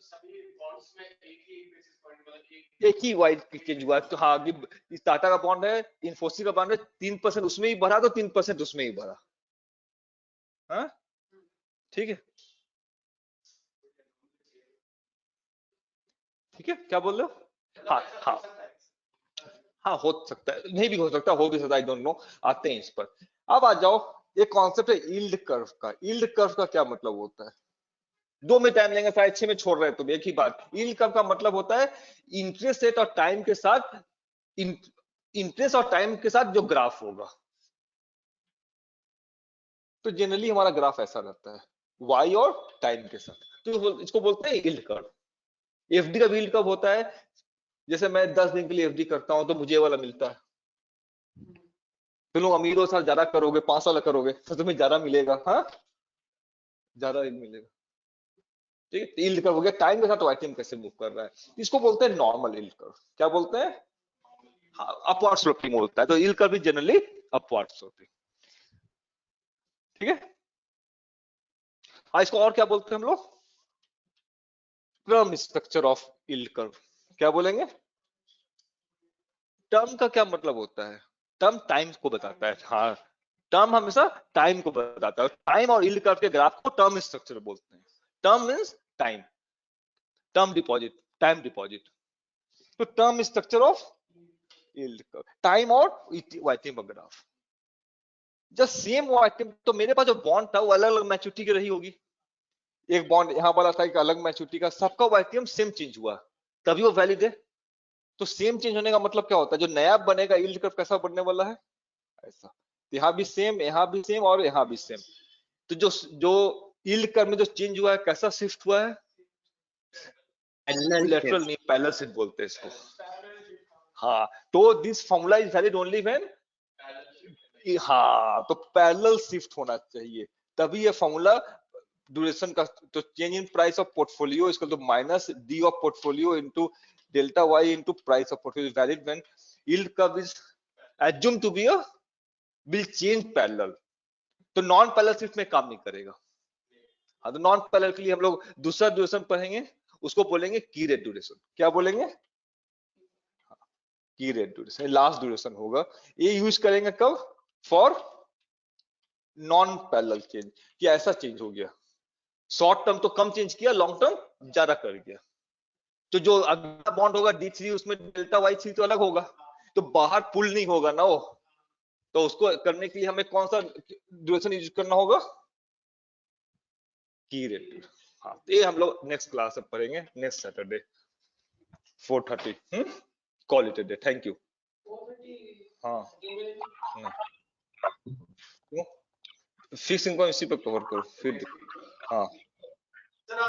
सभी बॉन्ड्स में एक ही बेसिस पॉइंट, मतलब
एक ही वाई चेंज हुआ। तो हाँ, इस टाटा का बॉन्ड है, इन्फोसिस का बॉन्ड है, 3% उसमें ही बढ़ा तो 3% उसमें ही बढ़ा। हाँ, ठीक है, ठीक है, क्या बोल रहे हो? हाँ हाँ हाँ, हो सकता है, नहीं भी हो सकता, हो भी सकता, आई डोंट नो। आते हैं इस पर। अब आ जाओ, एक कॉन्सेप्ट है यील्ड कर्व का। यील्ड कर्व का क्या मतलब होता है? 2 में टाइम लेंगे, शायद 6 में छोड़ रहे हैं तुम। एक ही बात, यील्ड कर्व का मतलब होता है इंटरेस्ट रेट और टाइम के साथ, इंटरेस्ट और टाइम के साथ जो ग्राफ होगा। तो जनरली हमारा ग्राफ ऐसा रहता है, वाई और टाइम के साथ। तो इसको बोलते हैं यील्ड कर्व। एफडी का यील्ड कर्व होता है, जैसे मैं 10 दिन के लिए एफडी करता हूं तो मुझे ये वाला मिलता है। तुम लोग अमीर हो, साल ज्यादा करोगे, 5 साल करोगे तो तुम्हें ज्यादा मिलेगा। हाँ, ज्यादा मिलेगा, ठीक है। यील्ड कर्व हो गया, टाइम के साथ वाइटिंग कैसे मूव कर रहा है, इसको बोलते हैं नॉर्मल यील्ड कर्व। क्या बोलते हैं? हाँ, अपवर्ड स्लोपिंग होता है। तो यील्ड कर्व भी जनरली अपवर्ड स्लोपिंग, ठीक है। हाँ, इसको और क्या बोलते हैं हम लोग? Term structure of yield curve. क्या बोलेंगे? टर्म का क्या मतलब होता है? टर्म टाइम को बताता है। हाँ, टर्म हमेशा टाइम को बताता है। टाइम और यील्ड कर्व के ग्राफ को टर्म स्ट्रक्चर बोलते हैं। Term means time, term deposit, time deposit. तो term structure of yield curve, time और वाइटिंग ग्राफ। जब सेम वाइटिंग, तो मेरे पास जो बॉन्ड था वो अलग अलग मैच्योरिटी की रही होगी। एक बॉन्ड यहाँ वाला था, एक अलग मैच्योरिटी का, सबका वाइटिंग सेम चेंज हुआ तभी वो वैलिड है। तो सेम चेंज होने का मतलब क्या होता है? जो नया बनेगा यील्ड कर्व कैसा बनने वाला है? ऐसा। यहाँ भी सेम, यहाँ भी सेम और यहाँ भी सेम। तो जो यील्ड कर्व में जो चेंज हुआ है कैसा शिफ्ट हुआ है? लेटरल नहीं, पैरेलल शिफ्ट बोलते हैं इसको। हाँ, तो this formula is valid only when, हाँ, तो पैरेलल शिफ्ट होना चाहिए तभी ये फॉर्मूला ड्यूरेशन का। तो change in price of portfolio equal to minus D of portfolio into delta y into price of portfolio valid when yield curve is assumed to be a will change parallel। तो नॉन पैरेलल शिफ्ट में काम नहीं करेगा। हाँ, तो नॉन पैरेलल के लिए हम लोग दूसरा ड्यूरेशन पढ़ेंगे, उसको बोलेंगे की रेट ड्यूरेशन। क्या बोलेंगे? की रेट ड्यूरेशन, लास्ट ड्यूरेशन होगा। ये यूज करेंगे कब? फॉर नॉन पैरेलल चेंज, कि ऐसा चेंज हो गया, शॉर्ट टर्म तो कम चेंज किया, लॉन्ग टर्म ज्यादा कर गया। तो जो अगला बॉन्ड होगा D3, उसमें डेल्टा वाई 3 तो अलग होगा, तो बाहर पुल नहीं होगा ना वो। तो उसको करने के लिए हमें कौन सा ड्यूरेशन यूज करना होगा? की रेट। हाँ, तो ये हम लोग नेक्स्ट क्लास में पढ़ेंगे, next Saturday 4:30। Call it a day. Thank you. हाँ, फिक्स इनकम इसी पे कवर करो फिर। हाँ।